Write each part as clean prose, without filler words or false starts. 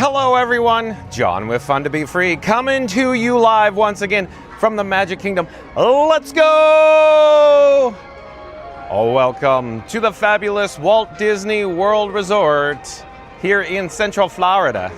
Hello everyone, John with Fun to Be Free, coming to you live once again from the Magic Kingdom. Let's go! Oh, welcome to the fabulous Walt Disney World Resort here in Central Florida.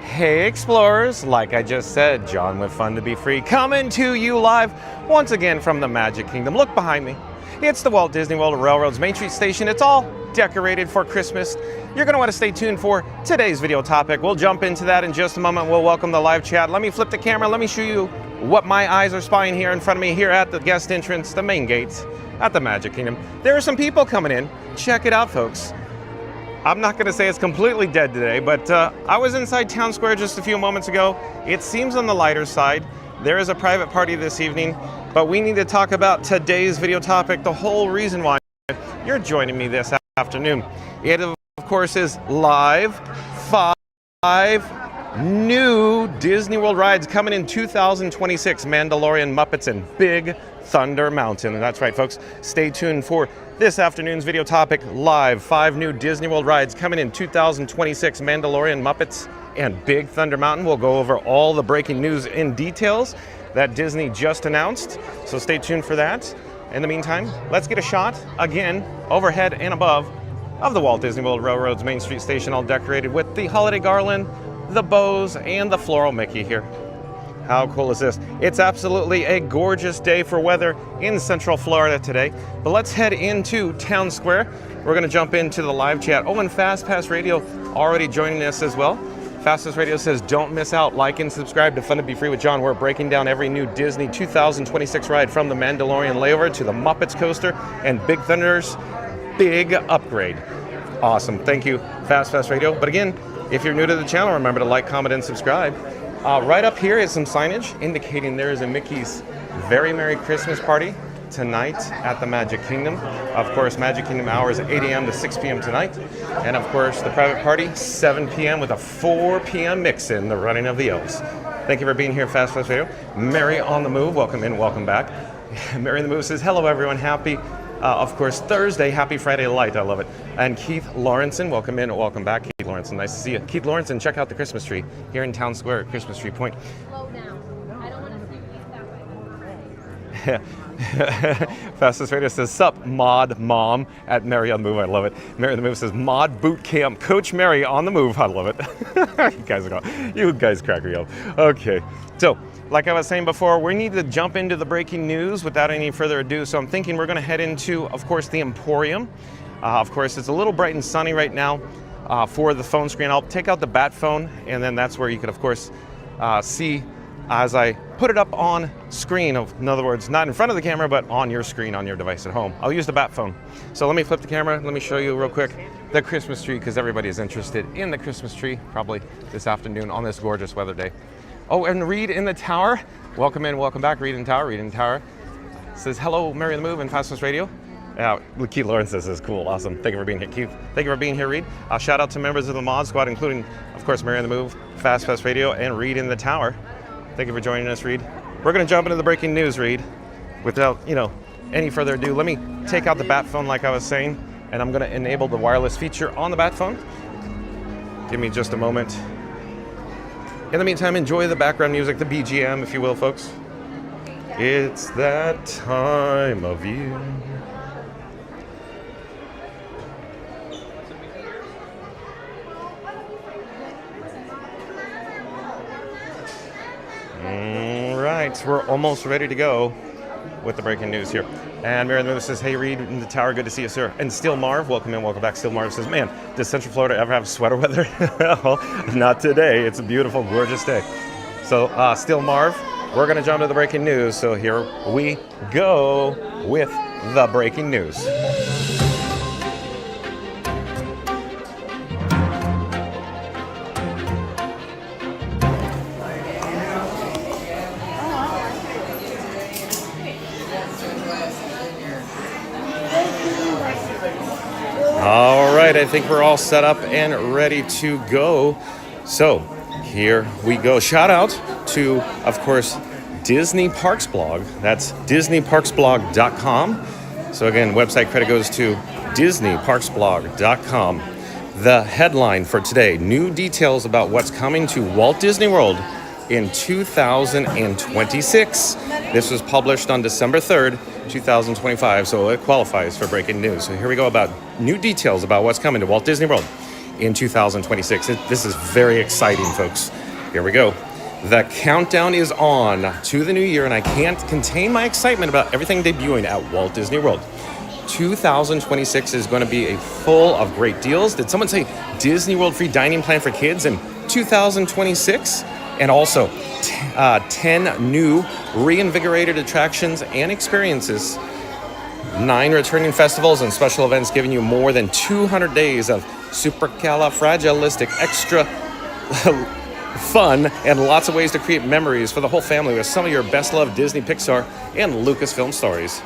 Hey explorers, like I just said, John with Fun to Be Free, coming to you live once again from the Magic Kingdom. Look behind me. It's the Walt Disney World Railroad's Main Street Station. It's all decorated for Christmas. You're going to want to stay tuned for today's video topic. We'll jump into that in just a moment. We'll welcome the live chat. Let me flip the camera. Let me show you what my eyes are spying here in front of me here at the guest entrance, the main gates at the Magic Kingdom. There are some people coming in. Check it out, folks. I'm not going to say it's completely dead today, but I was inside Town Square just a few moments ago. It seems on the lighter side. There is a private party this evening, but we need to talk about today's video topic, the whole reason why you're joining me this afternoon. It, of course, is live 5 new Disney World rides coming in 2026, Mandalorian, Muppets, and Big Thunder Mountain. That's right, folks. Stay tuned for this afternoon's video topic, live 5 new Disney World rides coming in 2026, Mandalorian, Muppets, and Big Thunder Mountain. We'll go over all the breaking news in details that Disney just announced, so stay tuned for that. In the meantime, let's get a shot, again, overhead and above, of the Walt Disney World Railroad's Main Street Station, all decorated with the holiday garland, the bows, and the floral Mickey here. How cool is this? It's absolutely a gorgeous day for weather in Central Florida today. But let's head into Town Square. We're going to jump into the live chat. Oh, and Fast Pass Radio already joining us as well. Fast Pass Radio says, don't miss out. Like and subscribe to Fun to Be Free with John. We're breaking down every new Disney 2026 ride, from the Mandalorian layover to the Muppets coaster and Big Thunder's big upgrade. Awesome. Thank you, Fast Pass Radio. But again, if you're new to the channel, remember to like, comment, and subscribe. Right up here is some signage indicating there is a Mickey's Very Merry Christmas party tonight at the Magic Kingdom. Of course, Magic Kingdom hours 8 a.m. to 6 p.m. tonight. And of course, the private party, 7 p.m. with a 4 p.m. mix-in, the running of the elves. Thank you for being here, Fast Pass Radio. Mary on the Move, welcome in, welcome back. Mary on the Move says, hello everyone, happy, of course, Thursday, happy Friday Light, I love it. And Keith Lawrenson, welcome in, welcome back. Keith Lawrenson, nice to see you. Keith Lawrenson, check out the Christmas tree here in Town Square at Christmas Tree Point. Slow down. I don't want to see you that way. Fastest Radio says, sup, Mod Mom at Mary on the Move, I love it. Mary on the Move says, Mod Boot Camp, Coach Mary on the Move, I love it. You guys crack me up. Okay, so, like I was saying before, we need to jump into the breaking news without any further ado. So I'm thinking we're going to head into, of course, the Emporium. Of course, it's a little bright and sunny right now for the phone screen. I'll take out the bat phone, and then that's where you could, of course, see as I put it up on screen. In other words, not in front of the camera, but on your screen, on your device at home. I'll use the bat phone. So let me flip the camera. Let me show you real quick the Christmas tree, because everybody is interested in the Christmas tree, probably this afternoon on this gorgeous weather day. Oh, and Reed in the Tower. Welcome in, welcome back, Reed in the Tower. Reed in the Tower says, hello, Mary on the Move and Fastest Radio. Keith Lawrence says, this is cool, awesome. Thank you for being here, Keith. Thank you for being here, Reed. Shout out to members of the Mod Squad, including, of course, Mary on the Move, Fast Radio, and Reed in the Tower. Thank you for joining us, Reed. We're going to jump into the breaking news, Reed. Without, any further ado, let me take out the bat phone like I was saying, and I'm going to enable the wireless feature on the bat phone. Give me just a moment. In the meantime, enjoy the background music, the BGM, if you will, folks. It's that time of year. All right, we're almost ready to go with the breaking news here. And Mary Miller says, hey, Reed in the Tower, good to see you, sir. And Steel Marv, welcome in, welcome back. Steel Marv says, man, does Central Florida ever have sweater weather? Well, not today. It's a beautiful, gorgeous day. So, Steel Marv, we're going to jump to the breaking news. So here we go with the breaking news. All right, I think we're all set up and ready to go. So Here we go. Shout out to, of course, Disney Parks blog. That's disneyparksblog.com. So again, website credit goes to disneyparksblog.com. The headline for today, new details about what's coming to Walt Disney World in 2026. This was published on December 3rd, 2025, so it qualifies for breaking news. So here we go about new details about what's coming to Walt Disney World in 2026. This is very exciting, folks. Here we go. The countdown is on to the new year, and I can't contain my excitement about everything debuting at Walt Disney World. 2026 is going to be full of great deals. Did someone say Disney World free dining plan for kids in 2026? And also 10 new reinvigorated attractions and experiences, 9 returning festivals and special events, giving you more than 200 days of supercalifragilistic extra fun and lots of ways to create memories for the whole family with some of your best loved Disney, Pixar, and Lucasfilm stories.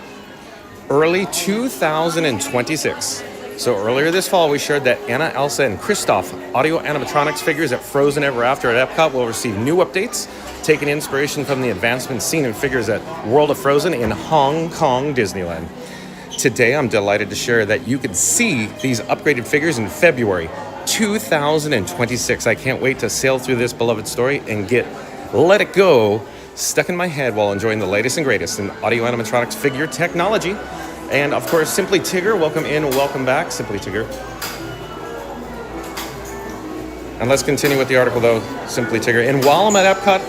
Early 2026. So earlier this fall, we shared that Anna, Elsa, and Kristoff audio animatronics figures at Frozen Ever After at Epcot will receive new updates, taking inspiration from the advancements seen in figures at World of Frozen in Hong Kong Disneyland. Today, I'm delighted to share that you can see these upgraded figures in February 2026. I can't wait to sail through this beloved story and get Let It Go stuck in my head while enjoying the latest and greatest in audio animatronics figure technology. And of course, Simply Tigger, welcome in and welcome back, Simply Tigger. And let's continue with the article though, Simply Tigger. And while I'm at Epcot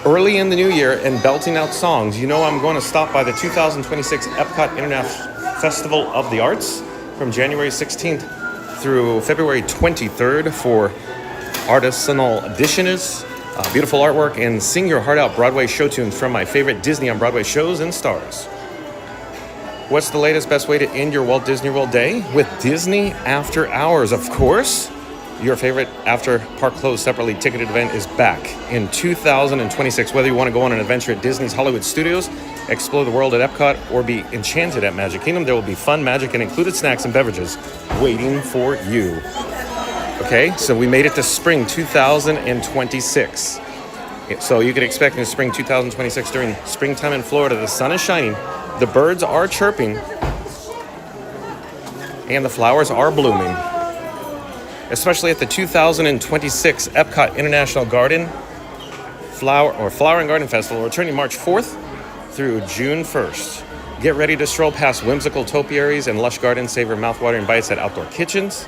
early in the new year and belting out songs, you know I'm going to stop by the 2026 Epcot International Festival of the Arts from January 16th through February 23rd for artisanal editions, beautiful artwork, and sing your heart out Broadway show tunes from my favorite Disney on Broadway shows and stars. What's the latest best way to end your Walt Disney World day? With Disney After Hours, of course. Your favorite after park closed separately ticketed event is back in 2026. Whether you want to go on an adventure at Disney's Hollywood Studios, explore the world at Epcot, or be enchanted at Magic Kingdom, there will be fun, magic, and included snacks and beverages waiting for you. Okay, so we made it to spring 2026. So you can expect in spring 2026 during springtime in Florida, the sun is shining, the birds are chirping, and the flowers are blooming. Especially at the 2026 Epcot International Garden Flower and Garden Festival, returning March 4th through June 1st. Get ready to stroll past whimsical topiaries and lush gardens, savor mouthwatering bites at outdoor kitchens,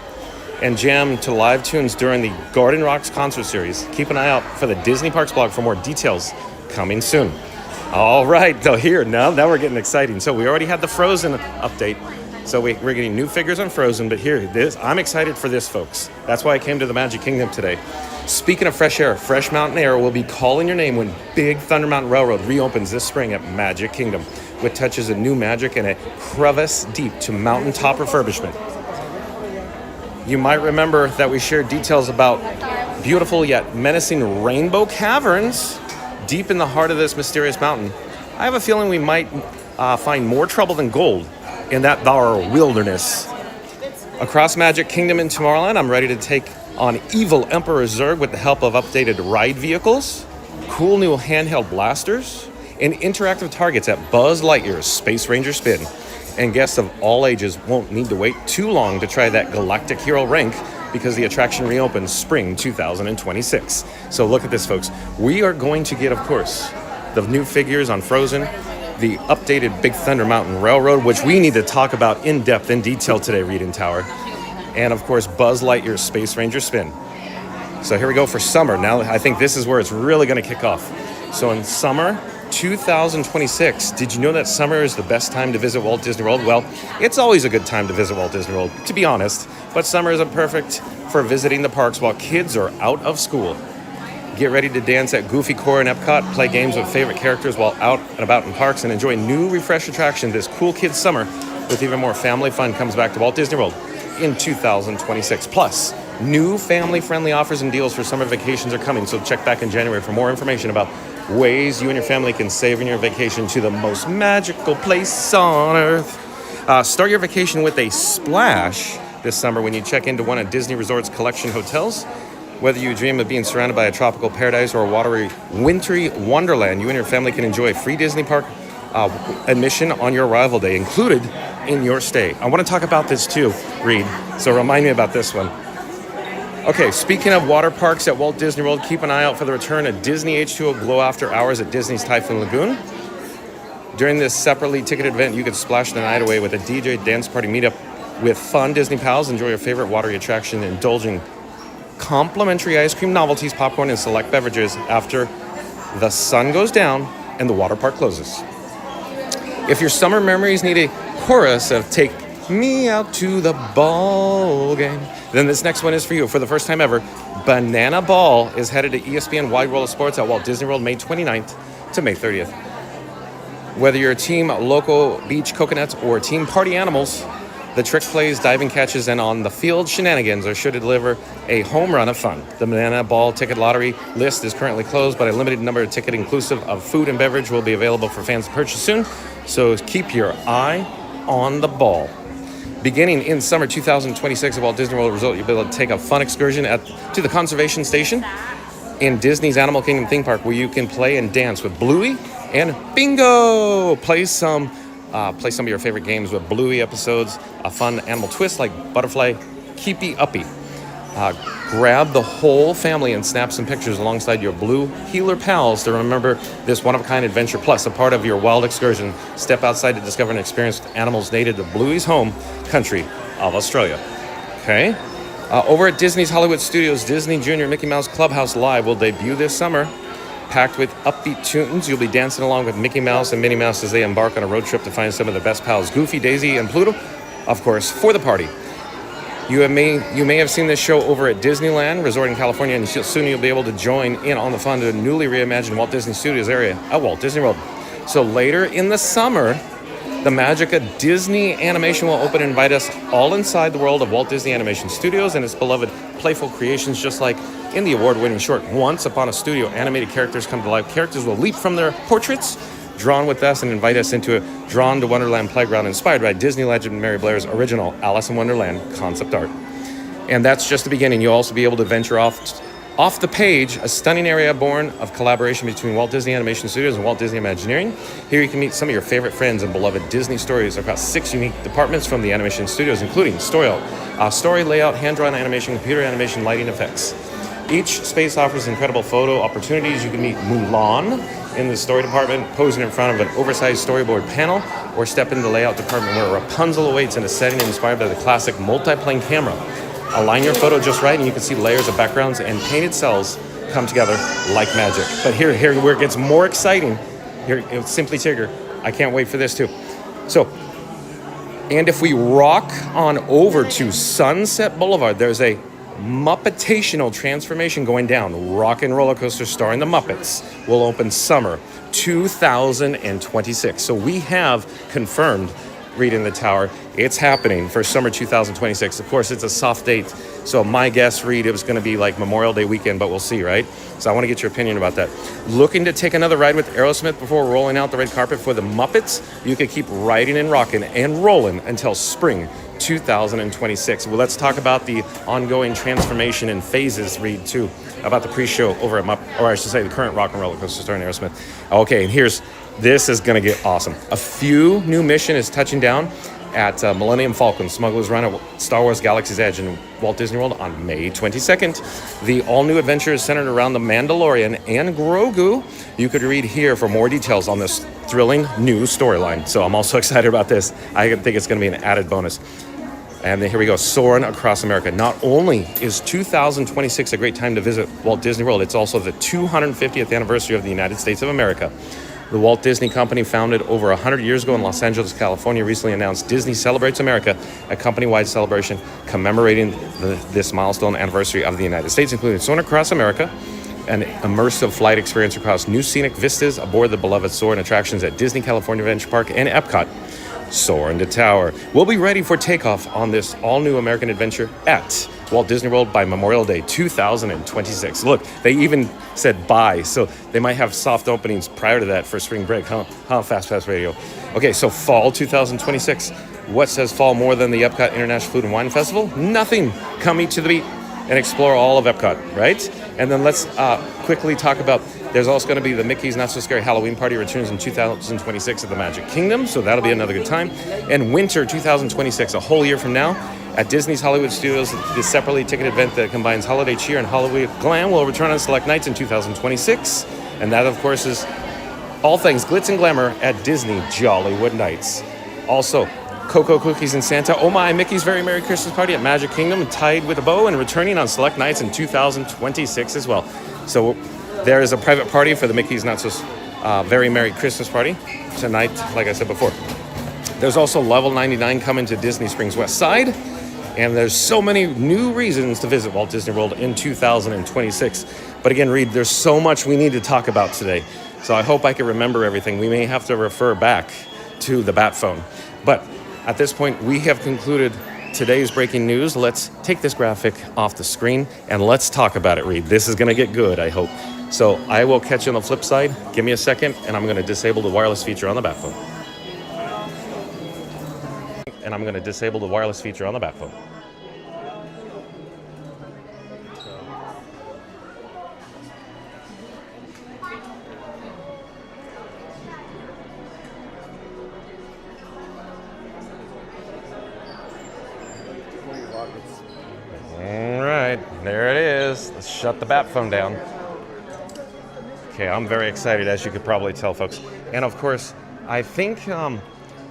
and jam to live tunes during the Garden Rocks concert series. Keep an eye out for the Disney Parks blog for more details coming soon. All right, so here, now we're getting exciting. So we already had the Frozen update. So we're getting new figures on Frozen, but here, I'm excited for this, folks. That's why I came to the Magic Kingdom today. Speaking of fresh air, Fresh Mountain Air will be calling your name when Big Thunder Mountain Railroad reopens this spring at Magic Kingdom, with touches of new magic and a crevice deep to mountaintop refurbishment. You might remember that we shared details about beautiful yet menacing rainbow caverns deep in the heart of this mysterious mountain. I have a feeling we might find more trouble than gold in that thar wilderness. Across Magic Kingdom in Tomorrowland, I'm ready to take on evil Emperor Zurg with the help of updated ride vehicles, cool new handheld blasters, and interactive targets at Buzz Lightyear's Space Ranger Spin. And guests of all ages won't need to wait too long to try that Galactic Hero rank because the attraction reopens spring 2026. So look at this, folks. We are going to get, of course, the new figures on Frozen, the updated Big Thunder Mountain Railroad, which we need to talk about in depth, in detail today, Reading Tower. And of course, Buzz Lightyear's Space Ranger Spin. So here we go for summer. Now I think this is where it's really going to kick off. So in summer 2026, did you know that summer is the best time to visit Walt Disney World? Well, it's always a good time to visit Walt Disney World, to be honest. But summer isn't perfect for visiting the parks while kids are out of school. Get ready to dance at Goofy Core in Epcot, play games with favorite characters while out and about in parks, and enjoy new refresh attractions this cool kids summer with even more family fun comes back to Walt Disney World in 2026. Plus, new family-friendly offers and deals for summer vacations are coming, so check back in January for more information about ways you and your family can save in your vacation to the most magical place on Earth. Start your vacation with a splash this summer when you check into one of Disney Resort's collection hotels. Whether you dream of being surrounded by a tropical paradise or a watery, wintry wonderland, you and your family can enjoy free Disney Park admission on your arrival day, included in your stay. I want to talk about this too, Reed, so remind me about this one. Okay, speaking of water parks at Walt Disney World, keep an eye out for the return of Disney H2O Glow After Hours at Disney's Typhoon Lagoon. During this separately ticketed event, you could splash the night away with a DJ dance party meetup with fun Disney pals. Enjoy your favorite watery attraction, indulging complimentary ice cream novelties, popcorn, and select beverages after the sun goes down and the water park closes. If your summer memories need a chorus of "Take Me Out to the Ball Game," then this next one is for you. For the first time ever, Banana Ball is headed to ESPN Wide World of Sports at Walt Disney World May 29th to May 30th. Whether you're Team Loco Beach Coconuts or Team Party Animals, the trick plays, diving catches, and on-the-field shenanigans are sure to deliver a home run of fun. The Banana Ball ticket lottery list is currently closed, but a limited number of tickets inclusive of food and beverage will be available for fans to purchase soon, so keep your eye on the ball. Beginning in summer 2026 at Walt Disney World Resort, you'll be able to take a fun excursion to the conservation station in Disney's Animal Kingdom theme park, where you can play and dance with Bluey and Bingo. Play some of your favorite games with Bluey episodes, a fun animal twist like Butterfly Keepy Uppy. Grab the whole family and snap some pictures alongside your Blue Healer pals to remember this one-of-a-kind adventure. Plus, a part of your wild excursion, step outside to discover and experience animals native to Bluey's home country of Australia. Okay? Over at Disney's Hollywood Studios, Disney Junior Mickey Mouse Clubhouse Live will debut this summer. Packed with upbeat tunes, you'll be dancing along with Mickey Mouse and Minnie Mouse as they embark on a road trip to find some of their best pals, Goofy, Daisy, and Pluto, of course, for the party. You may have seen this show over at Disneyland Resort in California, and soon you'll be able to join in on the fun to a newly reimagined Walt Disney Studios area at Walt Disney World. So later in the summer, the magic of Disney animation will open and invite us all inside the world of Walt Disney Animation Studios and its beloved playful creations, just like in the award-winning short Once Upon a Studio, animated characters come to life. Characters will leap from their portraits, drawn with us, and invite us into a Drawn to Wonderland playground inspired by Disney legend Mary Blair's original Alice in Wonderland concept art. And that's just the beginning. You'll also be able to venture off the page, a stunning area born of collaboration between Walt Disney Animation Studios and Walt Disney Imagineering. Here you can meet some of your favorite friends and beloved Disney stories across 6 unique departments from the animation studios, including story layout, hand-drawn animation, computer animation, lighting effects. Each space offers incredible photo opportunities. You can meet Mulan in the story department, posing in front of an oversized storyboard panel, or step into the layout department where Rapunzel awaits in a setting inspired by the classic multi-plane camera. Align your photo just right and you can see layers of backgrounds and painted cells come together like magic. But here where it gets more exciting, here it's Simply Tigger. I can't wait for this too. So, and if we rock on over to Sunset Boulevard, there's a Muppetational transformation going down. Rock and Roller Coaster starring the Muppets will open summer 2026. So we have confirmed, Reed in the Tower, it's happening for summer 2026. Of course, it's a soft date. So my guess, Reed, it was going to be like Memorial Day weekend, but we'll see, right? So I want to get your opinion about that. Looking to take another ride with Aerosmith before rolling out the red carpet for the Muppets? You could keep riding and rocking and rolling until spring 2026. Well, let's talk about the ongoing transformation and phases, Reed, too, about the pre-show over at the current Rock and Roller Coaster starring Aerosmith. Okay, and this is going to get awesome. A few new mission is touching down at Millennium Falcon, Smugglers Run at Star Wars Galaxy's Edge in Walt Disney World on May 22nd. The all-new adventure is centered around the Mandalorian and Grogu. You could read here for more details on this thrilling new storyline. So I'm also excited about this. I think it's going to be an added bonus. And then here we go, soaring across America. Not only is 2026 a great time to visit Walt Disney World, it's also the 250th anniversary of the United States of America. The Walt Disney Company, founded over 100 years ago in Los Angeles, California, recently announced Disney Celebrates America, a company-wide celebration commemorating this milestone anniversary of the United States, including soaring across America, an immersive flight experience across new scenic vistas aboard the beloved soaring attractions at Disney California Adventure Park and Epcot. Soar into Tower. We'll be ready for takeoff on this all-new American adventure at Walt Disney World by Memorial Day 2026. Look, they even said bye, so they might have soft openings prior to that for spring break, huh? Fast Pass Radio. Okay, so fall 2026. What says fall more than the Epcot International Food and Wine Festival? Nothing. Coming to the beat and explore all of Epcot, right? And then let's quickly talk about, there's also going to be the Mickey's Not So Scary Halloween Party returns in 2026 at the Magic Kingdom, so that'll be another good time. And winter 2026, a whole year from now, at Disney's Hollywood Studios, this separately ticketed event that combines holiday cheer and Halloween glam will return on select nights in 2026. And that, of course, is all things glitz and glamour at Disney Jollywood Nights. Also, Cocoa Cookies and Santa, Oh My, Mickey's Very Merry Christmas Party at Magic Kingdom, tied with a bow and returning on select nights in 2026 as well. So there is a private party for the Mickey's Not So Very Merry Christmas Party tonight, like I said before. There's also Level 99 coming to Disney Springs West Side. And there's so many new reasons to visit Walt Disney World in 2026. But again, Reed, there's so much we need to talk about today. So I hope I can remember everything. We may have to refer back to the bat phone. But at this point, we have concluded today's breaking news. Let's take this graphic off the screen and let's talk about it, Reed. This is going to get good, I hope. So I will catch you on the flip side. Give me a second, and I'm going to disable the wireless feature on the bat phone. And I'm going to disable the wireless feature on the bat phone. All right, there it is. Let's shut the bat phone down. Okay, I'm very excited, as you could probably tell, folks. And of course, I think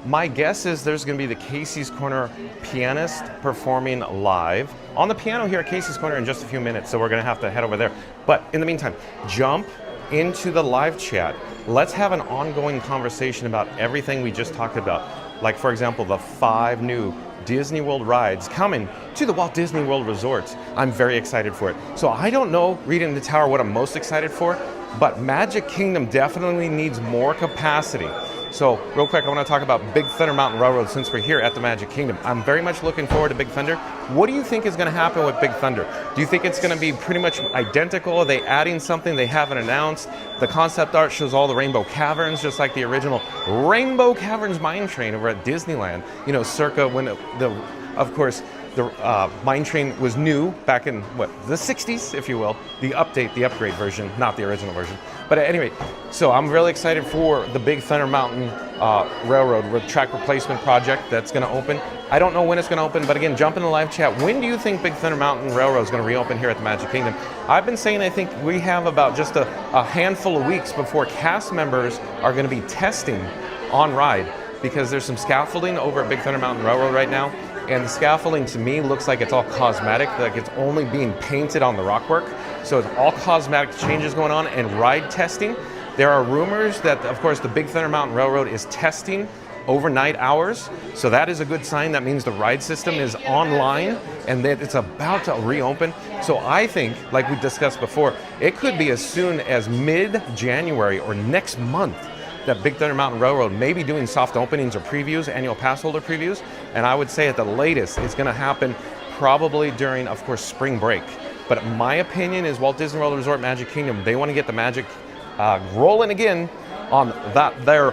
my guess is there's going to be the Casey's Corner pianist performing live on the piano here at Casey's Corner in just a few minutes, so we're going to have to head over there. But in the meantime, jump into the live chat. Let's have an ongoing conversation about everything we just talked about. Like, for example, the 5 new Disney World rides coming to the Walt Disney World Resort. I'm very excited for it. So I don't know, reading the tower, what I'm most excited for, but Magic Kingdom definitely needs more capacity. So real quick, I want to talk about Big Thunder Mountain Railroad since we're here at the Magic Kingdom. I'm very much looking forward to Big Thunder. What do you think is going to happen with Big Thunder? Do you think it's going to be pretty much identical? Are they adding something they haven't announced? The concept art shows all the Rainbow Caverns, just like the original Rainbow Caverns mine train over at Disneyland. You know, circa when of course, the mine train was new back in, the 60s, if you will. The upgrade version, not the original version. But anyway, so I'm really excited for the Big Thunder Mountain Railroad track replacement project that's going to open. I don't know when it's going to open, but again, jump in the live chat. When do you think Big Thunder Mountain Railroad is going to reopen here at the Magic Kingdom? I've been saying I think we have about just a handful of weeks before cast members are going to be testing on ride, because there's some scaffolding over at Big Thunder Mountain Railroad right now. And the scaffolding to me looks like it's all cosmetic, like it's only being painted on the rockwork. So it's all cosmetic changes going on and ride testing. There are rumors that, of course, the Big Thunder Mountain Railroad is testing overnight hours. So that is a good sign. That means the ride system is online and that it's about to reopen. So I think, like we discussed before, it could be as soon as mid-January or next month that Big Thunder Mountain Railroad may be doing soft openings or previews, annual pass holder previews. And I would say at the latest, it's going to happen probably during, of course, spring break. But my opinion is Walt Disney World Resort Magic Kingdom, they want to get the magic rolling again on their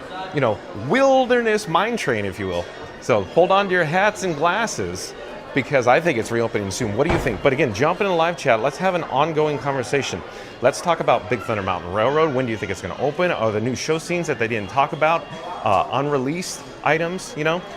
wilderness mine train, if you will. So hold on to your hats and glasses, because I think it's reopening soon. What do you think? But again, jump in the live chat. Let's have an ongoing conversation. Let's talk about Big Thunder Mountain Railroad. When do you think it's going to open? Are the new show scenes that they didn't talk about unreleased items?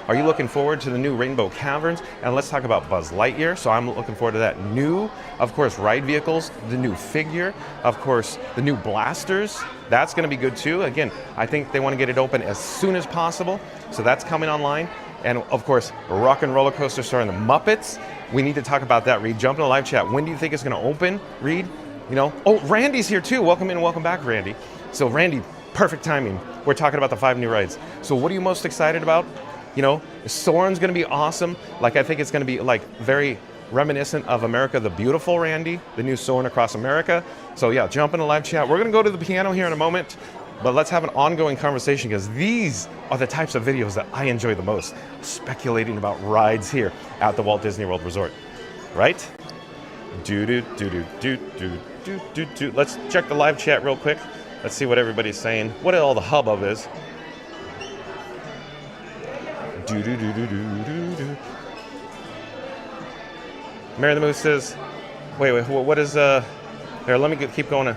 Are you looking forward to the new Rainbow Caverns? And let's talk about Buzz Lightyear. So I'm looking forward to that. New, of course, ride vehicles, the new figure, of course, the new blasters. That's going to be good too. Again, I think they want to get it open as soon as possible. So that's coming online. And of course, Rock and Roller Coaster starring the Muppets. We need to talk about that, Reed. Jump in the live chat. When do you think it's going to open, Reed? Oh, Randy's here too. Welcome in, welcome back, Randy. So Randy, perfect timing. We're talking about the 5 new rides. So what are you most excited about? Soarin's going to be awesome. Like, I think it's going to be like very reminiscent of America the Beautiful, Randy, the new Soarin' Across America. So yeah, jump in the live chat. We're going to go to the piano here in a moment. But let's have an ongoing conversation, because these are the types of videos that I enjoy the most, speculating about rides here at the Walt Disney World Resort, right? Let's check the live chat real quick. Let's see what everybody's saying. What all the hubbub is. Mary the Moose says, Wait, what is here, let me keep going.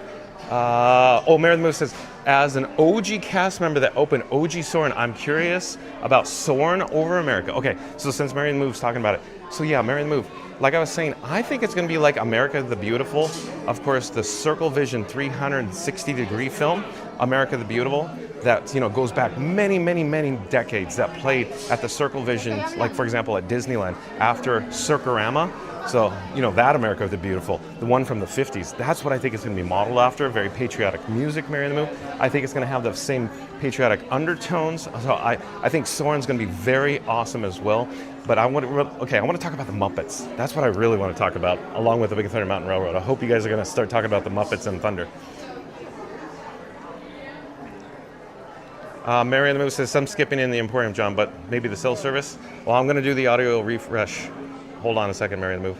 Oh, Mary the Move says, as an OG cast member that opened OG Soarin', I'm curious about Soarin' over America. Okay, so since Mary the Move's talking about it, so yeah, Mary the Move, like I was saying, I think it's going to be like America the Beautiful. Of course, the Circle Vision 360-degree film, America the Beautiful, that goes back many, many, many decades, that played at the Circle Vision, like for example at Disneyland after Circarama. So, that America the Beautiful, the one from the 50s, that's what I think it's going to be modeled after. Very patriotic music, Mary the Move. I think it's going to have the same patriotic undertones. So I think Soarin's going to be very awesome as well. But I want to talk about the Muppets. That's what I really want to talk about, along with the Big Thunder Mountain Railroad. I hope you guys are going to start talking about the Muppets and Thunder. Mary the Move says, some skipping in the Emporium, John, but maybe the cell service? Well, I'm going to do the audio refresh. Hold on a second, Mary the Move.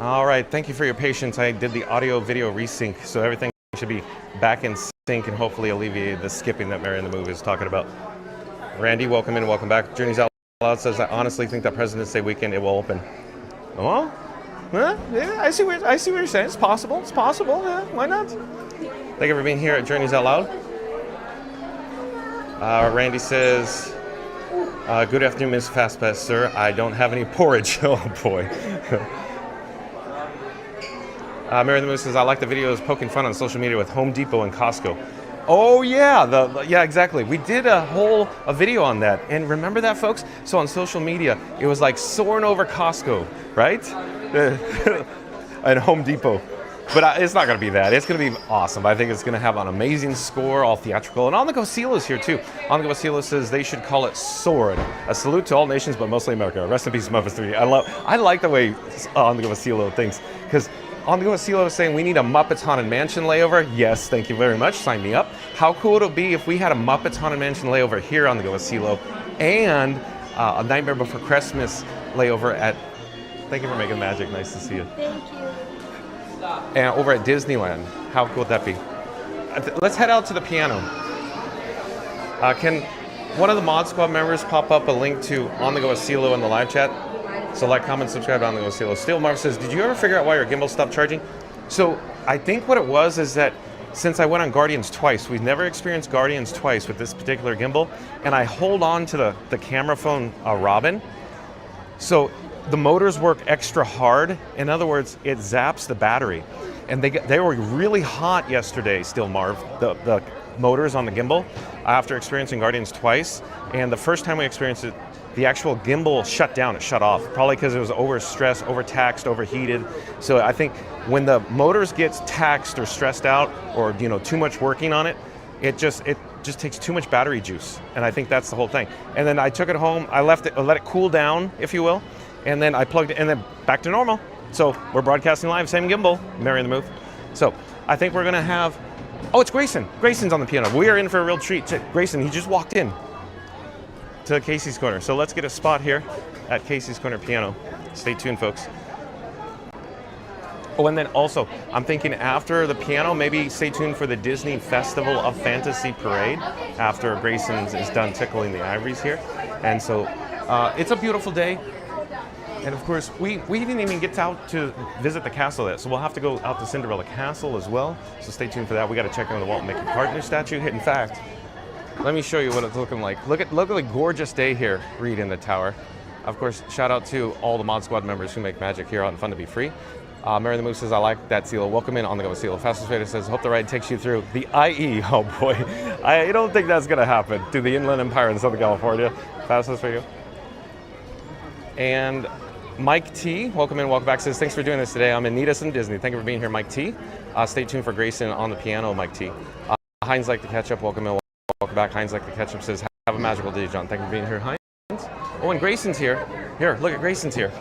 All right, thank you for your patience. I did the audio-video resync, so everything should be back in sync and hopefully alleviate the skipping that Mary the Move is talking about. Randy, welcome in, welcome back. Journeys Out Loud says, I honestly think that President's Day weekend it will open. Oh, yeah, I see what you're saying. It's possible. Yeah, why not? Thank you for being here at Journeys Out Loud. Randy says, good afternoon, Ms. Fastpass, sir. I don't have any porridge. Oh, boy. Mary the Moose says, I like the videos poking fun on social media with Home Depot and Costco. Oh, yeah. Yeah, exactly. We did a video on that. And remember that, folks? So on social media, it was like soaring over Costco, right? And Home Depot. But it's not going to be that. It's going to be awesome. I think it's going to have an amazing score, all theatrical. And On the Go CeeLo's here, too. On the Go CeeLo says they should call it Soarin'. A salute to all nations, but mostly America. Rest in peace, Muppets 3D. I like the way On the Go CeeLo thinks. Because On the Go CeeLo is saying we need a Muppets Haunted Mansion layover. Yes, thank you very much. Sign me up. How cool would it be if we had a Muppets Haunted Mansion layover here on the Go CeeLo and a Nightmare Before Christmas layover at... Thank you for making magic. Nice to see you. Thank you. And over at Disneyland. How cool would that be? Let's head out to the piano. Can one of the Mod Squad members pop up a link to On the Go with CeeLo in the live chat? So like, comment, subscribe to On the Go with CeeLo. Steel Marv says, did you ever figure out why your gimbal stopped charging? So I think what it was is that since I went on Guardians twice, we've never experienced Guardians twice with this particular gimbal, and I hold on to the camera phone Robin. So the motors work extra hard. In other words, it zaps the battery. And they were really hot yesterday, still, Marv, the motors on the gimbal, after experiencing Guardians twice. And the first time we experienced it, the actual gimbal shut down, it shut off, probably because it was overstressed, overtaxed, overheated. So I think when the motors gets taxed or stressed out or too much working on it, it just takes too much battery juice. And I think that's the whole thing. And then I took it home, I let it cool down, if you will. And then I plugged it, and then back to normal. So we're broadcasting live, same gimbal, Mary the Move. So I think we're gonna have, oh, it's Grayson. Grayson's on the piano. We are in for a real treat. Grayson, he just walked in to Casey's Corner. So let's get a spot here at Casey's Corner Piano. Stay tuned, folks. Oh, and then also, I'm thinking after the piano, maybe stay tuned for the Disney Festival of Fantasy Parade after Grayson is done tickling the ivories here. And so it's a beautiful day. And of course, we didn't even get out to visit the castle yet, so we'll have to go out to Cinderella Castle as well. So stay tuned for that. We got to check on the Walt Disney Partner statue. In fact, let me show you what it's looking like. Look at a gorgeous day here, Reed in the tower. Of course, shout out to all the Mod Squad members who make magic here on Fun to Be Free. Mary the Moose says, I like that CeeLo. Welcome in On the Go with CeeLo. Fastest Trader says, hope the ride takes you through the IE. Oh boy, I don't think that's gonna happen. To the Inland Empire in Southern California. Fastest Radio. And Mike T, welcome in, welcome back, says, thanks for doing this today. I'm in need of some Disney. Thank you for being here, Mike T. Stay tuned for Grayson on the piano, Mike T. Heinz like to catch up, welcome in, welcome back. Heinz like to catch up says, have a magical day, John. Thank you for being here, Heinz. Oh, and Grayson's here. Here, look at Grayson's here.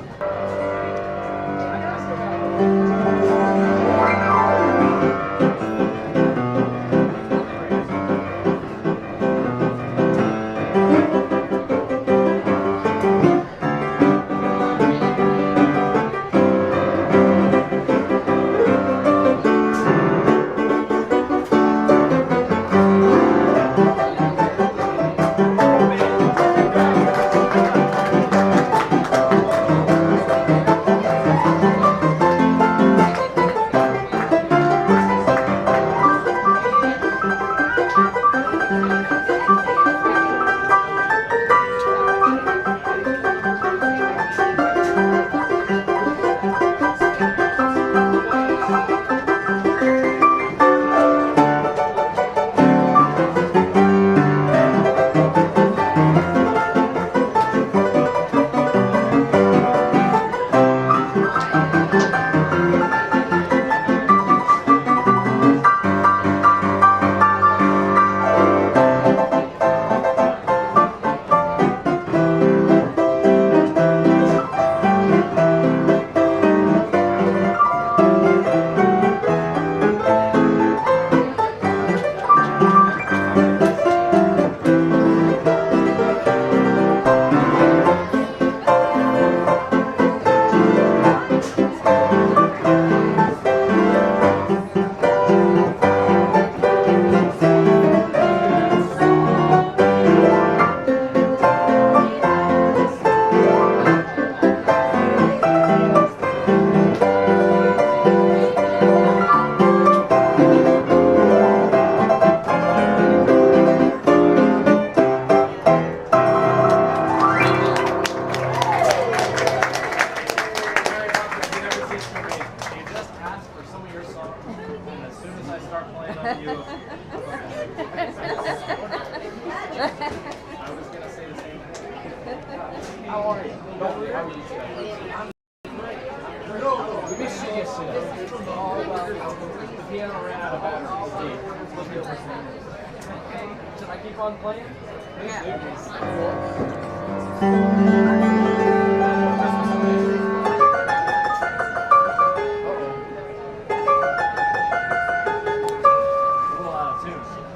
fun playing?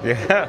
Yeah.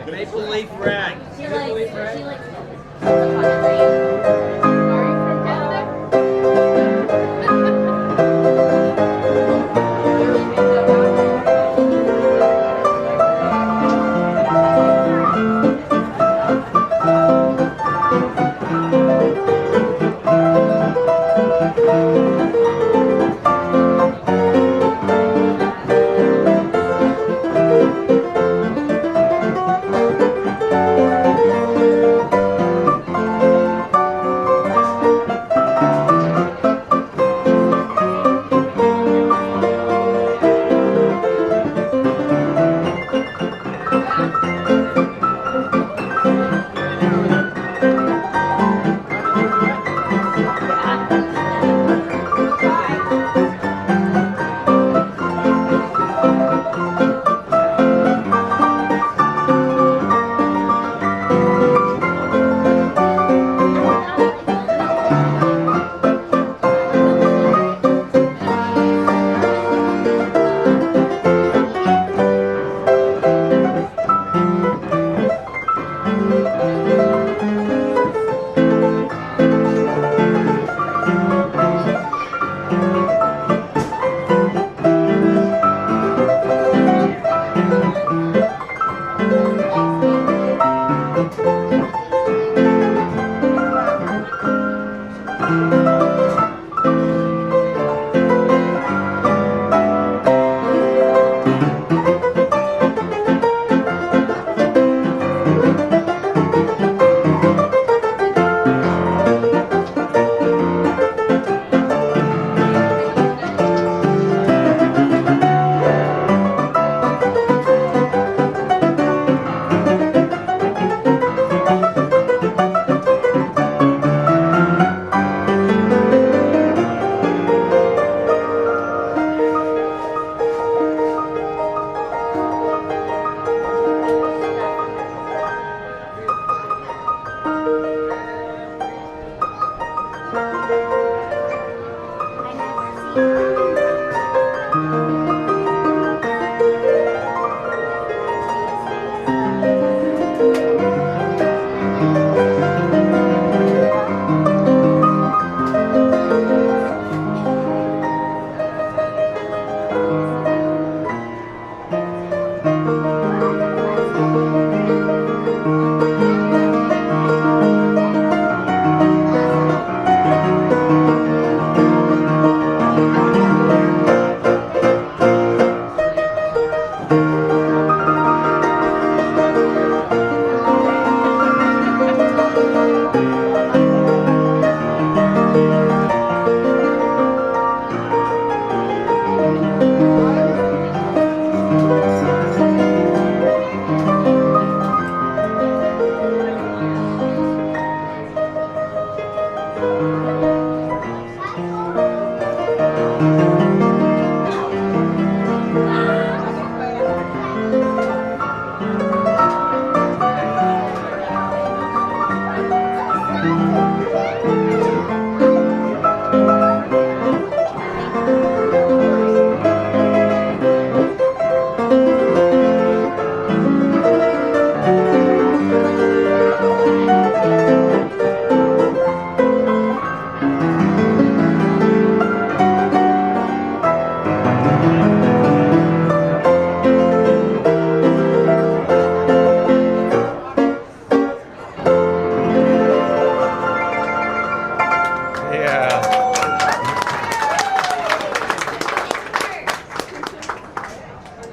Maple Leaf Rag. She Maple Leaf likes Rag. Are you from Canada?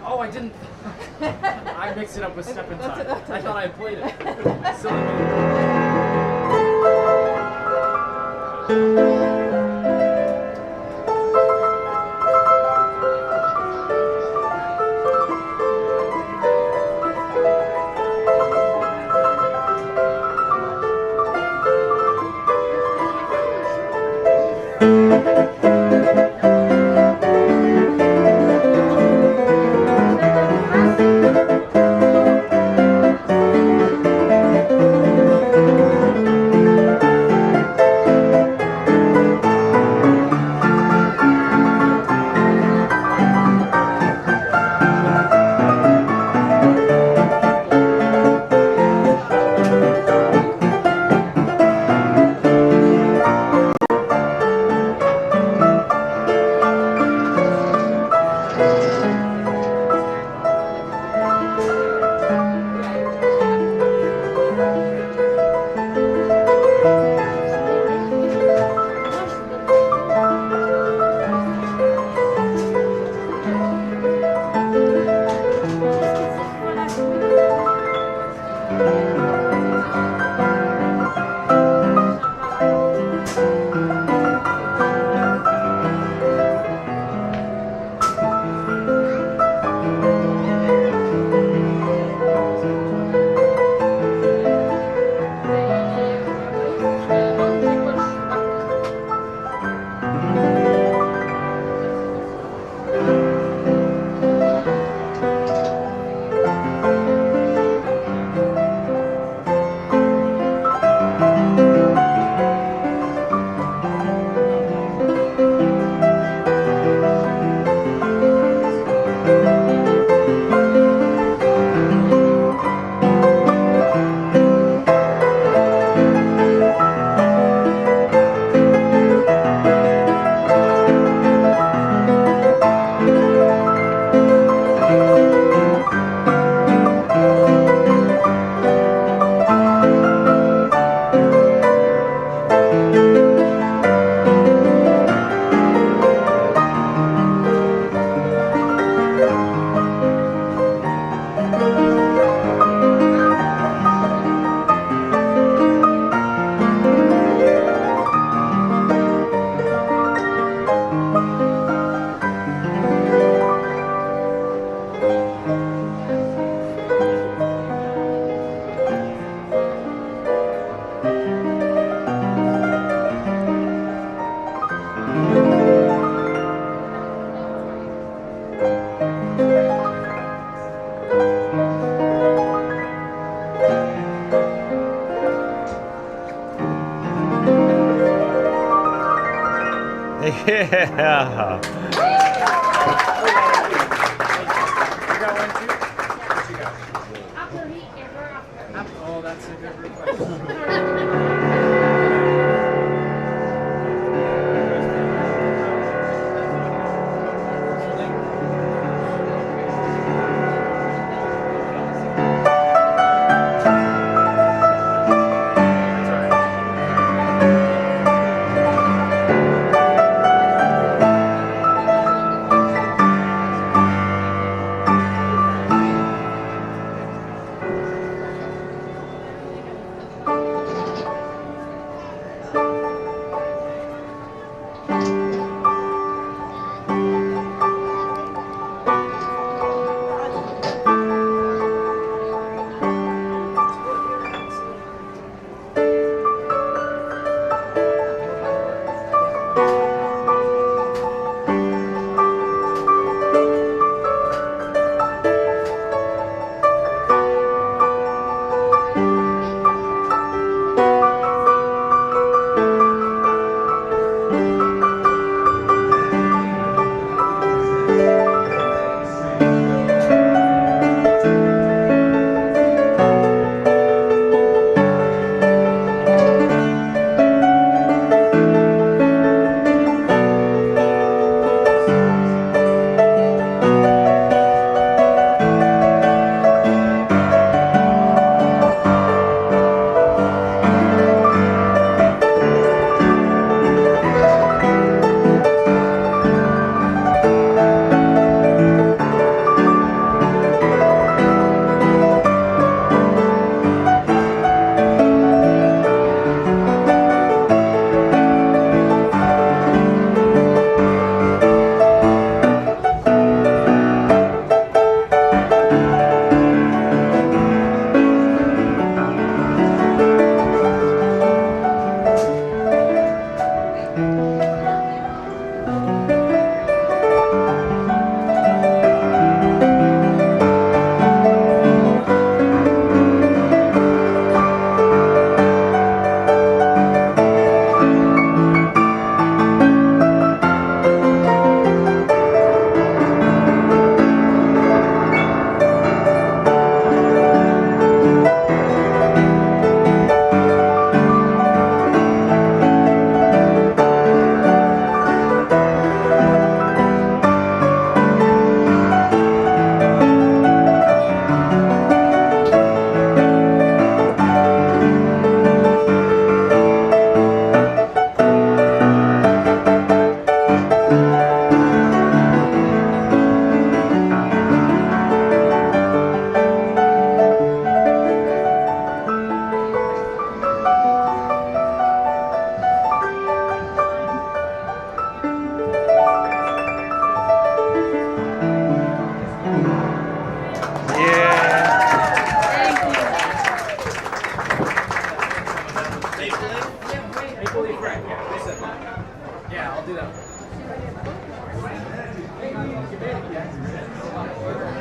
Oh, I didn't. I mixed it up with Step Inside. I thought I played it. Silly me. Yeah. You got one too? What you got? After he ever after. Oh, that's a good request.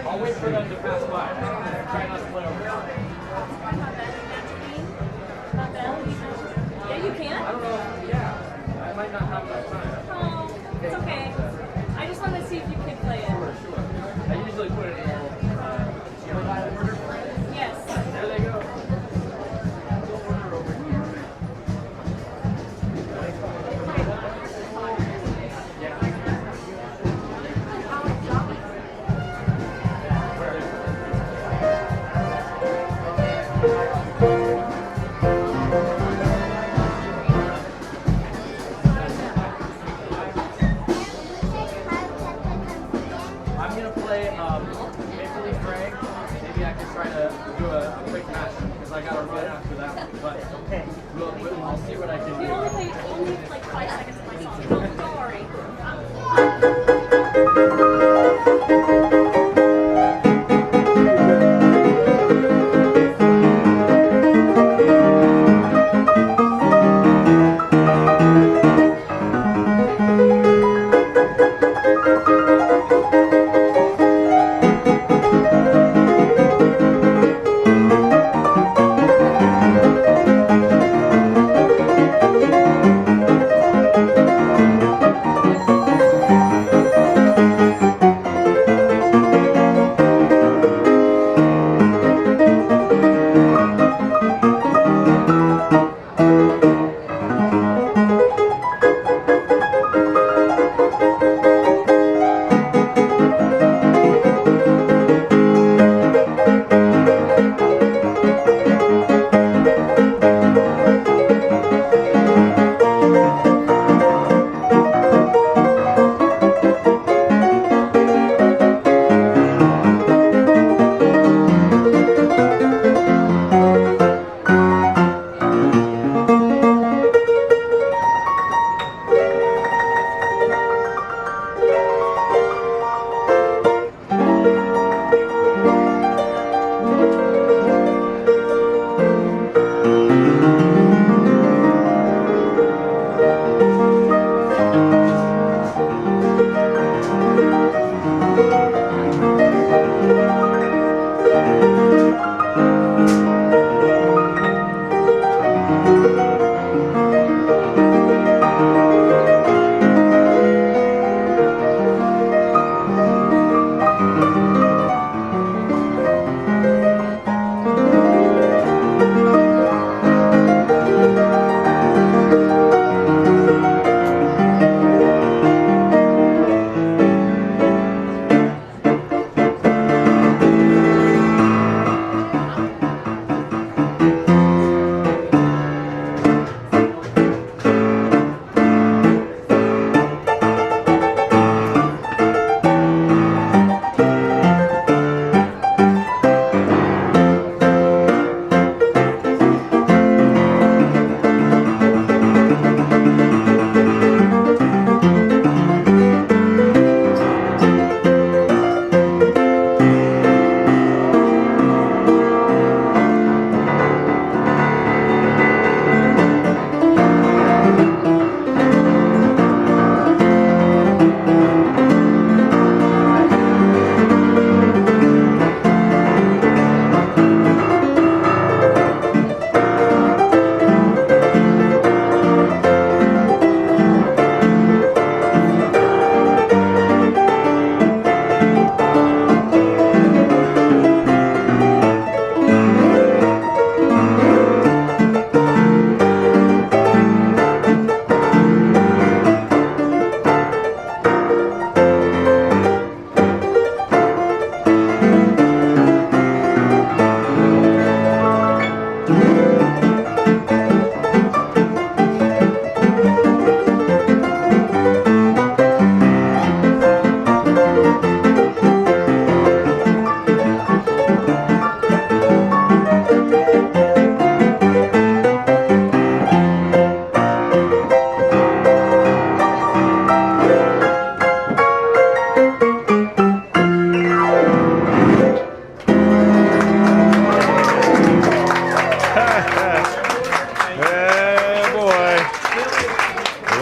I'll wait for them to pass by. Try not to play over. Yeah, you can. I don't know. Yeah, I might not have enough time. Oh, it's okay. I just wanted to see if you could play it. Sure. I usually put it in a little order. Yes. There they go. Order over here.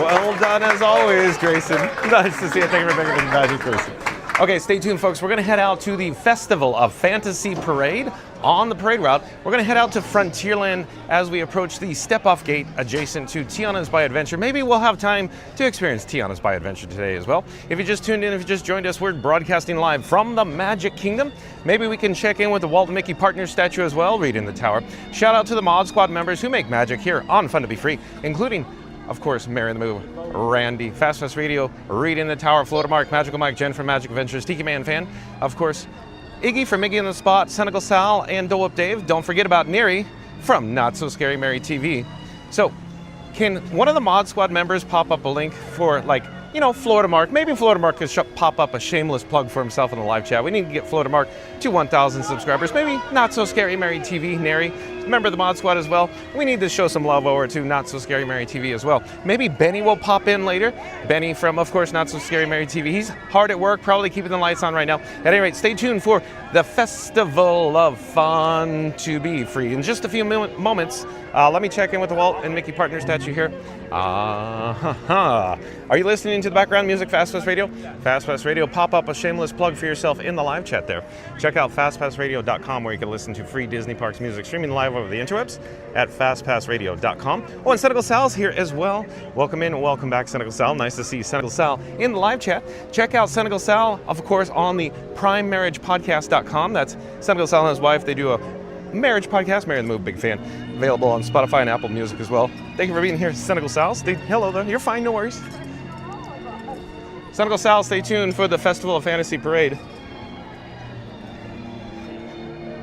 Well done as always, Grayson. Nice to see you. Thank you for making the magic, Grayson. Okay, stay tuned, folks. We're going to head out to the Festival of Fantasy Parade on the parade route. We're going to head out to Frontierland as we approach the step-off gate adjacent to Tiana's Bayou Adventure. Maybe we'll have time to experience Tiana's Bayou Adventure today as well. If you just tuned in, if you just joined us, we're broadcasting live from the Magic Kingdom. Maybe we can check in with the Walt and Mickey Partner statue as well, read in the tower. Shout out to the Mod Squad members who make magic here on Fun to Be Free, including, of course, Mary the Move, Randy, Fast Fast Radio, Read in the Tower, Florida Mark, Magical Mike, Jen from Magic Adventures, Tiki Man Fan, of course, Iggy from Iggy on the Spot, Senegal Sal, and Dole Whip Dave. Don't forget about Neri from Not So Scary Mary TV. So, can one of the Mod Squad members pop up a link for, like, you know, Florida Mark? Maybe Florida Mark could pop up a shameless plug for himself in the live chat. We need to get Florida Mark to 1,000 subscribers. Maybe Not So Scary Mary TV, Neri, member of the Mod Squad as well. We need to show some love over to Not So Scary Mary TV as well. Maybe Benny will pop in later. Benny from, of course, Not So Scary Mary TV. He's hard at work, probably keeping the lights on right now. At any rate, stay tuned for the Festival of Fun to Be Free. In just a few moments, let me check in with the Walt and Mickey Partner statue here. Are you listening to the background music, Fast Pass Radio? Fast Pass Radio, pop up a shameless plug for yourself in the live chat there. Check out fastpassradio.com where you can listen to free Disney Parks music streaming live over the interwebs at fastpassradio.com. Oh, and Senegal Sal's here as well. Welcome in and welcome back, Senegal Sal. Nice to see Senegal Sal in the live chat. Check out Senegal Sal, of course, on the primemarriagepodcast.com. That's Senegal Sal and his wife. They do a marriage podcast. Mary the Move, big fan. Available on Spotify and Apple Music as well. Thank you for being here, Senegal Sal. Hello there. You're fine, no worries. Senegal Sal, stay tuned for the Festival of Fantasy Parade.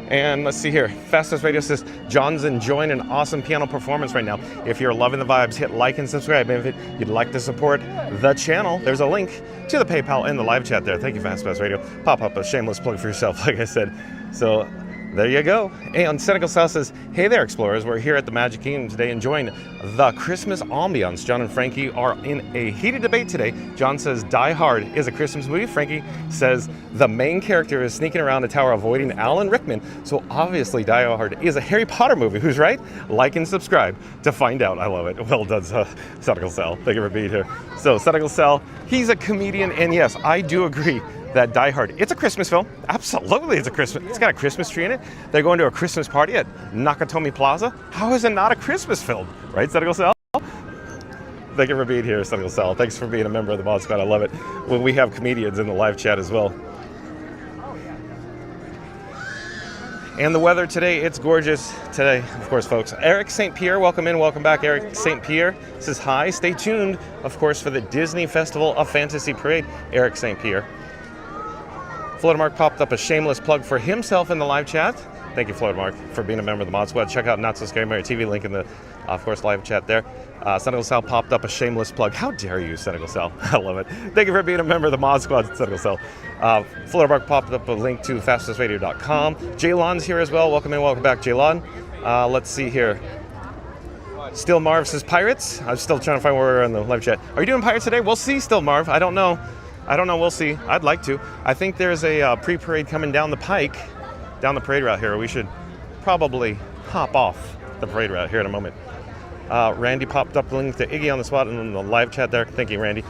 And let's see here. Fastest Radio says, John's enjoying an awesome piano performance right now. If you're loving the vibes, hit like and subscribe. And if you'd like to support the channel, there's a link to the PayPal in the live chat there. Thank you, Fast Radio. Pop up a shameless plug for yourself, like I said. So there you go. And Senegal South says, hey there, explorers. We're here at the Magic Kingdom today enjoying the Christmas ambiance. John and Frankie are in a heated debate today. John says Die Hard is a Christmas movie. Frankie says the main character is sneaking around the tower avoiding Alan Rickman. So obviously Die Hard is a Harry Potter movie. Who's right? Like and subscribe to find out. I love it. Well done, Senegal Sal. Thank you for being here. So Senegal Sal, he's a comedian. And yes, I do agree that Die Hard, it's a Christmas film. Absolutely, it's got a Christmas tree in it. They're going to a Christmas party at Nakatomi Plaza. How is it not a Christmas film? Right, Senegal Sal? Thank you for being here, Senegal Sal. Thanks for being a member of the Mod Squad. I love it when we have comedians in the live chat as well. And the weather today, it's gorgeous today, of course, folks. Eric St. Pierre, welcome in, welcome back. Eric St. Pierre says hi. Stay tuned, of course, for the Disney Festival of Fantasy Parade. Eric St. Pierre. Florida Mark popped up a shameless plug for himself in the live chat. Thank you, Florida Mark, for being a member of the Mod Squad. Check out Not So Scary Mary TV, link in the, of course, live chat there. Senegal Sal popped up a shameless plug. How dare you, Senegal Sal? I love it. Thank you for being a member of the Mod Squad, Senegal Sal. Florida Mark popped up a link to fastpassradio.com. Jaylon's here as well. Welcome in, welcome back, Jaylon. Let's see here. Still Marv says Pirates. I'm still trying to find where we're in the live chat. Are you doing Pirates today? We'll see, Still Marv. I don't know. We'll see. I'd like to. I think there's a pre-parade coming down the pike, down the parade route here. We should probably hop off the parade route here in a moment. Randy popped up a link to Iggy on the Spot in the live chat there. Thank you, Randy.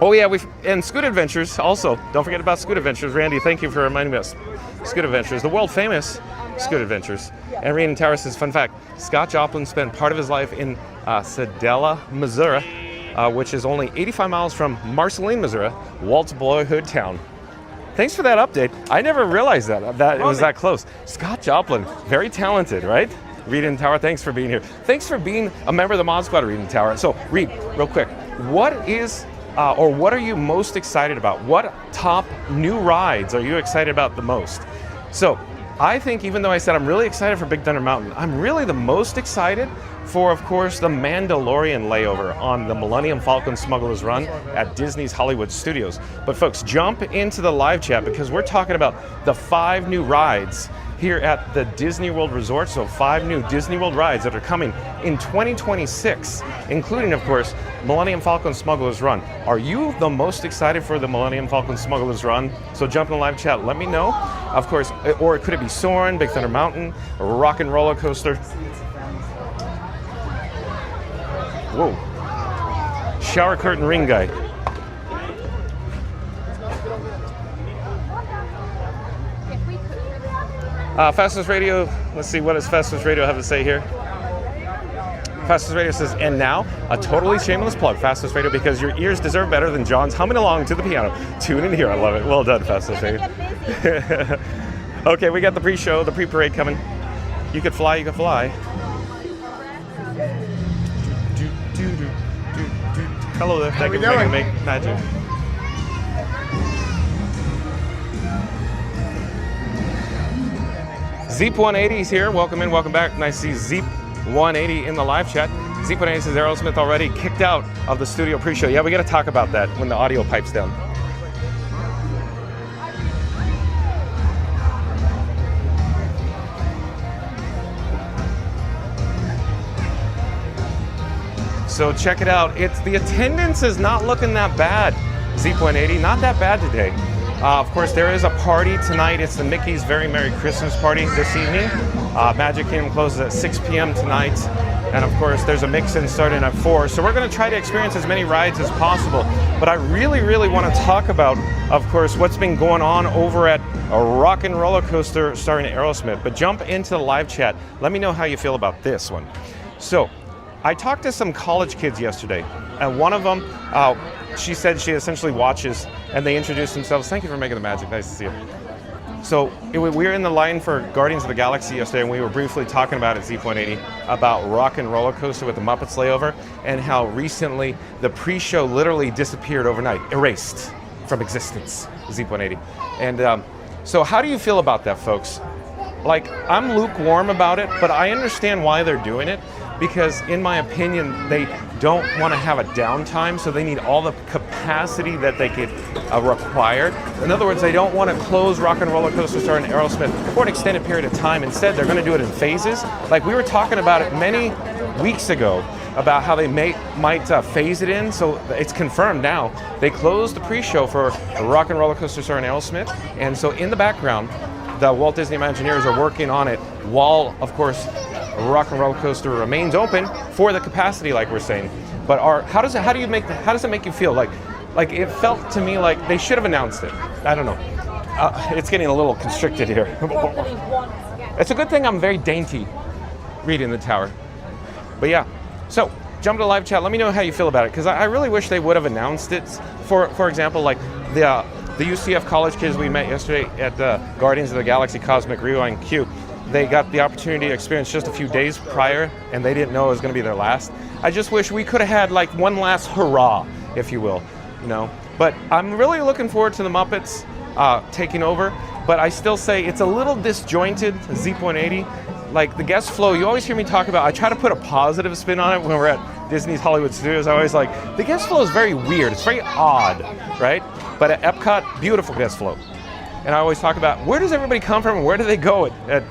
Oh yeah, and Scoot Adventures also. Don't forget about Scoot Adventures. Randy, thank you for reminding me of Scoot Adventures, the world famous Scoot Adventures. And Reed and Tower says, fun fact, Scott Joplin spent part of his life in Sedella, Missouri, which is only 85 miles from Marceline, Missouri, Walt's boyhood town. Thanks for that update. I never realized that it was that close. Scott Joplin, very talented, right? Reed and Tower, thanks for being here. Thanks for being a member of the Mod Squad, Reed and Tower. So, Reed, real quick, what are you most excited about? What top new rides are you excited about the most? So, I think even though I said I'm really excited for Big Thunder Mountain, I'm really the most excited for, of course, the Mandalorian layover on the Millennium Falcon Smugglers run at Disney's Hollywood Studios. But folks, jump into the live chat because we're talking about the 5 new rides here at the Disney World Resort. So 5 new Disney World rides that are coming in 2026, including, of course, Millennium Falcon Smugglers Run. Are you the most excited for the Millennium Falcon Smugglers Run? So jump in the live chat, let me know. Of course, or could it be Soarin', Big Thunder Mountain, Rock and Roller Coaster? Whoa. Shower curtain ring guy. Fastest Radio, let's see, what does Fastest Radio have to say here? Fastest Radio says, and now, a totally shameless plug, Fastest Radio, because your ears deserve better than John's humming along to the piano. Tune in here, I love it. Well done, Fastest Radio. Okay, we got the pre-show, the pre-parade coming. You could fly, you could fly. Hello there, thank you for making me magic. Zeep 180 is here. Welcome in, welcome back. Nice to see Zeep 180 in the live chat. Zeep 180 says Aerosmith already kicked out of the studio pre-show. Yeah, we got to talk about that when the audio pipes down. So check it out. It's the attendance is not looking that bad. Zeep 180, not that bad today. Of course, there is a party tonight. It's the Mickey's Very Merry Christmas party this evening. Magic Kingdom closes at 6 p.m. tonight. And of course, there's a mix-in starting at 4. So we're going to try to experience as many rides as possible. But I really, really want to talk about, of course, what's been going on over at a Rock and Roller Coaster starring Aerosmith. But jump into the live chat. Let me know how you feel about this one. So I talked to some college kids yesterday. And one of them, she said she essentially watches, and they introduced themselves. Thank you for making the magic. Nice to see you. So we were in the line for Guardians of the Galaxy yesterday, and we were briefly talking about at Zeep 180 about Rock and Roller Coaster with the Muppets layover, and how recently the pre-show literally disappeared overnight, erased from existence, Zeep 180. And so how do you feel about that, folks? Like, I'm lukewarm about it, but I understand why they're doing it. Because in my opinion, they don't want to have a downtime, so they need all the capacity that they could require. In other words, they don't want to close Rock and Roller Coaster starring Aerosmith for an extended period of time. Instead, they're going to do it in phases. Like we were talking about it many weeks ago, about how they might phase it in, so it's confirmed now. They closed the pre-show for Rock and Roller Coaster starring Aerosmith, and so in the background, the Walt Disney Imagineers are working on it while, of course, Rock and Roller Coaster remains open for the capacity, like we're saying. But how does it make you feel? Like it felt to me like they should have announced it. I don't know. It's getting a little constricted here. It's a good thing I'm very dainty reading the tower. But yeah, so jump to the live chat. Let me know how you feel about it, because I really wish they would have announced it. For example, like the UCF college kids we met yesterday at the Guardians of the Galaxy Cosmic Rewind Q. They got the opportunity to experience just a few days prior, and they didn't know it was going to be their last. I just wish we could have had like one last hurrah, if you will, you know. But I'm really looking forward to the Muppets taking over. But I still say it's a little disjointed, Zeep 180. Like the guest flow, you always hear me talk about, I try to put a positive spin on it when we're at Disney's Hollywood Studios. I always like, the guest flow is very weird. It's very odd, right? But at Epcot, beautiful guest flow. And I always talk about, where does everybody come from and where do they go at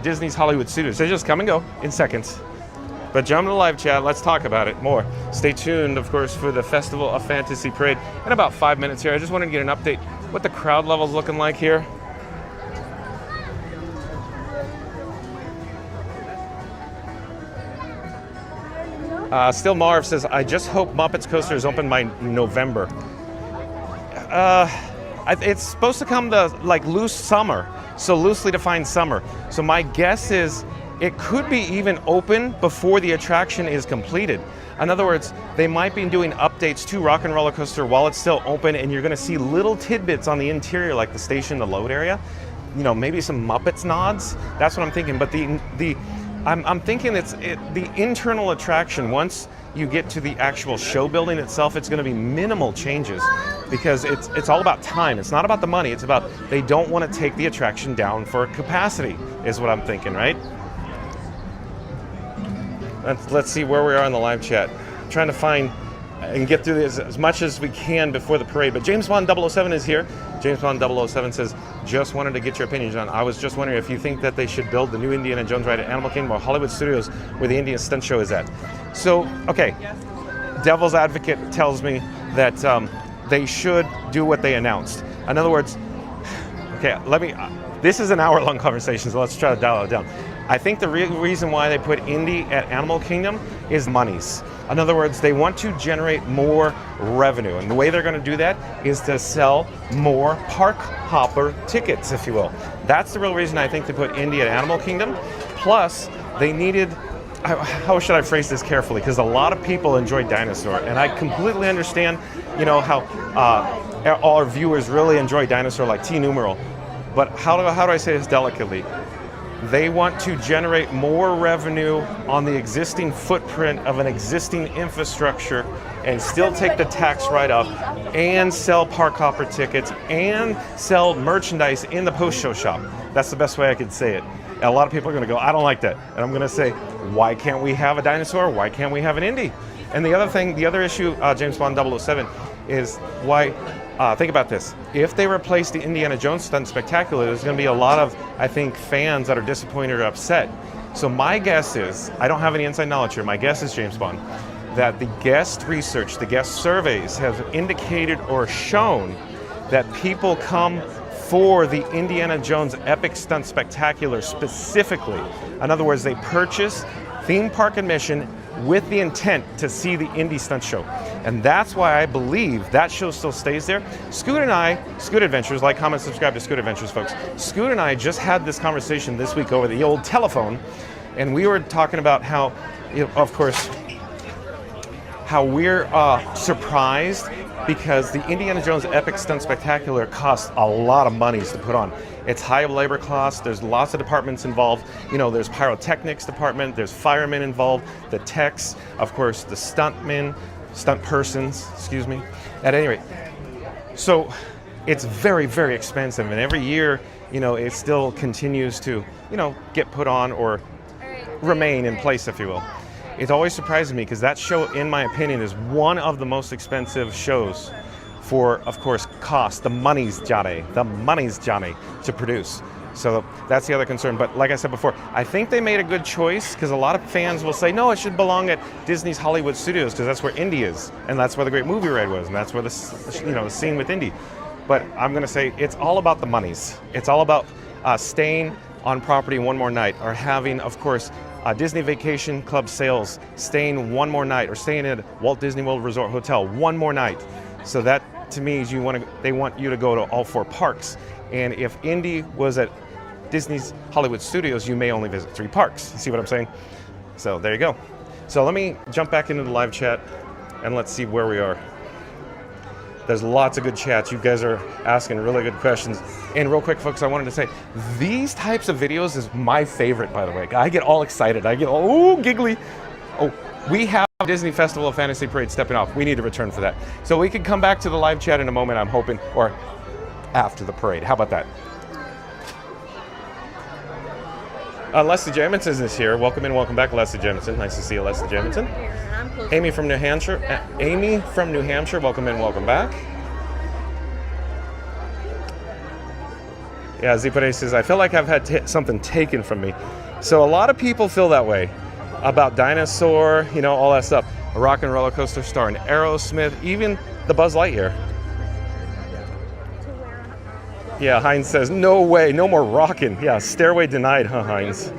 Disney's Hollywood Studios? They just come and go in seconds. But jump to the live chat, let's talk about it more. Stay tuned, of course, for the Festival of Fantasy Parade in about 5 minutes here. I just wanted to get an update what the crowd level's looking like here. Still Marv says, I just hope Muppets Coaster is open by November. It's supposed to come the loose summer, so loosely defined summer. So my guess is it could be even open before the attraction is completed. In other words, they might be doing updates to Rock and Roller Coaster while it's still open, and you're going to see little tidbits on the interior, like the station, the load area. You know, maybe some Muppets nods. That's what I'm thinking. But I'm thinking the internal attraction. Once you get to the actual show building itself, it's going to be minimal changes, because it's all about time. It's not about the money. It's about they don't want to take the attraction down for capacity, is what I'm thinking, right? Let's see where we are in the live chat. I'm trying to find and get through this as much as we can before the parade. But James Bond 007 is here. James Bond 007 says, just wanted to get your opinion, John. I was just wondering if you think that they should build the new Indiana Jones ride at Animal Kingdom or Hollywood Studios, where the Indian stunt show is at. So, okay, devil's advocate tells me that they should do what they announced. In other words, okay, this is an hour-long conversation, so let's try to dial it down. I think the real reason why they put Indy at Animal Kingdom is monies. In other words, they want to generate more revenue. And the way they're going to do that is to sell more park hopper tickets, if you will. That's the real reason I think they put Indy at Animal Kingdom. Plus, they needed, how should I phrase this carefully? Because a lot of people enjoy Dinosaur, and I completely understand, you know, how all our viewers really enjoy Dinosaur, like T numeral. But how do I say this delicately? They want to generate more revenue on the existing footprint of an existing infrastructure and still take the tax write-off and sell park hopper tickets and sell merchandise in the post-show shop. That's the best way I could say it. And a lot of people are going to go, I don't like that. And I'm going to say, why can't we have a Dinosaur? Why can't we have an Indy? And the other thing, the other issue, James Bond 007, is why, think about this. If they replace the Indiana Jones Stunt Spectacular, there's going to be a lot of, I think, fans that are disappointed or upset. So my guess is, I don't have any inside knowledge here, my guess is, James Bond, that the guest research, the guest surveys have indicated or shown that people come for the Indiana Jones Epic Stunt Spectacular specifically. In other words, they purchase theme park admission with the intent to see the Indy Stunt Show. And that's why I believe that show still stays there. Scoot and I, Scoot Adventures, like, comment, subscribe to Scoot Adventures, folks. Scoot and I just had this conversation this week over the old telephone, and we were talking about how, you know, of course, how we're surprised because the Indiana Jones Epic Stunt Spectacular costs a lot of money to put on. It's high labor costs, there's lots of departments involved. You know, there's pyrotechnics department, there's firemen involved, the techs, of course, the stunt persons, excuse me. At any rate, so it's very, very expensive, and every year, you know, it still continues to, you know, get put on or remain in place, if you will. It always surprises me because that show, in my opinion, is one of the most expensive shows for, of course, cost. The money's Johnny to produce. So that's the other concern. But like I said before, I think they made a good choice because a lot of fans will say, no, it should belong at Disney's Hollywood Studios because that's where Indy is, and that's where the Great Movie Ride was, and that's where the, you know, the scene with Indy. But I'm going to say it's all about the monies. It's all about staying on property one more night, or having, of course, Disney Vacation Club sales, staying one more night, or staying at Walt Disney World Resort Hotel one more night. So that, to me, is they want you to go to all 4 parks. And if Indy was at Disney's Hollywood Studios, you may only visit 3 parks. See what I'm saying? So there you go. So let me jump back into the live chat and let's see where we are. There's lots of good chats. You guys are asking really good questions. And real quick, folks, I wanted to say, these types of videos is my favorite, by the way. I get all excited. I get all, giggly. Oh, we have Disney Festival of Fantasy Parade stepping off. We need to return for that. So we could come back to the live chat in a moment, I'm hoping, or after the parade. How about that? Leslie Jamison is here. Welcome in, welcome back, Leslie Jamison. Nice to see you, Leslie Jamison. Amy from New Hampshire. Welcome in, welcome back. Yeah, Zipare says, I feel like I've had something taken from me. So a lot of people feel that way about Dinosaur, you know, all that stuff. A Rock and Roller Coaster Star, and Aerosmith, even the Buzz Lightyear. Yeah, Heinz says, no way, no more rockin'. Yeah, stairway denied, huh, Heinz?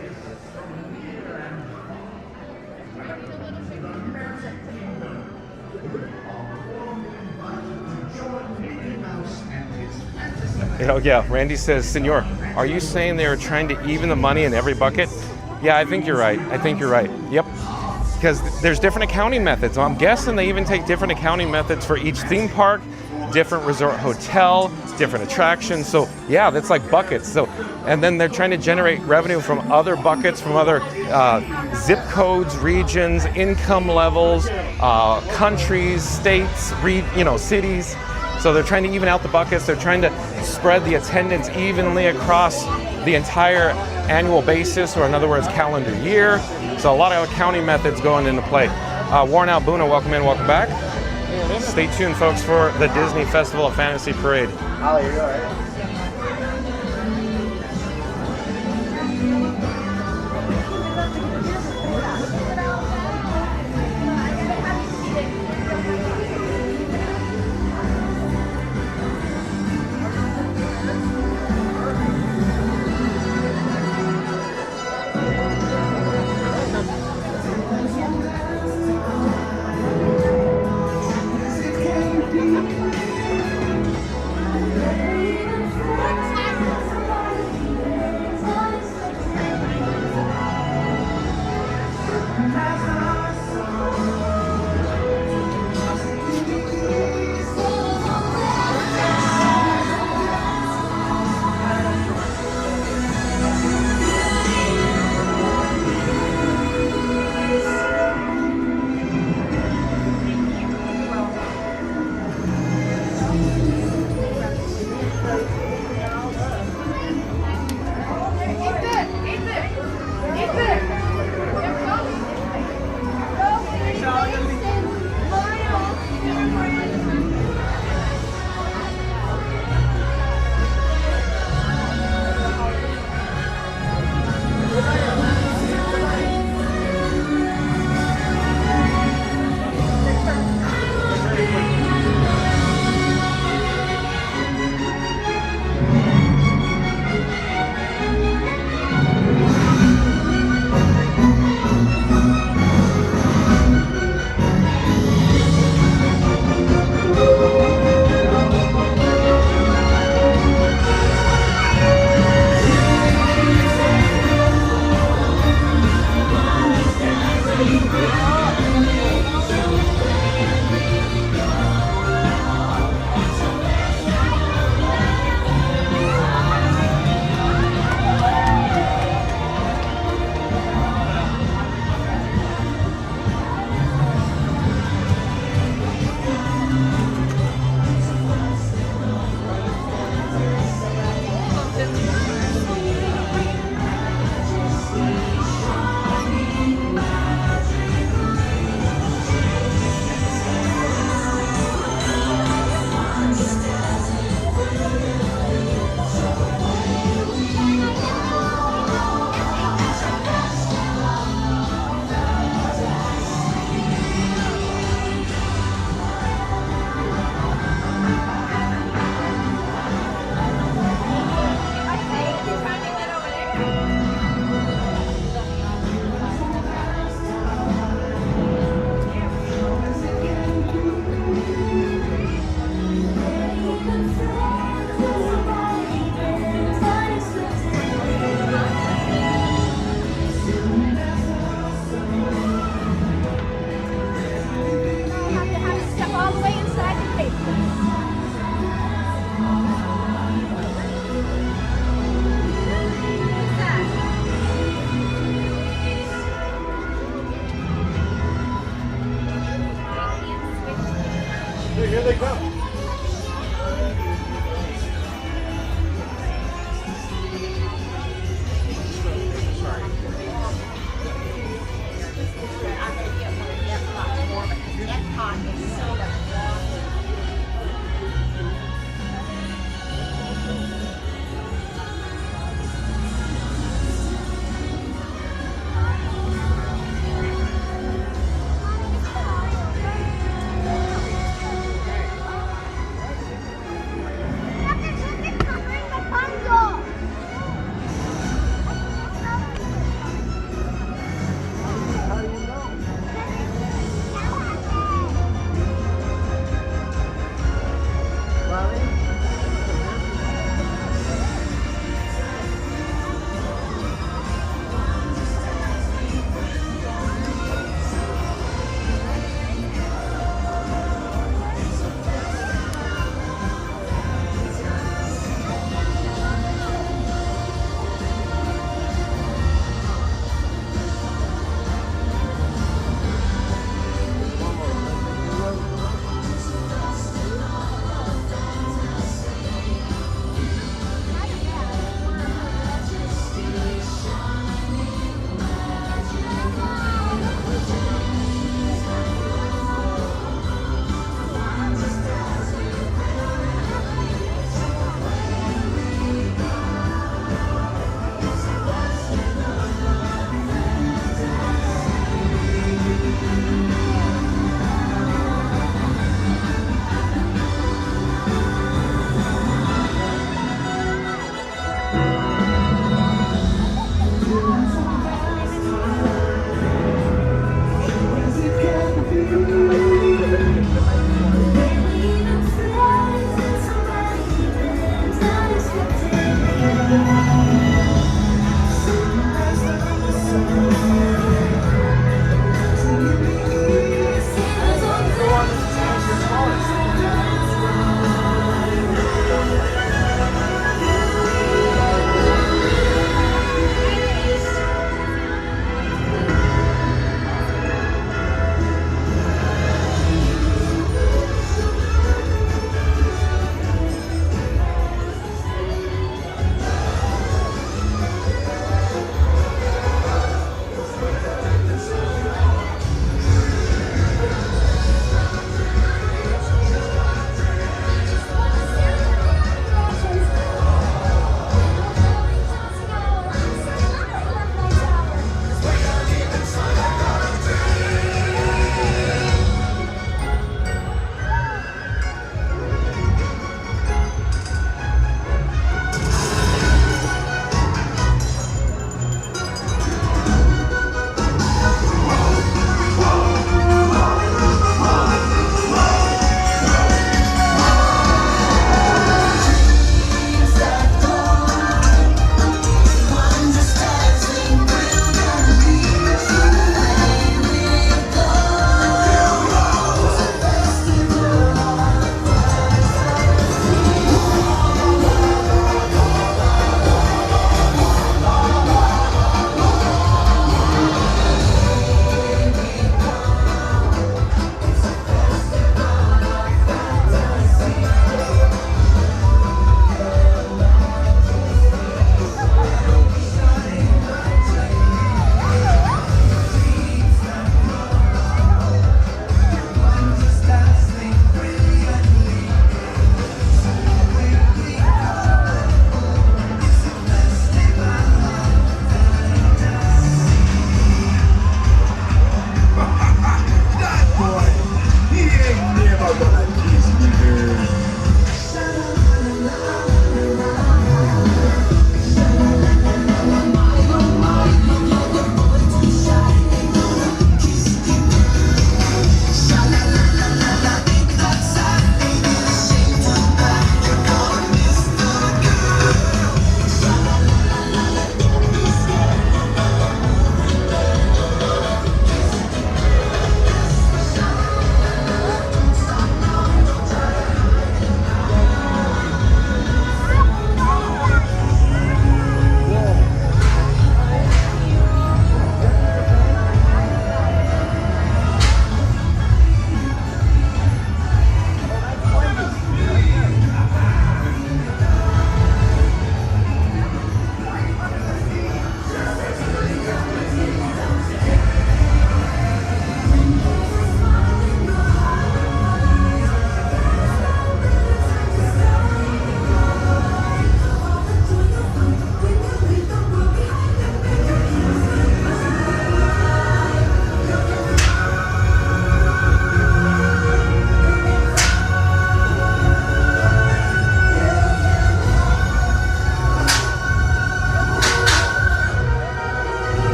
Yeah, Randy says, Senor, are you saying they were trying to even the money in every bucket? Yeah, I think you're right. Yep. Because there's different accounting methods. I'm guessing they even take different accounting methods for each theme park, different resort hotel, different attractions. So yeah, that's like buckets. So, and then they're trying to generate revenue from other buckets, from other zip codes, regions, income levels, countries, states, cities. So they're trying to even out the buckets. They're trying to spread the attendance evenly across the entire annual basis, or in other words, calendar year. So a lot of accounting methods going into play. Worn Out Boona, welcome in, welcome back. Stay tuned, folks, for the Disney Festival of Fantasy Parade. Ollie, you all right? Here they come.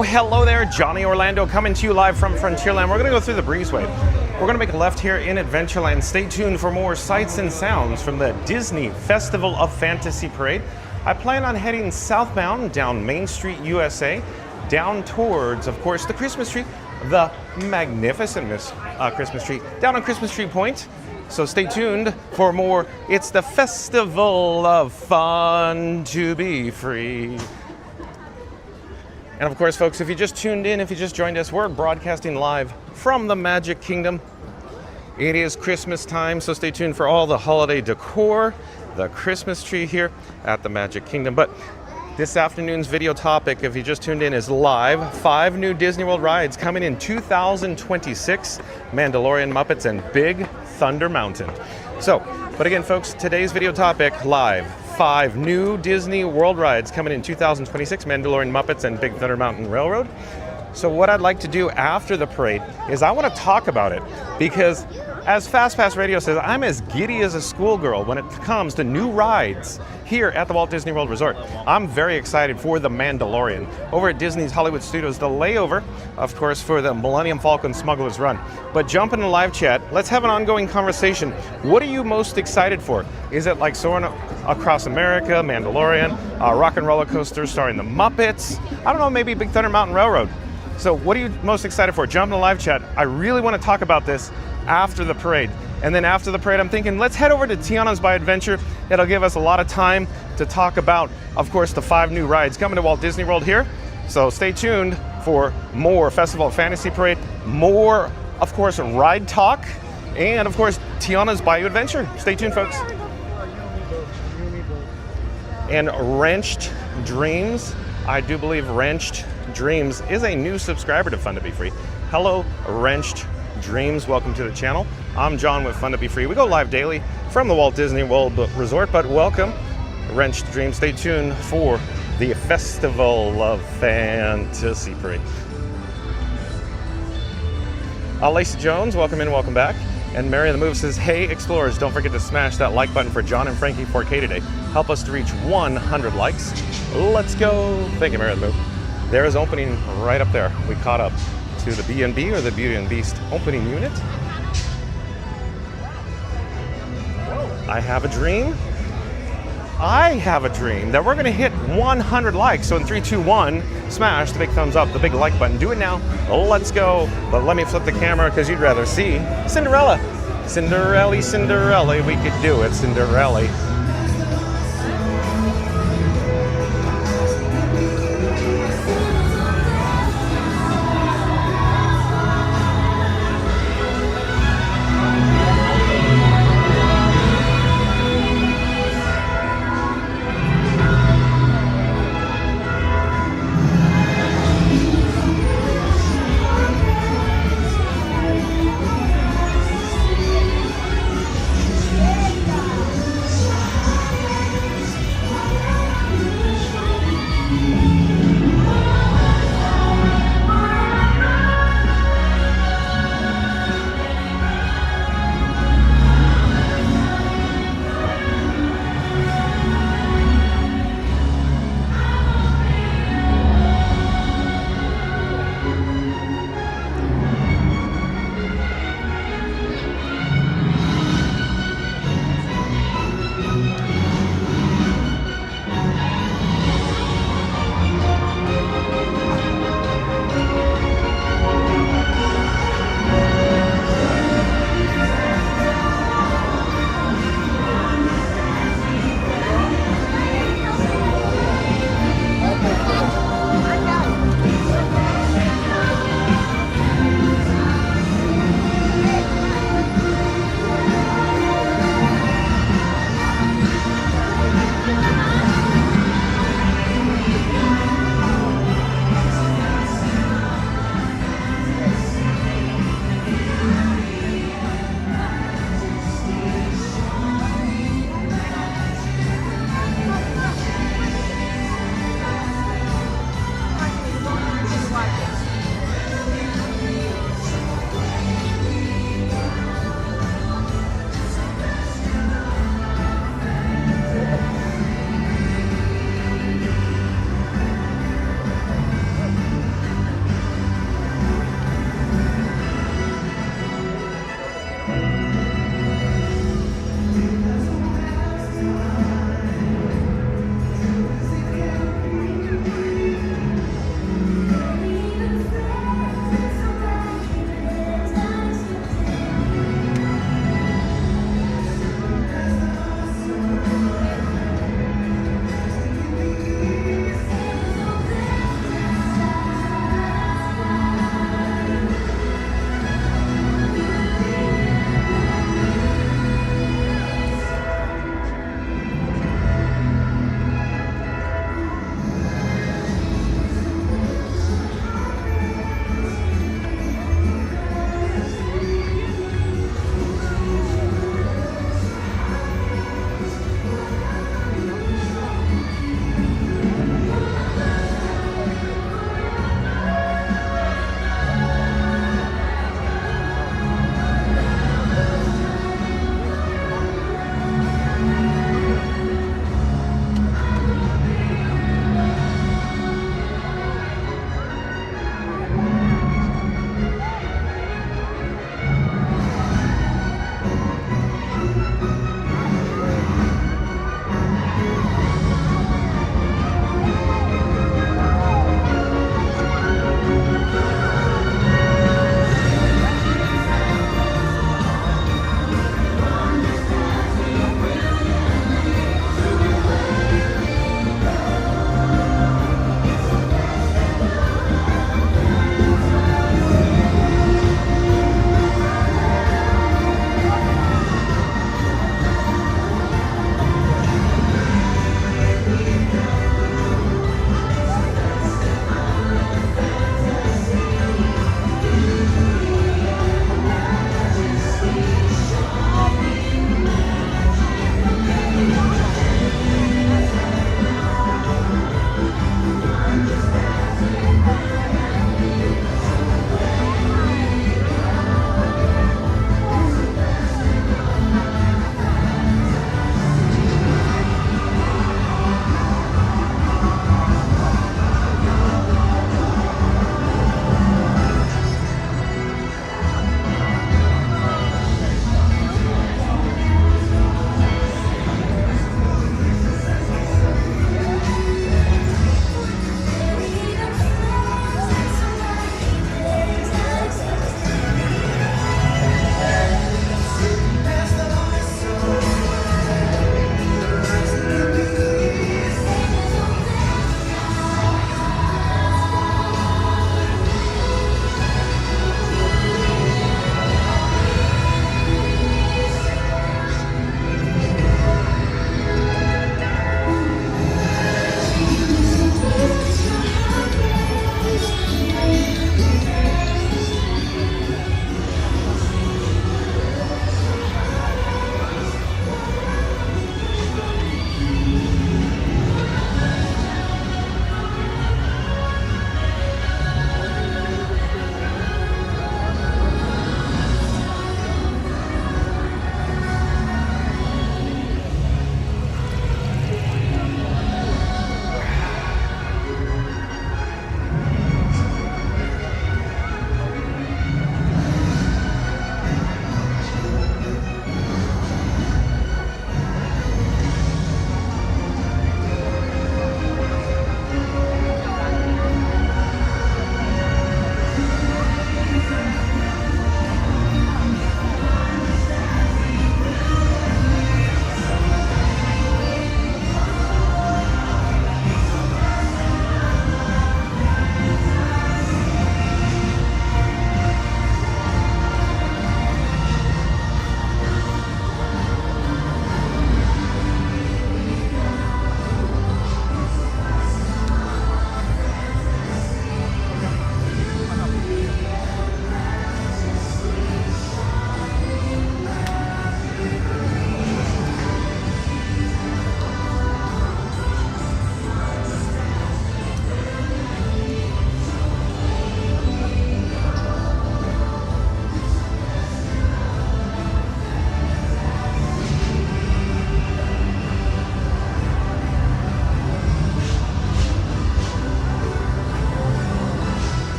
Oh, hello there, Johnny Orlando coming to you live from Frontierland. We're gonna go through the breezeway. We're gonna make a left here in Adventureland. Stay tuned for more sights and sounds from the Disney Festival of Fantasy Parade. I plan on heading southbound down Main Street, USA, down towards, of course, the Christmas tree, the magnificent Christmas tree, down on Christmas Tree Point. So stay tuned for more. It's the Festival of Fun to be Free. And of course, folks, if you just tuned in, if you just joined us, we're broadcasting live from the Magic Kingdom. It is Christmas time, so stay tuned for all the holiday decor, the Christmas tree here at the Magic Kingdom. But this afternoon's video topic, if you just tuned in, is live. 5 new Disney World rides coming in 2026, Mandalorian, Muppets, and Big Thunder Mountain. So, but again, folks, today's video topic, live. 5 new Disney World rides coming in 2026, Mandalorian, Muppets, and Big Thunder Mountain Railroad. So what I'd like to do after the parade is I want to talk about it, because as Fast Pass Radio says, I'm as giddy as a schoolgirl when it comes to new rides here at the Walt Disney World Resort. I'm very excited for the Mandalorian. Over at Disney's Hollywood Studios, the layover, of course, for the Millennium Falcon Smugglers run. But jump in the live chat. Let's have an ongoing conversation. What are you most excited for? Is it like soaring across America, Mandalorian, Rock and Roller Coaster starring the Muppets? I don't know, maybe Big Thunder Mountain Railroad. So what are you most excited for? Jump in the live chat. I really want to talk about this after the parade. And then after the parade, I'm thinking, let's head over to Tiana's by Adventure. It'll give us a lot of time to talk about, of course, the 5 new rides coming to Walt Disney World here. So stay tuned for more Festival of Fantasy Parade, more, of course, ride talk, and of course, Tiana's Bayou Adventure. Stay tuned, folks. And Wrenched Dreams, I do believe Wrenched Dreams is a new subscriber to Fun to Be Free. Hello, Wrenched Dreams, welcome to the channel. I'm John with Fun to Be Free. We go live daily from the Walt Disney World Resort, but welcome, Wrenched Dreams. Stay tuned for the Festival of Fantasy Parade. Lacey Jones, welcome in, welcome back. And Mary the Move says, hey Explorers, don't forget to smash that like button for John and Frankie 4K today. Help us to reach 100 likes. Let's go. Thank you, Mary the Move. There is opening right up there. We caught up to the B&B, or the Beauty and Beast opening unit. I have a dream. I have a dream that we're gonna hit 100 likes. So in 3, 2, 1, smash the big thumbs up, the big like button. Do it now. Let's go. But let me flip the camera because you'd rather see Cinderella. Cinderella, Cinderella, we could do it, Cinderella.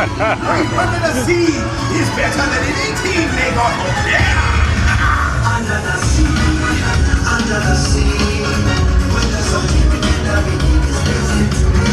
Under the sea is better than any team they got home. Yeah! Under the sea, when the sun and everything is racing to me.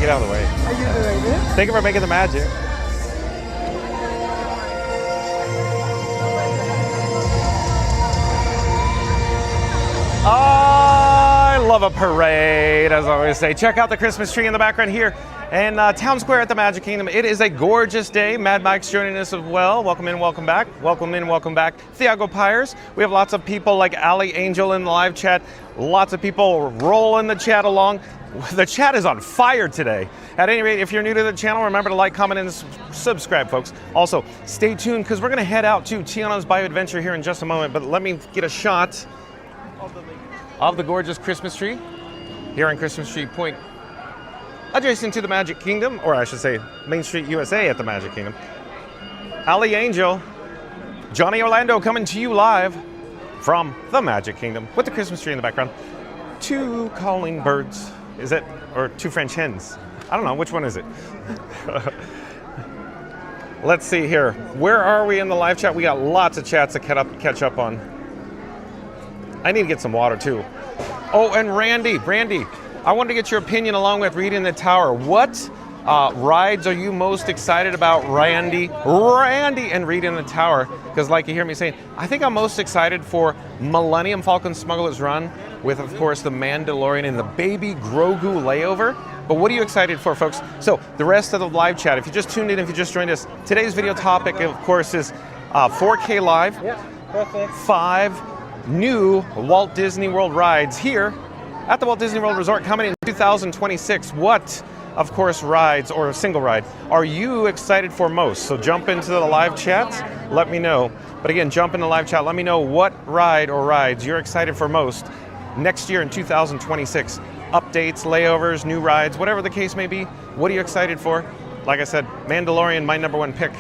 get out of the way. Are you doing this? Thank you for making the magic. I love a parade, as I always say. Check out the Christmas tree in the background here and Town Square at the Magic Kingdom. It is a gorgeous day. Mad Mike's joining us as well. Welcome in, welcome back. Welcome in, welcome back. Thiago Pyres. We have lots of people like Ali Angel in the live chat. Lots of people rolling the chat along. The chat is on fire today. At any rate, if you're new to the channel, remember to like, comment, and subscribe, folks. Also, stay tuned because we're going to head out to Tiana's Bayou Adventure here in just a moment. But let me get a shot of the gorgeous Christmas tree here on Christmas Tree Point, adjacent to the Magic Kingdom, or I should say Main Street USA at the Magic Kingdom. Ali Angel, Johnny Orlando coming to you live from the Magic Kingdom with the Christmas tree in the background. Two calling birds, is it? Or two French hens? I don't know, which one is it? Let's see here. Where are we in the live chat? We got lots of chats to catch up on. I need to get some water too. Oh, and Randy, I wanted to get your opinion along with reading the tower. What rides are you most excited about, Randy, and reading the tower? Because like you hear me saying, I think I'm most excited for Millennium Falcon Smugglers Run with, of course, the Mandalorian and the Baby Grogu layover. But what are you excited for, folks? So the rest of the live chat, if you just tuned in, if you just joined us, today's video topic, of course, is 4K Live. Yeah, perfect. 5 new Walt Disney World rides here at the Walt Disney World Resort coming in 2026. What, of course, rides or a single ride are you excited for most? So jump into the live chat, let me know. But again, jump in the live chat, let me know what ride or rides you're excited for most next year in 2026. Updates, layovers, new rides, whatever the case may be. What are you excited for? Like I said, Mandalorian, my #1 pick.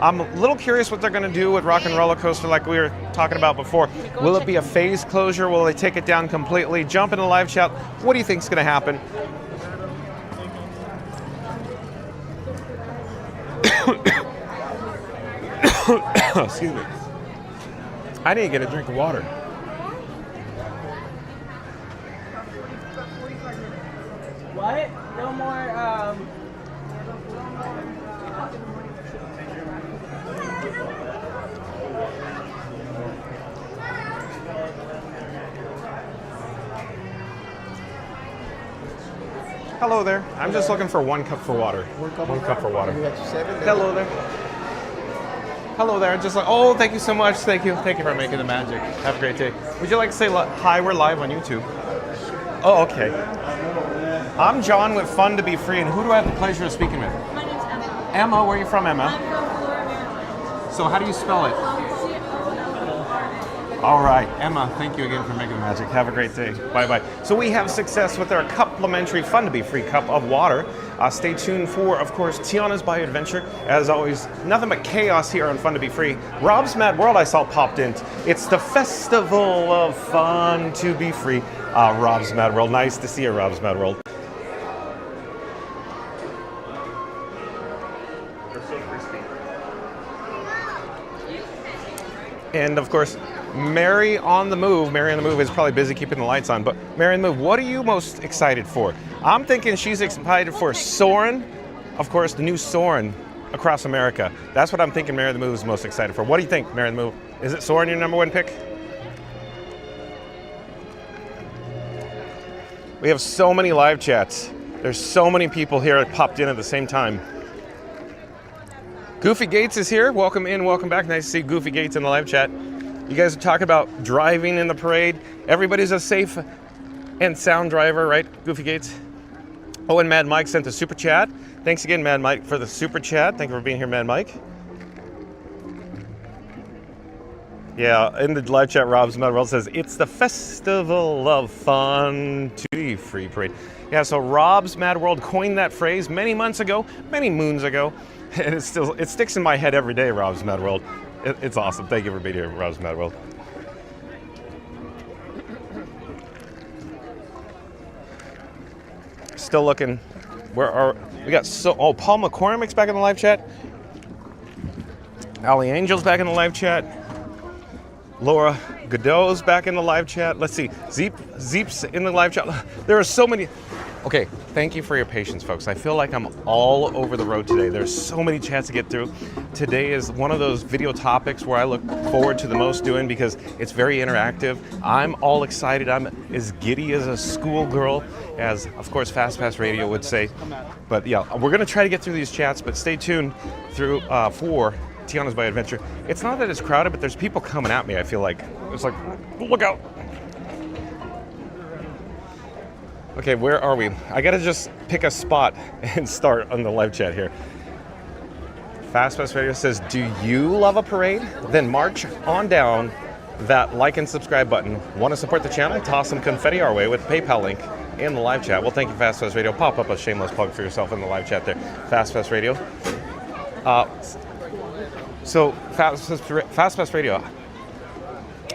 I'm a little curious what they're going to do with Rock and Roller Coaster like we were talking about before. Will it be a phase closure? Will they take it down completely? Jump in the live chat. What do you think is going to happen? Excuse me. I need to get a drink of water. What? No more, Hello there. I'm just looking for 1 cup for water. 1 cup for water. Hello there. Hello there. Just like, oh, thank you so much. Thank you. Thank you for making the magic. Have a great day. Would you like to say hi? We're live on YouTube. Oh, okay. I'm John with Fun to Be Free, and who do I have the pleasure of speaking with? My name's Emma. Emma, where are you from, Emma? I'm from Florida, Maryland. So how do you spell it? C-O-W-R-A. All right, Emma, thank you again for making the magic. Have a great day. Bye-bye. So we have success with our complimentary Fun to Be Free cup of water. Stay tuned for, of course, Tiana's Bayou Adventure. As always, nothing but chaos here on Fun to Be Free. Rob's Mad World I saw popped in. It's the festival of fun to be free. Rob's Mad World. Nice to see you, Rob's Mad World. And of course, Mary on the Move. Mary on the Move is probably busy keeping the lights on, but Mary on the Move, what are you most excited for? I'm thinking she's excited for Soarin', of course, the new Soarin' across America. That's what I'm thinking Mary on the Move is most excited for. What do you think, Mary on the Move? Is it Soarin' your #1 pick? We have so many live chats. There's so many people here that popped in at the same time. Goofy Gates is here. Welcome in, welcome back. Nice to see Goofy Gates in the live chat. You guys are talking about driving in the parade. Everybody's a safe and sound driver, right, Goofy Gates? Oh, and Mad Mike sent a super chat. Thanks again, Mad Mike, for the super chat. Thank you for being here, Mad Mike. Yeah, in the live chat, Rob's Mad World says, it's the festival of fun to be free parade. Yeah, so Rob's Mad World coined that phrase many months ago, many moons ago, and it sticks in my head every day, Rob's Mad World. It's awesome. Thank you for being here, Rob's Mad World. Still looking. We got Paul McCormick's back in the live chat. Ali Angel's back in the live chat. Laura Godot's back in the live chat. Let's see. Zeep's in the live chat. There are so many. Okay, thank you for your patience, folks. I feel like I'm all over the road today. There's so many chats to get through. Today is one of those video topics where I look forward to the most doing because it's very interactive. I'm all excited. I'm as giddy as a schoolgirl, as of course Fast Pass Radio would say. But yeah, we're gonna try to get through these chats, but stay tuned through for Tiana's Bayou Adventure. It's not that it's crowded, but there's people coming at me, I feel like. It's like, look out. Okay, where are we? I gotta just pick a spot and start on the live chat here. Fast Pass Radio says, do you love a parade? Then march on down that like and subscribe button. Want to support the channel? Toss some confetti our way with PayPal link in the live chat. Well, thank you, Fast Pass Radio. Pop up a shameless plug for yourself in the live chat there. Fast Pass Radio. So, Fast Pass Radio.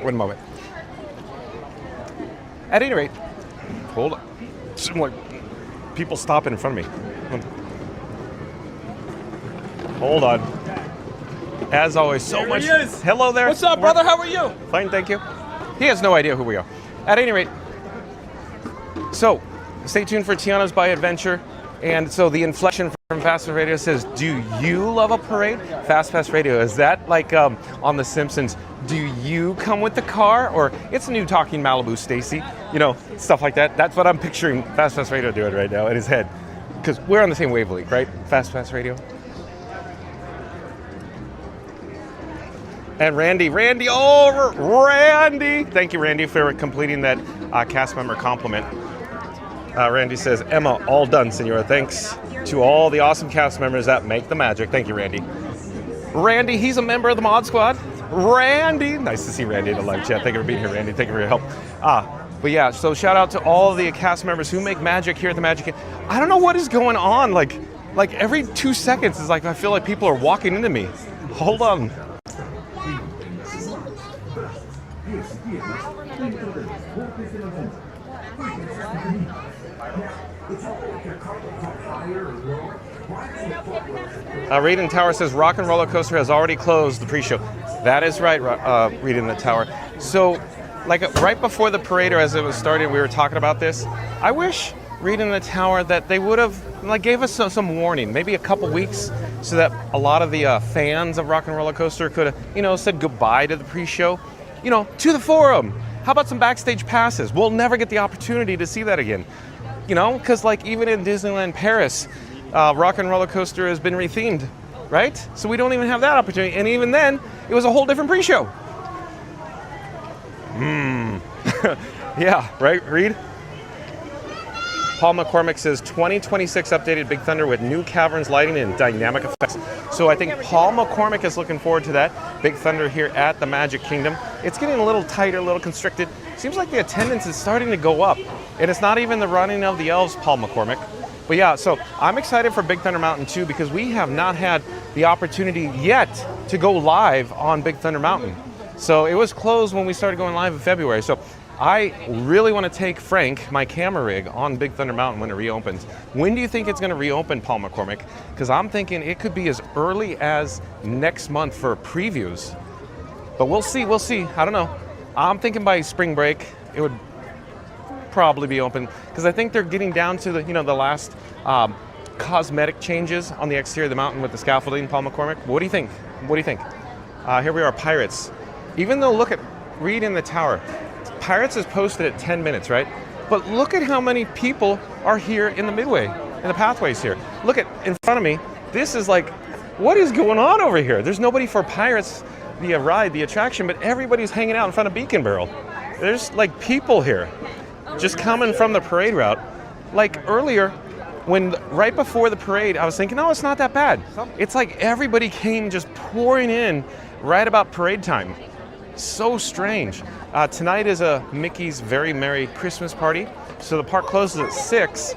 One moment. At any rate, hold on. Some like people stopping in front of me. Hold on. As always, so much. Hello there. What's up, brother? How are you? Fine, thank you. He has no idea who we are. At any rate, so stay tuned for Tiana's Bayou Adventure. And so the inflection from Fast Pass Radio says, do you love a parade? Fast Pass Radio, is that like on The Simpsons? Do you come with the car? Or it's a new talking Malibu, Stacy. You know, stuff like that. That's what I'm picturing Fast Pass Radio doing right now in his head. Because we're on the same wavelength, right? Fast Pass Radio. And Randy, oh, Randy! Thank you, Randy, for completing that cast member compliment. Randy says, Emma, all done, senora. Thanks to all the awesome cast members that make the magic. Thank you, Randy. Randy, he's a member of the Mod Squad. Randy, nice to see Randy in the live chat. Thank you for being here, Randy. Thank you for your help. But yeah, so shout out to all of the cast members who make magic here at the Magic Kingdom. I don't know what is going on. Like every 2 seconds is like I feel like people are walking into me. Hold on. Reed in Tower says Rock and Roller Coaster has already closed the pre-show. That is right, Reed in the Tower. So, like right before the parade, or as it was starting, we were talking about this. I wish Reed in the Tower that they would have gave us some warning, maybe a couple weeks, so that a lot of the fans of Rock and Roller Coaster could have, said goodbye to the pre-show, to the forum. How about some backstage passes? We'll never get the opportunity to see that again. Because even in Disneyland Paris, Rock and Roller Coaster has been rethemed, right? So we don't even have that opportunity. And even then, it was a whole different pre-show. Yeah, right, Reed? Paul McCormick says 2026 updated Big Thunder with new caverns, lighting, and dynamic effects. So I think Paul McCormick is looking forward to that. Big Thunder here at the Magic Kingdom. It's getting a little tighter, a little constricted. Seems like the attendance is starting to go up. And it's not even the running of the elves, Paul McCormick. But yeah, so I'm excited for Big Thunder Mountain too, because we have not had the opportunity yet to go live on Big Thunder Mountain. So it was closed when we started going live in February. So I really want to take Frank, my camera rig, on Big Thunder Mountain when it reopens. When do you think it's going to reopen, Paul McCormick? Because I'm thinking it could be as early as next month for previews. But we'll see. I don't know. I'm thinking by spring break it would probably be open, because I think they're getting down to the last cosmetic changes on the exterior of the mountain with the scaffolding. Paul McCormick, what do you think? Here we are, Pirates. Even though, look at Reed in the Tower. Pirates is posted at 10 minutes, right? But look at how many people are here in the midway, in the pathways here. Look at in front of me. This is like, what is going on over here? There's nobody for Pirates, the ride, the attraction, but everybody's hanging out in front of Beacon Barrel. There's like people here, just coming from the parade route. Like earlier, right before the parade, I was thinking, no, it's not that bad. It's like everybody came just pouring in right about parade time. So strange. Tonight is a Mickey's Very Merry Christmas Party. So the park closes at 6.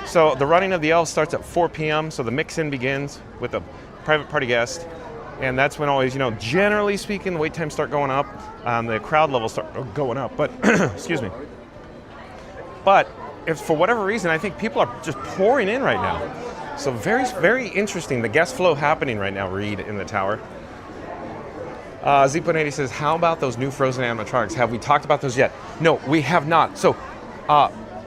So the running of the elves starts at 4 p.m. So the mix-in begins with a private party guest. And that's when always, generally speaking, the wait times start going up. The crowd levels start going up. But, excuse me. But if for whatever reason, I think people are just pouring in right now. So very, very interesting. The guest flow happening right now, Reed in the Tower. Z.80 says, how about those new Frozen animatronics? Have we talked about those yet? No, we have not. So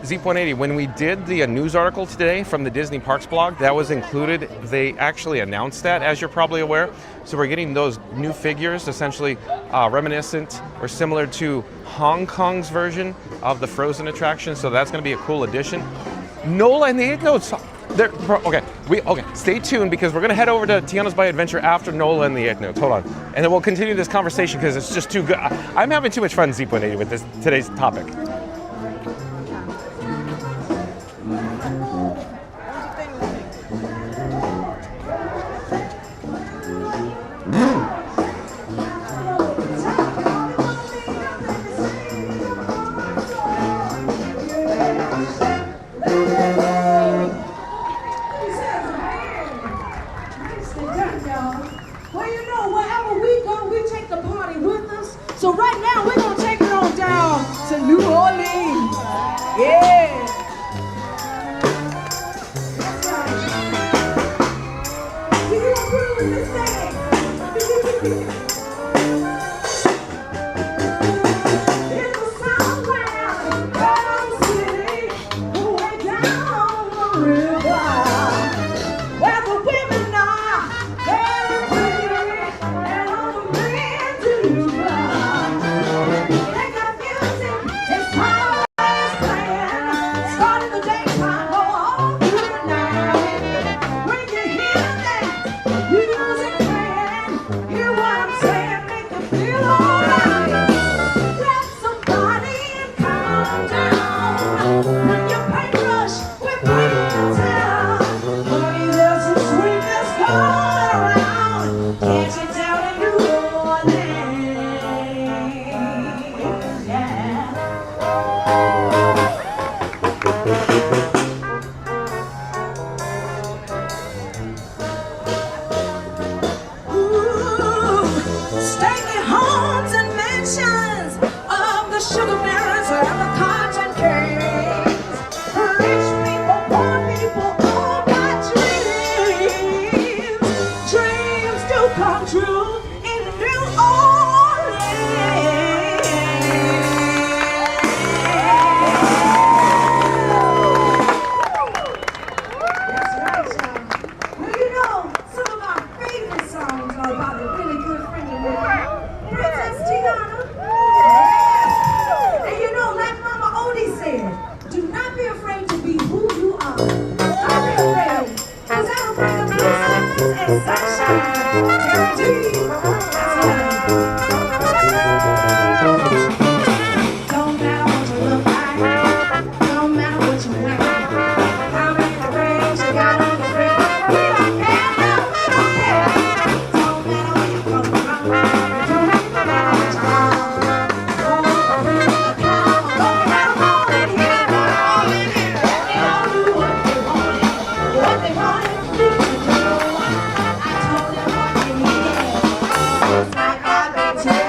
Zeep 180, when we did the news article today from the Disney Parks blog, that was included. They actually announced that, as you're probably aware. So we're getting those new figures, essentially reminiscent or similar to Hong Kong's version of the Frozen attraction. So that's going to be a cool addition. Nola and the Eighth Notes. Okay, stay tuned because we're going to head over to Tiana's Bayou Adventure after Nola and the Eighth Notes. Hold on. And then we'll continue this conversation because it's just too good. I'm having too much fun, Zeep 180, with today's topic. Well, you know, wherever we go, we take the party with us. So right now, we're going to take it on down to New Orleans. Yeah. That's right. Do you approve of this thing? It's a southbound Bayou City, way down the river, where the women are very pretty and all the men deliver. They got music, it's always playing, starting the daytime, go all through the night. When you hear that music playing, hear what I'm saying, make you feel alright. Grab somebody and calm down. Bring your paintbrush, we're painting town. Honey, there's some sweetness going around. Can't you tell in New Orleans? Yeah. Ooh, stately homes and mansions of the sugar barons and the cotton kings. Rich people, poor people, all got dreams. Dreams do come true in New Orleans. That's right, y'all. Well, you know, some of our favorite songs are about a really good friend of mine, Princess Tiana. And you know, like Mama Odie said, do not be afraid to be who you are. Don't be afraid, because that'll bring a blue skies and sunshine. Guaranteed. That's right. Don't matter what you look like, don't matter what you wear, how many rings you got on your finger. We don't care, no, we don't care. Don't matter where you come from, don't matter what you are. Don't matter all in here, all in here. They all do what they wanted me to do. I told them what they needed, just like I've been telling.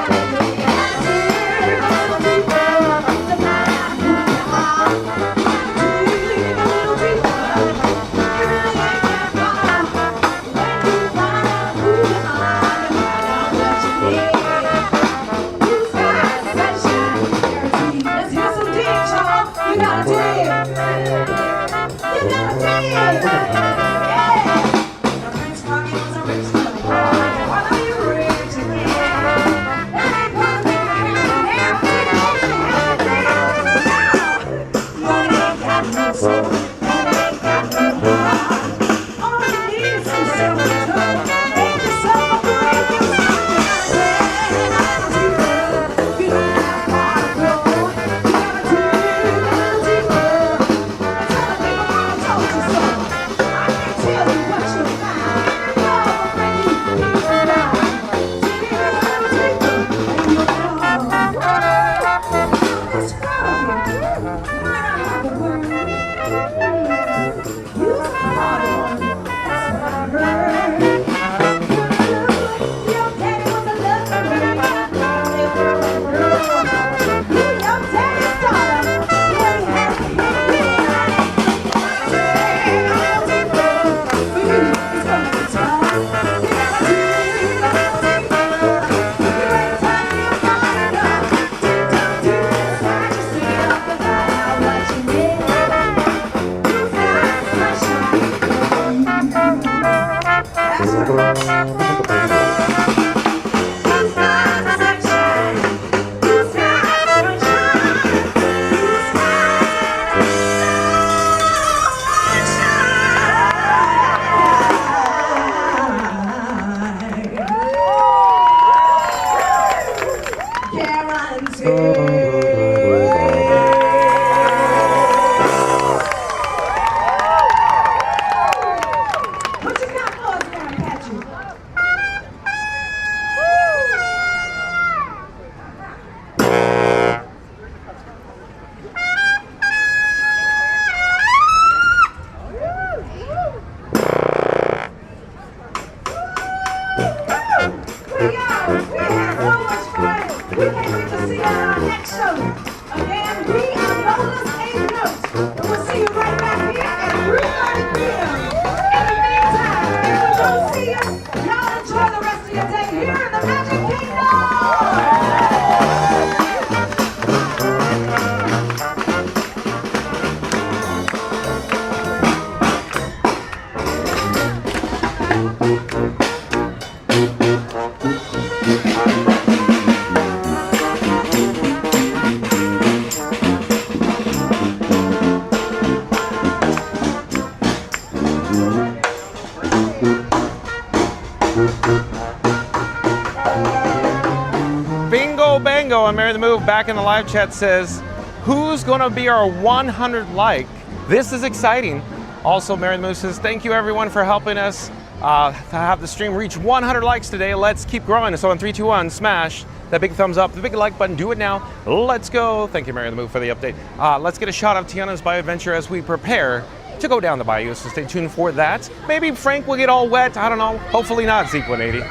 Bingo Bango on Mary the Move back in the live chat says, who's gonna be our 100 like? This is exciting. Also, Mary the Move says, thank you everyone for helping us to have the stream reach 100 likes today. Let's keep growing. So on 3, 2, 1, smash that big thumbs up, the big like button, do it now. Let's go. Thank you, Mary the Move, for the update. Let's get a shot of Tiana's Bayou adventure as we prepare to go down the bayou, so stay tuned for that. Maybe Frank will get all wet, I don't know. Hopefully not, Zeke 180.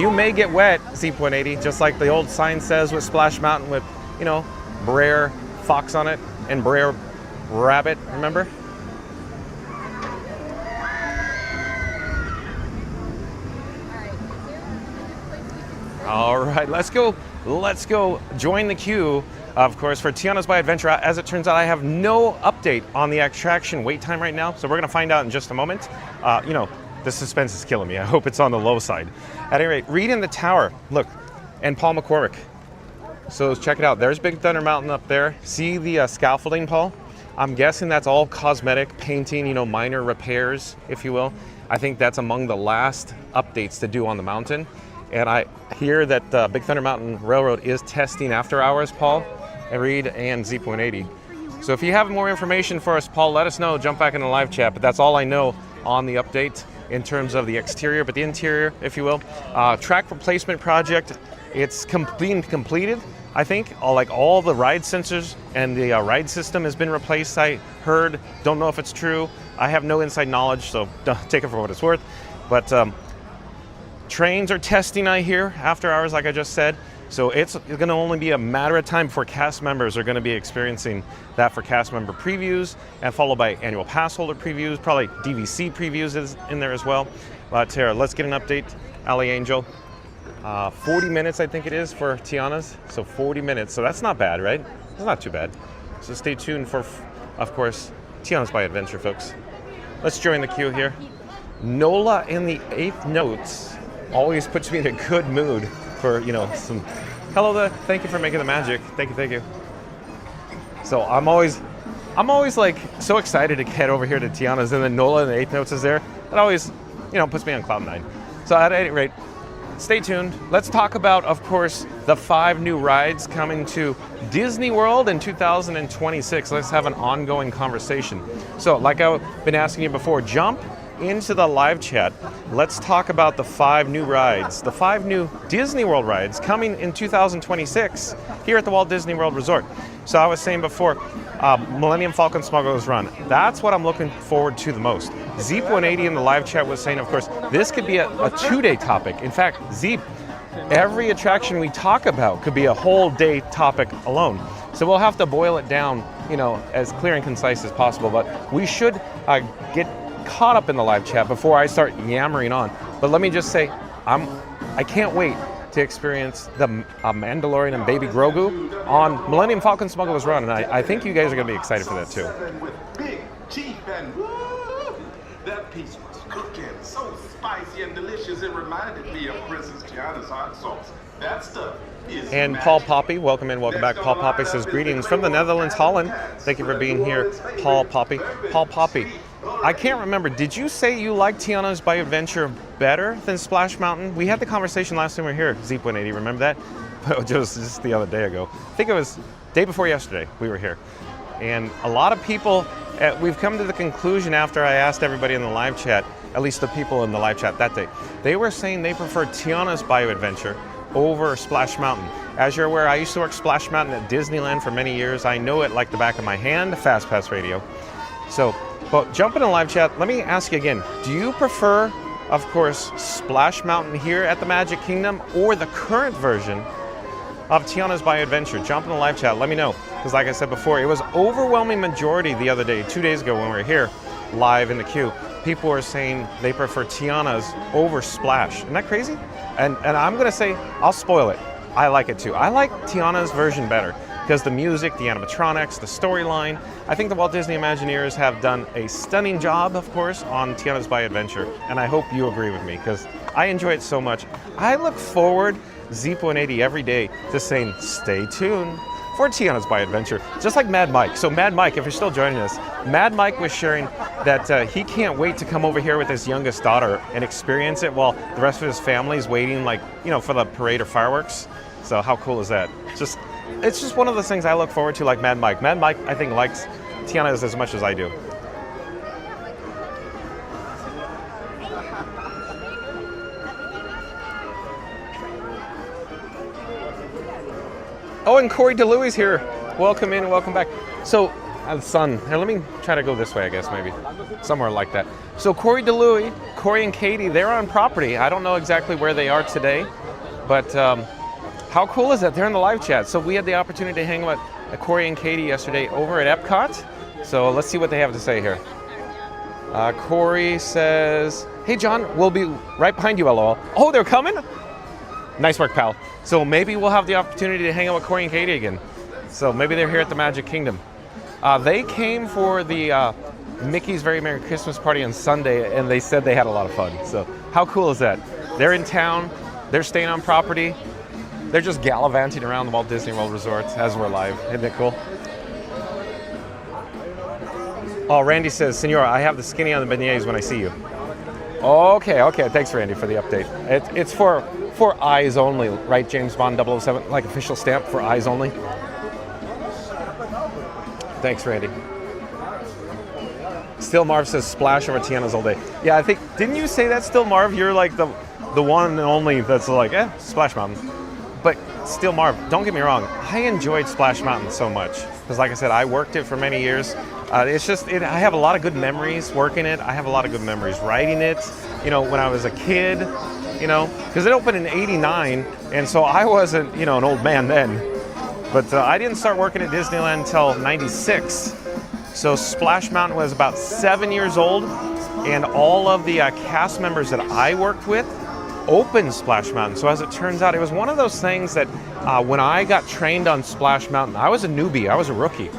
You may get wet, Zeke 180, just like the old sign says with Splash Mountain with, you know, Brer Fox on it and Brer Rabbit, remember? All right, let's go join the queue, of course, for Tiana's Bayou Adventure. As it turns out, I have no update on the attraction wait time right now, so we're gonna find out in just a moment. You know, the suspense is killing me. I hope it's on the low side. At any rate, Reed in the Tower, look, and Paul McCormick. So check it out, there's Big Thunder Mountain up there. See the scaffolding, Paul? I'm guessing that's all cosmetic, painting, you know, minor repairs, if you will. I think that's among the last updates to do on the mountain. And I hear that Big Thunder Mountain Railroad is testing after hours, Paul, and Reed, and Zeke 180. So if you have more information for us, Paul, let us know, jump back in the live chat, but that's all I know on the update in terms of the exterior, but the interior, if you will. Track replacement project, it's being completed, I think. All the ride sensors and the ride system has been replaced, I heard. Don't know if it's true. I have no inside knowledge, so don't take it for what it's worth. But trains are testing, I hear, after hours, like I just said. So it's going to only be a matter of time before cast members are going to be experiencing that for cast member previews, and followed by annual pass holder previews, probably DVC previews is in there as well. But here, let's get an update. Ali Angel, 40 minutes I think it is for Tiana's. So 40 minutes, so that's not bad, right? It's not too bad. So stay tuned for, of course, Tiana's Bayou Adventure, folks. Let's join the queue here. Nola in the 8th notes always puts me in a good mood for, you know, some hello there, thank you for making the magic, thank you. So I'm always like so excited to head over here to Tiana's, and then Nola in the 8th notes is there. That always, you know, puts me on cloud 9. So at any rate, stay tuned. Let's talk about, of course, the 5 new rides coming to Disney World in 2026. Let's have an ongoing conversation. So like I've been asking you before, jump into the live chat. Let's talk about the 5 new rides, the 5 new Disney World rides coming in 2026 here at the Walt Disney World Resort. So I was saying before, Millennium, Falcon, Smugglers Run. That's what I'm looking forward to the most. Zeep 180 in the live chat was saying, of course, this could be a 2-day topic. In fact, Zeep, every attraction we talk about could be a whole day topic alone. So we'll have to boil it down, you know, as clear and concise as possible. But we should get caught up in the live chat before I start yammering on. But let me just say, I can't wait to experience the Mandalorian and Baby Grogu on Millennium, Falcon, Smugglers Run, and I think you guys are going to be excited for that too. Big Chief and That piece was cooking so spicy and delicious it reminded me of Princess Tiana's hot sauce. That stuff is And magic. Paul Poppy, welcome in, welcome back. Paul Poppy says greetings from the Netherlands, Holland. Thank you for being here, Paul Poppy. Paul Poppy, I can't remember, did you say you liked Tiana's Bayou Adventure better than Splash Mountain? We had the conversation last time we were here, Zeep 180, remember that? Just the other day ago. I think it was day before yesterday we were here. And a lot of people, we've come to the conclusion after I asked everybody in the live chat, at least the people in the live chat that day, they were saying they prefer Tiana's Bayou Adventure over Splash Mountain. As you're aware, I used to work Splash Mountain at Disneyland for many years. I know it like the back of my hand, Fast Pass Radio. So, but jump in the live chat, let me ask you again, do you prefer, of course, Splash Mountain here at the Magic Kingdom or the current version of Tiana's Bayou Adventure? Jump in the live chat, let me know. Because like I said before, it was overwhelming majority the other day, 2 days ago when we were here, live in the queue. People were saying they prefer Tiana's over Splash. Isn't that crazy? And I'm gonna say, I'll spoil it. I like it too. I like Tiana's version better because the music, the animatronics, the storyline. I think the Walt Disney Imagineers have done a stunning job, of course, on Tiana's Bayou Adventure. And I hope you agree with me because I enjoy it so much. I look forward, Zeep 180 every day, to saying, stay tuned for Tiana's Bayou Adventure, just like Mad Mike. So Mad Mike, if you're still joining us, Mad Mike was sharing that he can't wait to come over here with his youngest daughter and experience it while the rest of his family is waiting, like, you know, for the parade or fireworks. So how cool is that? It's just one of those things I look forward to, like Mad Mike. Mad Mike, I think, likes Tiana's as much as I do. Oh, and Corey DeLuey's here. Welcome in and welcome back. So, son, here, let me try to go this way, I guess, maybe. Somewhere like that. So Corey DeLuey, Corey and Katie, they're on property. I don't know exactly where they are today, but how cool is that? They're in the live chat. So we had the opportunity to hang with Corey and Katie yesterday over at Epcot. So let's see what they have to say here. Corey says, hey, John, we'll be right behind you, LOL. Oh, they're coming? Nice work, pal. So maybe we'll have the opportunity to hang out with Corey and Katie again. So maybe they're here at the Magic Kingdom. They came for the Mickey's Very Merry Christmas Party on Sunday, and they said they had a lot of fun. So how cool is that? They're in town, they're staying on property, they're just gallivanting around the Walt Disney World Resort as we're live. Isn't it cool? Oh, Randy says, Senora, I have the skinny on the beignets when I see you. Okay, thanks, Randy, for the update. It's for eyes only, right, James Bond 007, like official stamp for eyes only. Thanks, Randy. Still Marv says Splash over Tiana's all day. Yeah, I think, didn't you say that, Still Marv? You're like the one and only that's like, Splash Mountain. But Still Marv, don't get me wrong, I enjoyed Splash Mountain so much. Because like I said, I worked it for many years. It's just, I have a lot of good memories working it. I have a lot of good memories writing it. You know, when I was a kid, you know, because it opened in '89, and so I wasn't, you know, an old man then. But I didn't start working at Disneyland until '96. So Splash Mountain was about 7 years old, and all of the cast members that I worked with opened Splash Mountain. So as it turns out, it was one of those things that when I got trained on Splash Mountain, I was a newbie, I was a rookie.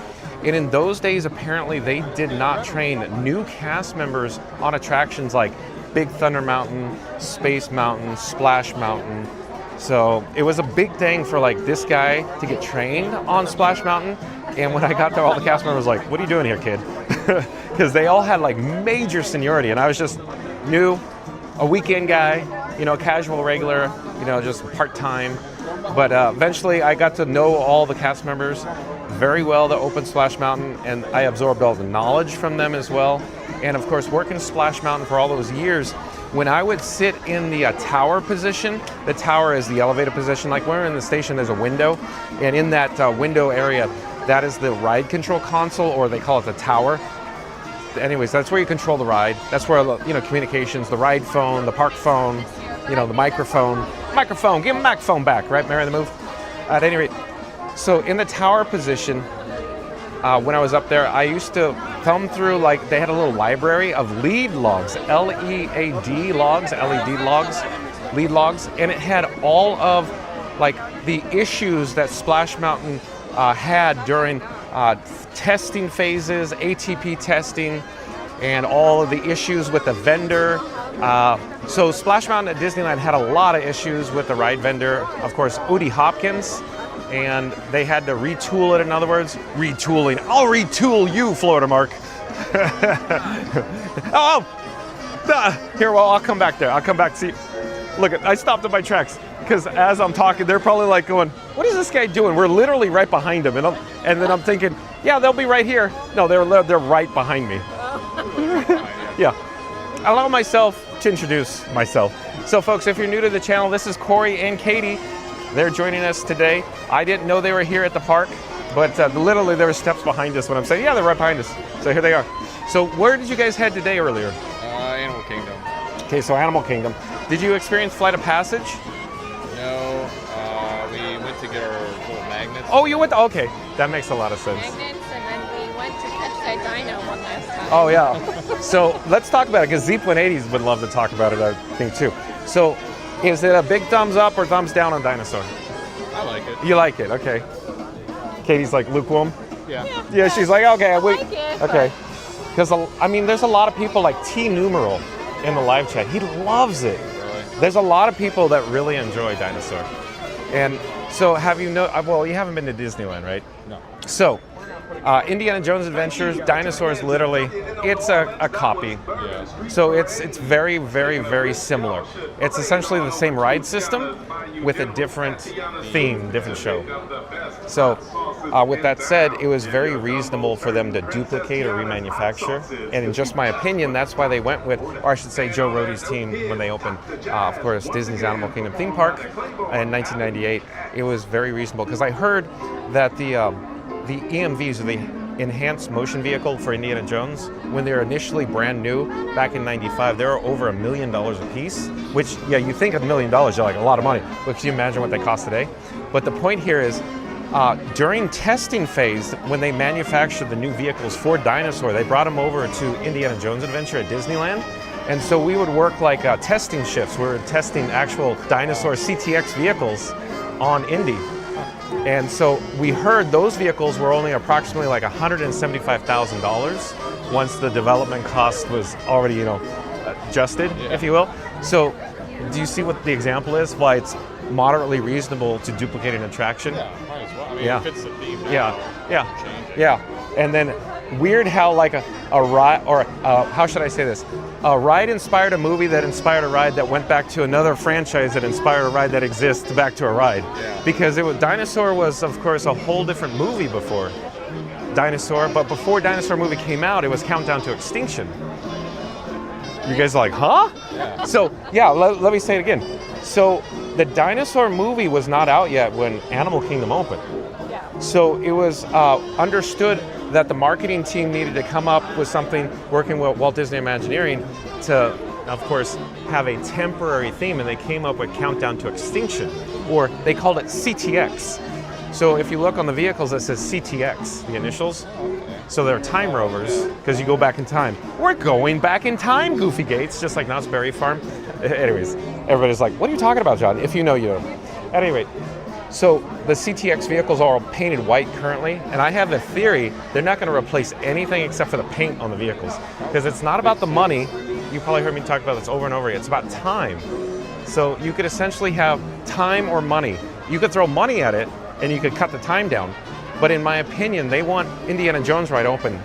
And in those days, apparently, they did not train new cast members on attractions like Big Thunder Mountain, Space Mountain, Splash Mountain. So it was a big thing for like this guy to get trained on Splash Mountain. And when I got there, all the cast members were like, what are you doing here, kid? Because they all had like major seniority. And I was just new, a weekend guy, you know, casual, regular, you know, just part-time. But eventually I got to know all the cast members very well that opened Splash Mountain, and I absorbed all the knowledge from them as well. And of course, working Splash Mountain for all those years, when I would sit in the tower position, the tower is the elevated position, like when we're in the station, there's a window, and in that window area, that is the ride control console, or they call it the tower. Anyways, that's where you control the ride. That's where, you know, communications, the ride phone, the park phone, you know, the microphone, give him microphone back, right, Mary the Move? At any rate, so in the tower position, when I was up there, I used to thumb through, like, they had a little library of lead logs, L-E-A-D logs, LED logs, lead logs, and it had all of, like, the issues that Splash Mountain had during testing phases, ATP testing, and all of the issues with the vendor. So Splash Mountain at Disneyland had a lot of issues with the ride vendor. Of course, Udi Hopkins, and they had to retool it. In other words, retooling. I'll retool you, Florida Mark. Here, well, I'll come back there. I'll come back. See, look, I stopped at my tracks because as I'm talking, they're probably like going, "What is this guy doing?" We're literally right behind him, and then I'm thinking, "Yeah, they'll be right here." No, they're right behind me. Yeah. I allow myself to introduce myself. So, folks, if you're new to the channel, this is Corey and Katie. They're joining us today. I didn't know they were here at the park, but literally there were steps behind us when I'm saying, "Yeah, they're right behind us." So here they are. So where did you guys head today earlier? Animal Kingdom. Okay, so Animal Kingdom. Did you experience Flight of Passage? No, we went to get our little magnets. Oh, you went. Okay, that makes a lot of sense. Magnets, and then we went to catch that dino one last time. Oh yeah. So let's talk about it because Zeep 180s would love to talk about it, I think too. So, is it a big thumbs up or thumbs down on Dinosaur? I like it. You like it, okay. Katie's like lukewarm. Yeah. Yeah, she's like, okay, I like it, okay. Because I mean, there's a lot of people like T Numeral in the live chat. He loves it. Really? There's a lot of people that really enjoy Dinosaur. And so, have you well, you haven't been to Disneyland, right? No. So, Indiana Jones Adventures, Dinosaur is literally, it's a copy. Yeah. So it's very, very, very similar. It's essentially the same ride system with a different theme, different show. So with that said, it was very reasonable for them to duplicate or remanufacture. And in just my opinion, that's why they went with, or I should say Joe Rohde's team when they opened, of course, Disney's Animal Kingdom theme park in 1998. It was very reasonable because I heard that the EMVs, or the enhanced motion vehicle for Indiana Jones, when they were initially brand new back in '95, they were over $1 million a piece, which, yeah, you think $1 million, you're like, a lot of money, but can you imagine what they cost today? But the point here is, during testing phase, when they manufactured the new vehicles for Dinosaur, they brought them over to Indiana Jones Adventure at Disneyland. And so we would work like testing shifts. We were testing actual Dinosaur CTX vehicles on Indy. And so we heard those vehicles were only approximately like $175,000 once the development cost was already, adjusted, if you will. So do you see what the example is? Why it's moderately reasonable to duplicate an attraction? Yeah, might as well. I mean, Yeah. it fits the theme. Yeah. And then weird how like a ride, or how should I say this? A ride inspired a movie that inspired a ride that went back to another franchise that inspired a ride that exists back to a ride. Yeah. Because Dinosaur was, of course, a whole different movie before Dinosaur, but before Dinosaur movie came out, it was Countdown to Extinction. You guys are like, huh? Yeah. So, yeah, let me say it again. So, the Dinosaur movie was not out yet when Animal Kingdom opened. So, it was understood that the marketing team needed to come up with something, working with Walt Disney Imagineering, to, of course, have a temporary theme, and they came up with Countdown to Extinction, or they called it CTX. So if you look on the vehicles, it says CTX, the initials. So they're time rovers, because you go back in time. We're going back in time, Goofy Gates, just like Knott's Berry Farm. Anyways, everybody's like, what are you talking about, John? If you know, you know. At any rate, so the CTX vehicles are all painted white currently, and I have the theory they're not going to replace anything except for the paint on the vehicles, because it's not about the money. You probably heard me talk about this over and over again. It's about time. So you could essentially have time or money. You could throw money at it, and you could cut the time down. But in my opinion, they want Indiana Jones ride open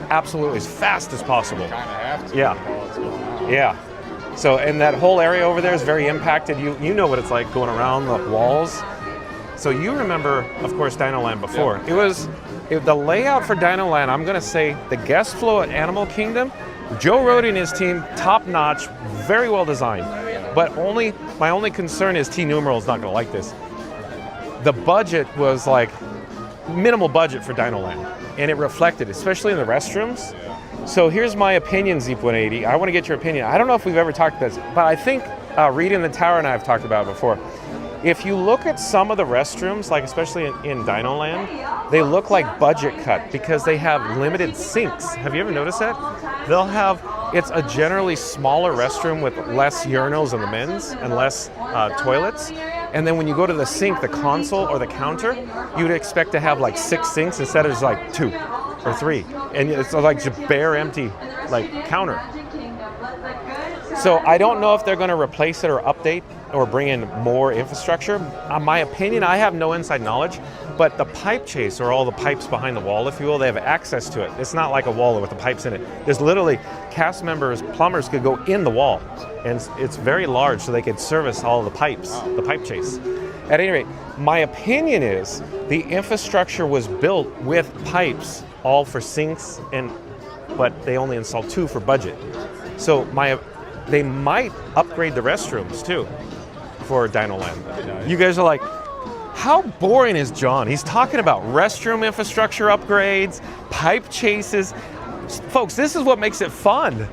absolutely as fast as possible. Kind of have to. Yeah. While it's going on. Yeah. So, and that whole area over there is very impacted. You know what it's like going around the walls. So you remember, of course, Dinoland before. Yeah. The layout for Dinoland, I'm going to say the guest flow at Animal Kingdom, Joe Rohde and his team, top notch, very well designed. But my only concern is T Numeral's not going to like this. The budget was like minimal budget for Dinoland, and it reflected, especially in the restrooms. So here's my opinion, Zeep 180. I want to get your opinion. I don't know if we've ever talked about this, but I think Reed in the Tower and I have talked about it before. If you look at some of the restrooms, like especially in Dinoland, they look like budget cut because they have limited sinks. Have you ever noticed that? It's a generally smaller restroom with less urinals in the men's and less toilets. And then when you go to the sink, the console or the counter, you'd expect to have like 6 sinks instead of just like 2. or 3, and it's like just bare empty, like counter. So I don't know if they're going to replace it or update or bring in more infrastructure. My opinion, I have no inside knowledge, but the pipe chase, or all the pipes behind the wall, if you will, they have access to it. It's not like a wall with the pipes in it. There's literally cast members, plumbers could go in the wall, and it's very large, so they could service all the pipes, the pipe chase. At any rate, my opinion is the infrastructure was built with pipes, all for sinks, but they only installed 2 for budget. So they might upgrade the restrooms too for Dino Land. You guys are like, how boring is John? He's talking about restroom infrastructure upgrades, pipe chases. Folks, this is what makes it fun.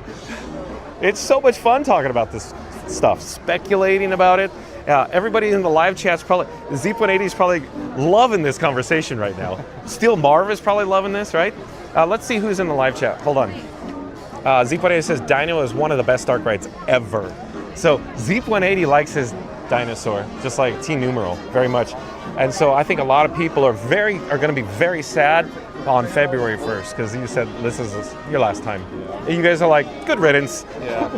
It's so much fun talking about this stuff, speculating about it. Everybody in the live chat's probably, Zeep180 is probably loving this conversation right now. Steel Marv is probably loving this, right? Let's see who's in the live chat. Hold on. Zeep180 says Dino is one of the best dark rides ever. So Zeep180 likes his dinosaur, just like T Numeral, very much. And so I think a lot of people are going to be very sad on February 1st, because you said this is your last time. And you guys are like, good riddance. Yeah.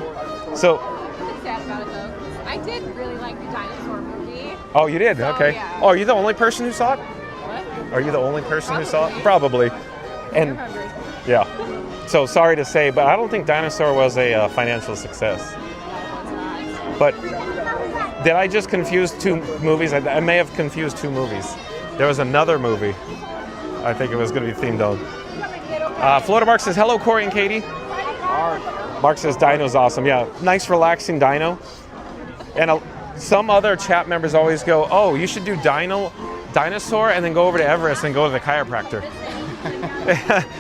So. I'm sad about it though. I did really like the dinosaur movie. Oh, you did? So, okay. yeah. Oh, are you the only person who saw it? What? Are you the only person who saw it? Probably. And yeah. So sorry to say, but I don't think Dinosaur was a financial success. But did I just confuse 2 movies? I may have confused 2 movies. There was another movie. I think it was going to be themed on. Florida Mark says, hello, Corey and Katie. Mark says, Dino's awesome. Yeah, nice, relaxing Dino. And some other chat members always go, oh, you should do Dinosaur and then go over to Everest and go to the chiropractor.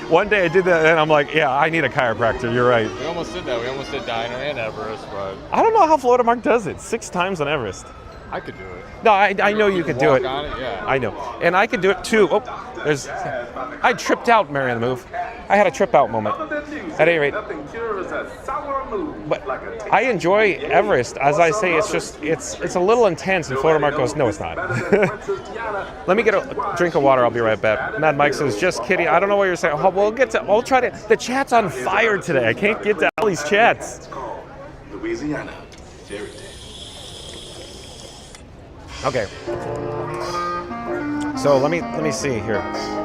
One day I did that and I'm like, yeah, I need a chiropractor, you're right. We almost did that. We almost did Dino and Everest, but I don't know how Florida Mark does it. 6 times on Everest. I could do it. No, I know you could do it. Walk on it, yeah. I know. And I could do it too. Oh, I tripped out, Mary on the Move. I had a trip out moment. At any rate. But I enjoy Everest. As I say, it's a little intense, and Florida Mark goes, no, it's not. Let me get a drink of water, I'll be right back. Mad Mike says, just kidding. I don't know what you're saying. I'll try to, the chat's on fire today. I can't get to all these chats. Louisiana. Okay. So let me see here.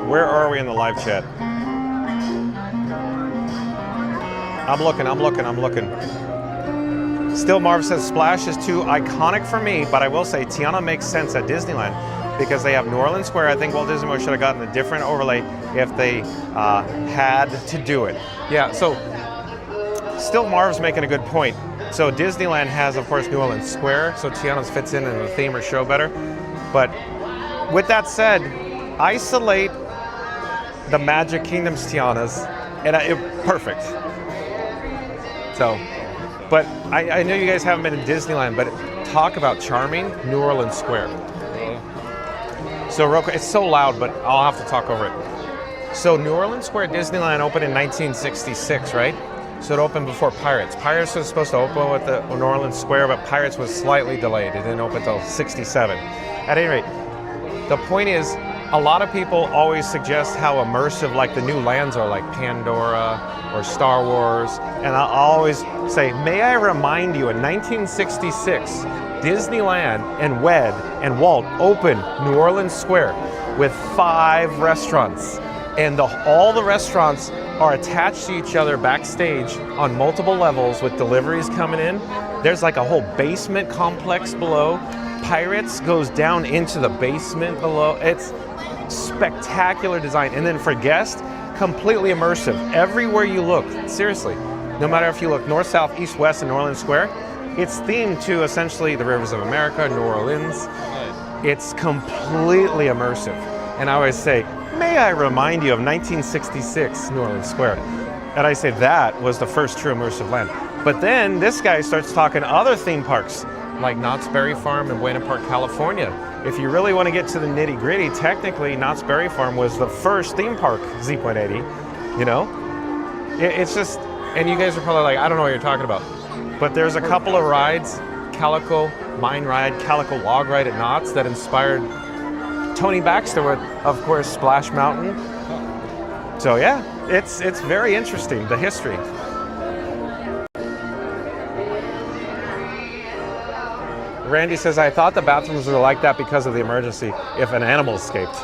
Where are we in the live chat? I'm looking. Still Marv says Splash is too iconic for me, but I will say Tiana makes sense at Disneyland because they have New Orleans Square. I think Walt Disney World should have gotten a different overlay if they had to do it. Yeah, so still Marv's making a good point. So Disneyland has, of course, New Orleans Square, so Tiana's fits in the theme or show better. But with that said, isolate the Magic Kingdom's Tiana's, and perfect. So, but I know you guys haven't been in Disneyland, but talk about charming New Orleans Square. So real quick, it's so loud, but I'll have to talk over it. So New Orleans Square Disneyland opened in 1966, right? So it opened before Pirates. Pirates was supposed to open with the New Orleans Square, but Pirates was slightly delayed. It didn't open until 67. At any rate, the point is, a lot of people always suggest how immersive like the new lands are, like Pandora or Star Wars. And I'll always say, may I remind you, in 1966, Disneyland and WED and Walt opened New Orleans Square with 5 restaurants. And all the restaurants are attached to each other backstage on multiple levels with deliveries coming in. There's like a whole basement complex below. Pirates goes down into the basement below. It's spectacular design. And then for guests, completely immersive. Everywhere you look, seriously, no matter if you look north, south, east, west in New Orleans Square, it's themed to essentially the rivers of America, New Orleans. It's completely immersive. And I always say, may I remind you of 1966 New Orleans Square? And I say that was the first true immersive land. But then this guy starts talking other theme parks, like Knott's Berry Farm in Buena Park, California. If you really want to get to the nitty gritty, technically Knott's Berry Farm was the first theme park, Z.80, you know? It's just, and you guys are probably like, I don't know what you're talking about. But there's a couple of rides, Calico Mine Ride, Calico Log Ride at Knott's that inspired Tony Baxter with, of course, Splash Mountain. So yeah, it's very interesting, the history. Randy says, I thought the bathrooms were like that because of the emergency if an animal escaped.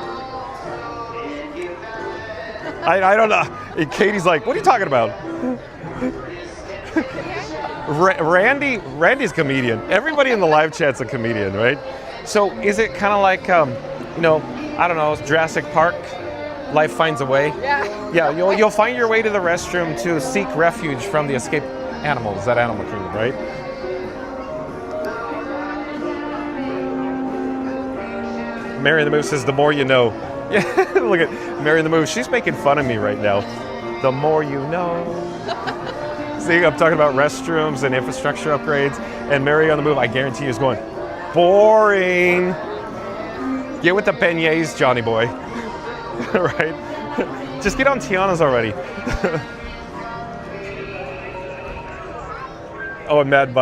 I don't know. And Katie's like, what are you talking about? Randy's a comedian. Everybody in the live chat's a comedian, right? So is it kind of like, you know, I don't know, Jurassic Park? Life finds a way? Yeah. Yeah, you'll find your way to the restroom to seek refuge from the escaped animals at Animal Kingdom, right? Mary the Moose says, the more you know. Yeah, look at Mary the Moose. She's making fun of me right now. The more you know. See, I'm talking about restrooms and infrastructure upgrades. And Mary on the Move, I guarantee you, is going, boring. Get with the beignets, Johnny boy. Right? Just get on Tiana's already. Oh, and Mad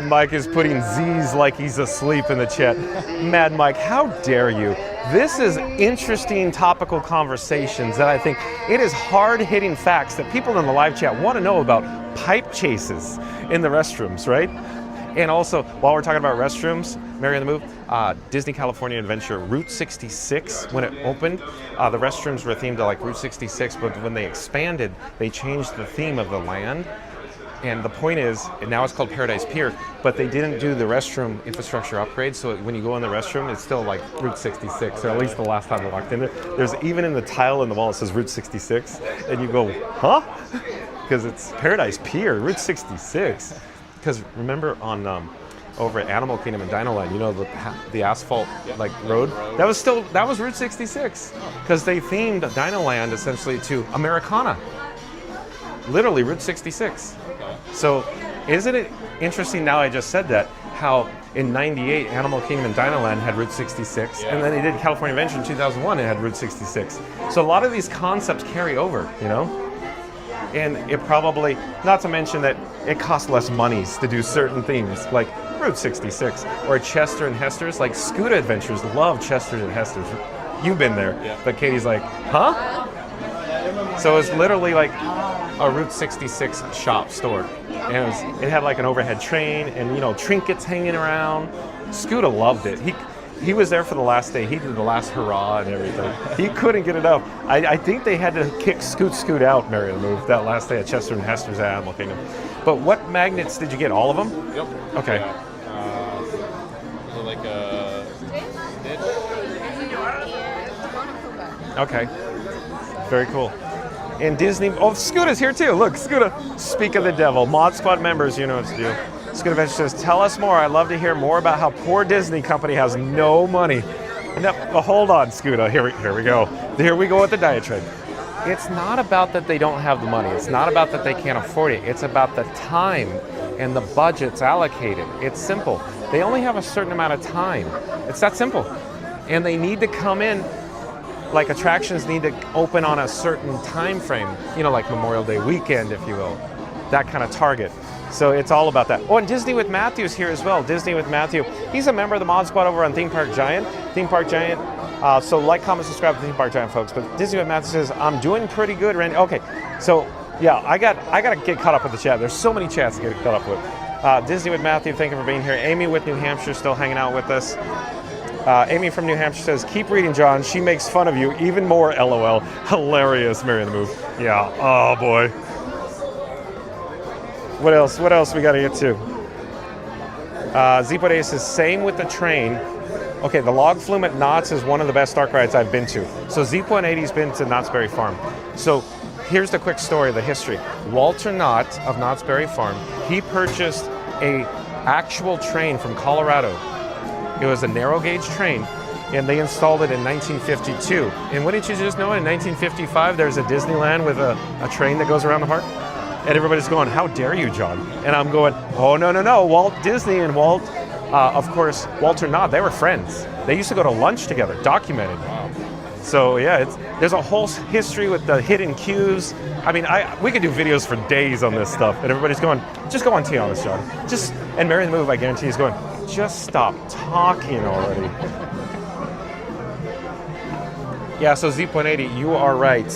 Mike is putting Z's like he's asleep in the chat. Mad Mike, how dare you? This is interesting topical conversations that I think it is hard-hitting facts that people in the live chat want to know about pipe chases in the restrooms, right? And also, while we're talking about restrooms, Mary on the Move, Disney California Adventure Route 66, when it opened, the restrooms were themed to like Route 66, but when they expanded, they changed the theme of the land. And the point is, and now it's called Paradise Pier, but they didn't do the restroom infrastructure upgrade, so when you go in the restroom, it's still like Route 66, or at least the last time I walked in there. There's even in the tile in the wall, it says Route 66, and you go, huh? Because it's Paradise Pier, Route 66. Because remember on over at Animal Kingdom and Dinoland, you know the asphalt like road? That was Route 66. Because they themed Dinoland essentially to Americana. Literally Route 66. So isn't it interesting now I just said that, how in 98 Animal Kingdom and Dinoland had Route 66, and then they did California Adventure in 2001 and had Route 66. So a lot of these concepts carry over, you know? And it probably, not to mention that it costs less monies to do certain themes, like Route 66, or Chester and Hester's, like Scuda Adventures love Chester and Hester's. You've been there, but Katie's like, huh? So it's literally like a Route 66 shop store. And it had like an overhead train and, you know, trinkets hanging around. Scuda loved it. He was there for the last day. He did the last hurrah and everything. He couldn't get it up. I think they had to kick Scoot out, Mary the Move, that last day at Chester and Hester's at Animal Kingdom. But what magnets did you get? All of them? Yep. Okay. Yeah. Like a stitch. Okay. Very cool. And Disney, Scuda's here too. Look, Scuda, speak of the devil. Mod Squad members, you know what to do. Scuda Adventure says, tell us more. I'd love to hear more about how poor Disney company has no money. No, hold on, Scuda. Here we go. Here we go with the diatribe. It's not about that they don't have the money. It's not about that they can't afford it. It's about the time and the budgets allocated. It's simple. They only have a certain amount of time. It's that simple. And they need to come in, like attractions need to open on a certain time frame, you know, like Memorial Day weekend, if you will, that kind of target. So it's all about that. Oh, and Disney with Matthew's here as well. Disney with Matthew. He's a member of the Mod Squad over on Theme Park Giant. Theme Park Giant. So like, comment, subscribe to Theme Park Giant, folks. But Disney with Matthew says, I'm doing pretty good, Randy. Okay, so yeah, I gotta get caught up with the chat. There's so many chats to get caught up with. Disney with Matthew, thank you for being here. Amy with New Hampshire still hanging out with us. Amy from New Hampshire says, keep reading, John. She makes fun of you even more, LOL. Hilarious, Mary the Move. Yeah, oh boy. What else we gotta get to? Zeepo says, same with the train. Okay, the log flume at Knott's is one of the best dark rides I've been to. So Zeepo&80's been to Knott's Berry Farm. So here's the quick story, the history. Walter Knott of Knott's Berry Farm, he purchased a actual train from Colorado. It was a narrow gauge train, and they installed it in 1952. And what did you just know? In 1955, there's a Disneyland with a train that goes around the park. And everybody's going, how dare you, John? And I'm going, oh, no. Walt Disney and Walt, of course, Walter Knott, they were friends. They used to go to lunch together, documented. So yeah, there's a whole history with the hidden cues. I mean, we could do videos for days on this stuff. And everybody's going, just go on Tiana's, John. And Mary the Move, I guarantee, is going, just stop talking already. Yeah, so Z.80, you are right.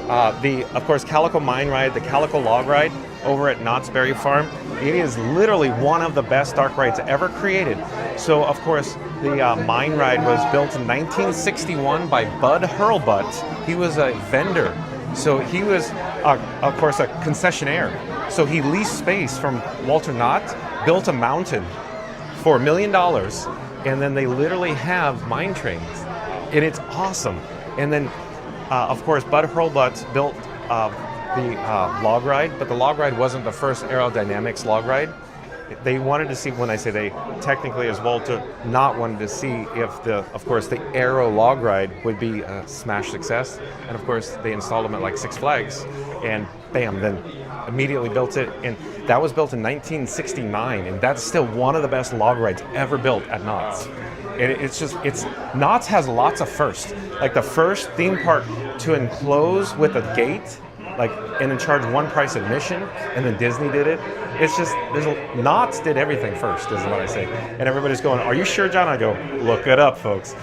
Of course, Calico Mine Ride, the Calico Log Ride over at Knott's Berry Farm. It is literally one of the best dark rides ever created. So, of course, the Mine Ride was built in 1961 by Bud Hurlbut. He was a vendor. So he was, of course, a concessionaire. So he leased space from Walter Knott, built a mountain for $1 million, and then they literally have mine trains. And it's awesome. And then, of course, Bud Hurlbut built the log ride, but the log ride wasn't the first aerodynamics log ride. They wanted to see, when I say they, technically as Walter Knott wanted to see if of course, the aero log ride would be a smash success. And of course, they installed them at like Six Flags, and bam, then immediately built it. And that was built in 1969, and that's still one of the best log rides ever built at Knott's. And Knott's has lots of firsts. Like the first theme park to enclose with a gate, like, and then charge one price admission, and then Disney did it. It's just, Knott's did everything first, is what I say. And everybody's going, are you sure, John? I go, look it up, folks.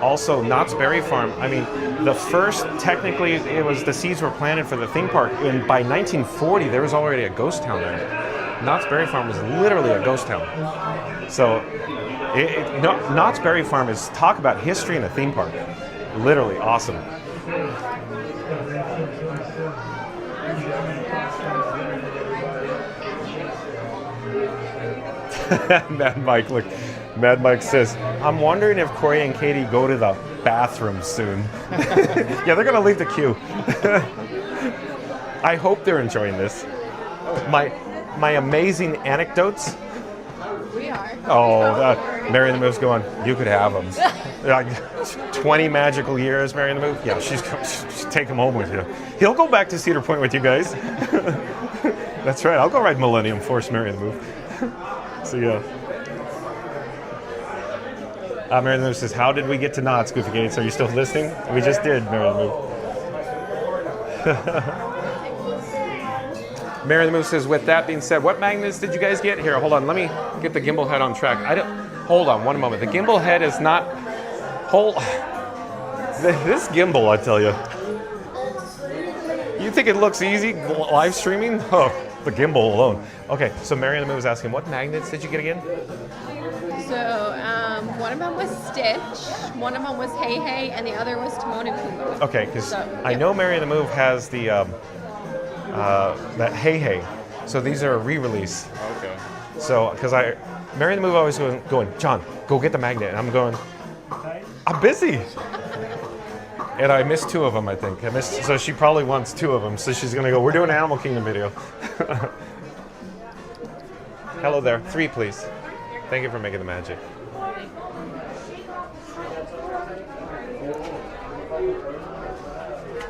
Also, Knott's Berry Farm, I mean, the first, technically, it was the seeds were planted for the theme park, and by 1940, there was already a ghost town there. Knott's Berry Farm was literally a ghost town. So, Knott's Berry Farm is, talk about history in a theme park. Literally awesome. Mad Mike, look. Mad Mike says, I'm wondering if Corey and Katie go to the bathroom soon. Yeah, they're gonna leave the queue. I hope they're enjoying this. My amazing anecdotes. We are. Oh, Mary the Move's going, you could have them. Like 20 magical years, Mary the Move. Yeah, she's take him home with you. He'll go back to Cedar Point with you guys. That's right, I'll go ride Millennium, force Mary the Move. So yeah. Mary the Move says, how did we get to Knott's, Goofy Gates? Are you still listening? We just did, Mary the Move. Mary the Move says, with that being said, what magnets did you guys get? Here, hold on, let me get the gimbal head on track. Hold on, one moment. The gimbal head is not, this gimbal, I tell you. You think it looks easy, live streaming? Oh, the gimbal alone. Okay, so Mary the Move is asking, what magnets did you get again? So one of them was Stitch, one of them was Hey Hey, and the other was Timon and Pumbaa. Okay, because I know Mary the Move has the that Hey Hey, so these are a re-release. Okay. So because Mary the Move always going, John, go get the magnet, and I'm going, I'm busy. And I missed two of them, I think. So she probably wants two of them. So she's gonna go, we're doing an Animal Kingdom video. Hello there, 3 please. Thank you for making the magic.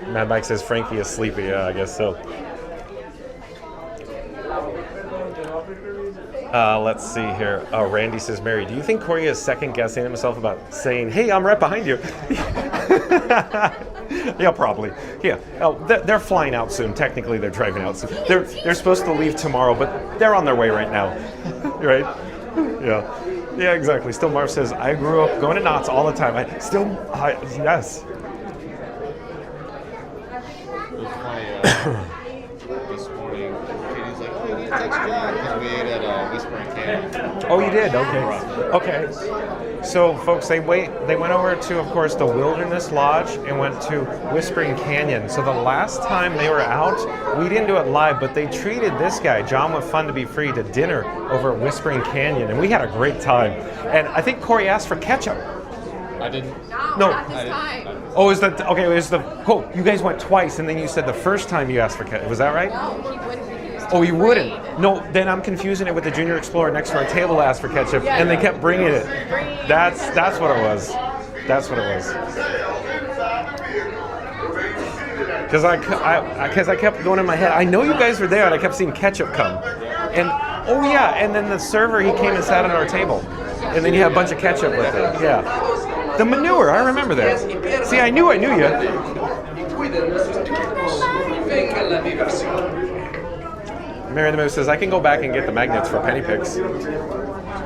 Mad Mike says Frankie is sleepy. Yeah, I guess so. Let's see here. Randy says, Mary, do you think Corey is second guessing himself about saying, hey, I'm right behind you? Yeah, probably. Yeah. They're flying out soon. Technically, they're driving out soon. They're supposed to leave tomorrow, but they're on their way right now. Right? Yeah. Yeah, exactly. Still Marv says, I grew up going to Knott's all the time. Yes. It was funny, this morning, Katie's like, oh, you need to text John, because we ate at Whispering Canyon. Oh, you did? Okay. Okay. So, folks, they went over to, of course, the Wilderness Lodge and went to Whispering Canyon. So the last time they were out, we didn't do it live, but they treated this guy, John with Fun to Be Free, to dinner over at Whispering Canyon, and we had a great time. And I think Corey asked for ketchup. I didn't. No. Not this time. Oh, you guys went twice, and then you said the first time you asked for ketchup. Was that right? No, he wouldn't. Oh, you wouldn't? No, then I'm confusing it with the Junior Explorer next to our table asked for ketchup, and they kept bringing it. That's what it was. That's what it was. Because I kept going in my head, I know you guys were there, and I kept seeing ketchup come. And, oh yeah, and then the server, he came and sat at our table. And then you had a bunch of ketchup with it, yeah. The manure, I remember that. See, I knew you. Mary the Move says, I can go back and get the magnets for penny picks.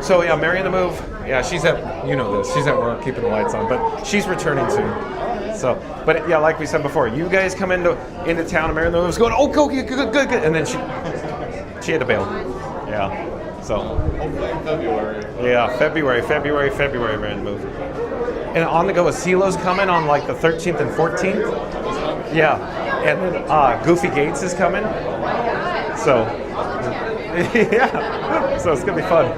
So yeah, Mary the Move, yeah, she's at, you know this, she's at work keeping the lights on, but she's returning soon. So, but yeah, like we said before, you guys come into town, and Marilyn was going, oh, go, good, and then she had to bail. Yeah. So. Hopefully in February. Yeah, February, we're in the move. And On the Go with CeeLo's coming on like the 13th and 14th. Yeah, and then Goofy Gates is coming. So, yeah, so it's gonna be fun.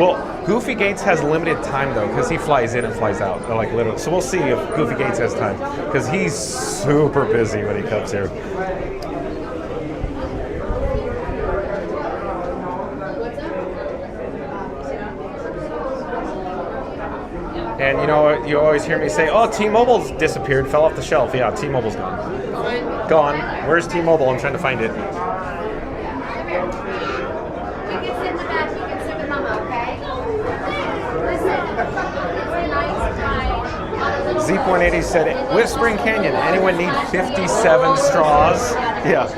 Well, Goofy Gates has limited time though, because he flies in and flies out, like literally. So we'll see if Goofy Gates has time, because he's super busy when he comes here. And you know, you always hear me say, "Oh, T-Mobile's disappeared, fell off the shelf." Yeah, T-Mobile's gone. Gone. Where's T-Mobile? I'm trying to find it. You can sit in the back, you can sit with Mama, okay? Listen, it's a nice time. Zeep180 said, "Whispering Canyon. Anyone need 57 straws?" Yeah.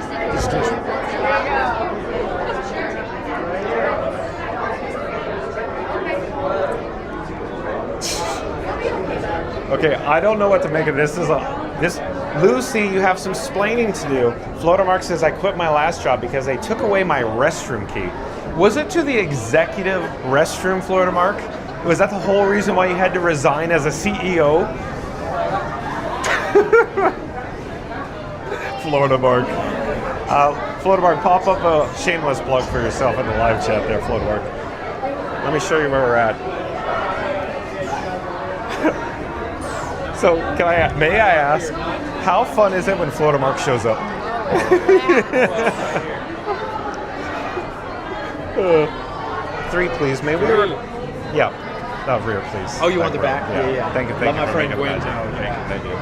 Okay, I don't know what to make of this. Lucy, you have some splaining to do. Floatermark says, I quit my last job because they took away my restroom key. Was it to the executive restroom, Floatermark? Was that the whole reason why you had to resign as a CEO? Floatermark. Floatermark, pop up a shameless plug for yourself in the live chat there, Floatermark. Let me show you where we're at. So, may I ask, how fun is it when Floatermark shows up? 3, please. Maybe yeah. Rear, please. Oh, you want the back? Yeah. Thank you. Let my for friend making Gwen it. know. Thank you.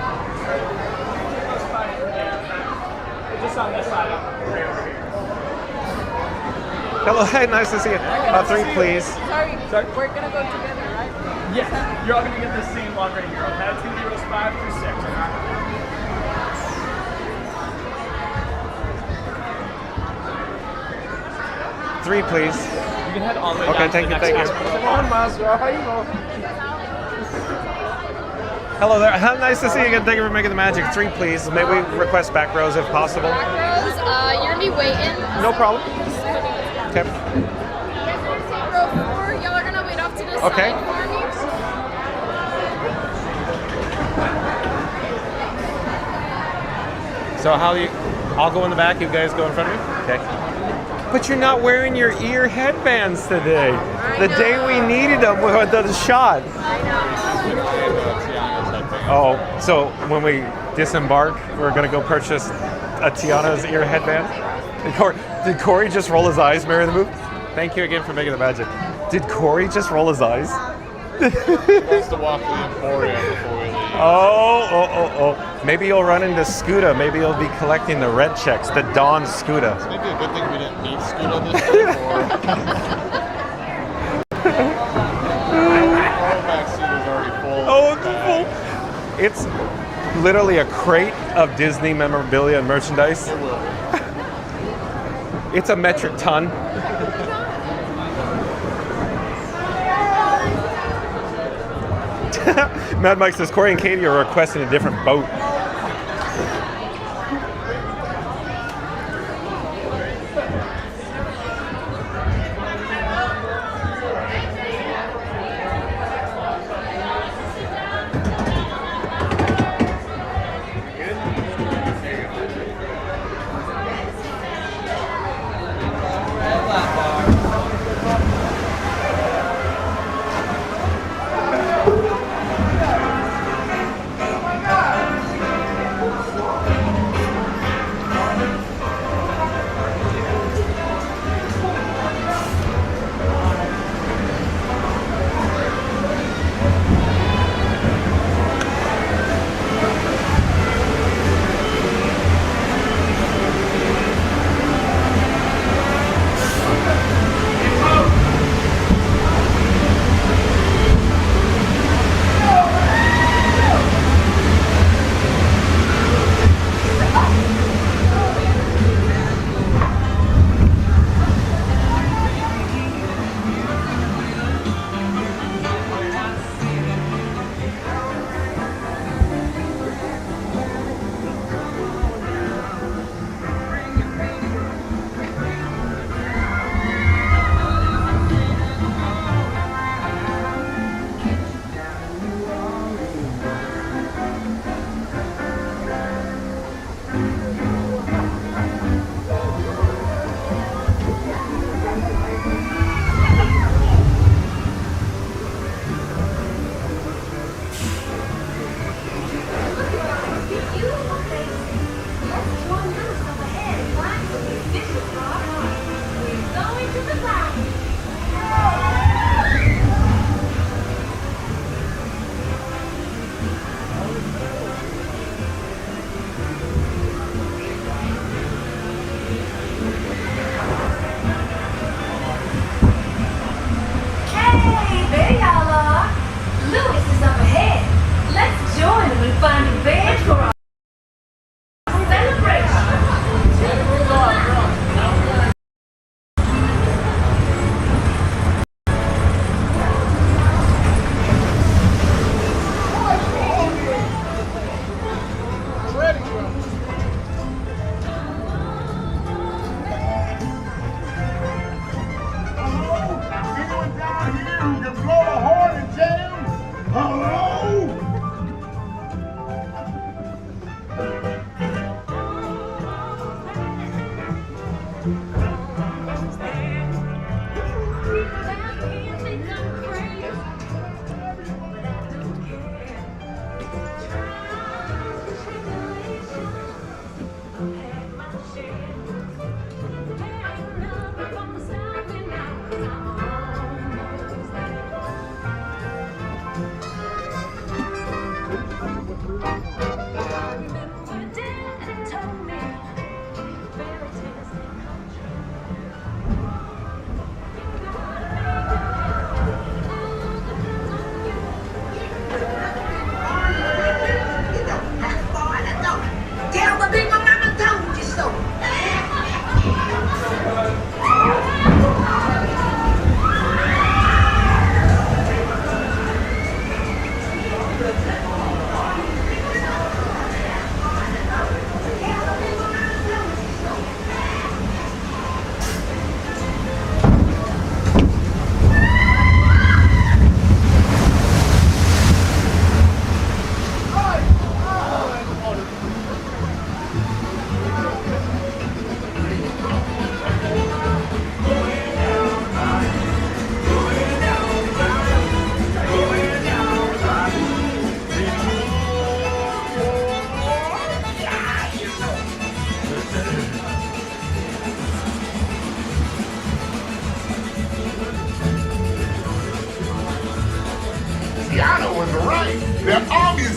Just on this side. Hello, hey, nice to see you. 3, please. Sorry, we're gonna go together, right? Yes, you're all gonna get the same one right here. Okay, it's gonna be rows 5 through 6. Okay? 3, please. You can head all the way Okay, down thank to you, the thank next you. hospital. Come on, Master. How you know? Hello there. How nice to see you again. Thank you for making the magic. 3, please. May we request back rows if possible? Back rows, you're gonna be waiting. No problem. Okay. Row 4, y'all are gonna wait off to the Okay. side for me. So I'll go in the back, you guys go in front of me? Okay. But you're not wearing your ear headbands today. The day we needed them with the shot. Oh, so when we disembark, we're gonna go purchase a Tiana's ear headband? Did Corey just roll his eyes, Mary the Move? Thank you again for making the magic. Did Corey just roll his eyes? He wants to walk the Emporium before we leave. Oh. Maybe you'll run into Scooter. Maybe you'll be collecting the rent checks, the Dawn Scooter. It's maybe a good thing we didn't meet Scooter this day for. Our back seat is already full. Oh, it's full. It's literally a crate of Disney memorabilia and merchandise. It will. It's a metric ton. Mad Mike says Corey and Katie are requesting a different boat.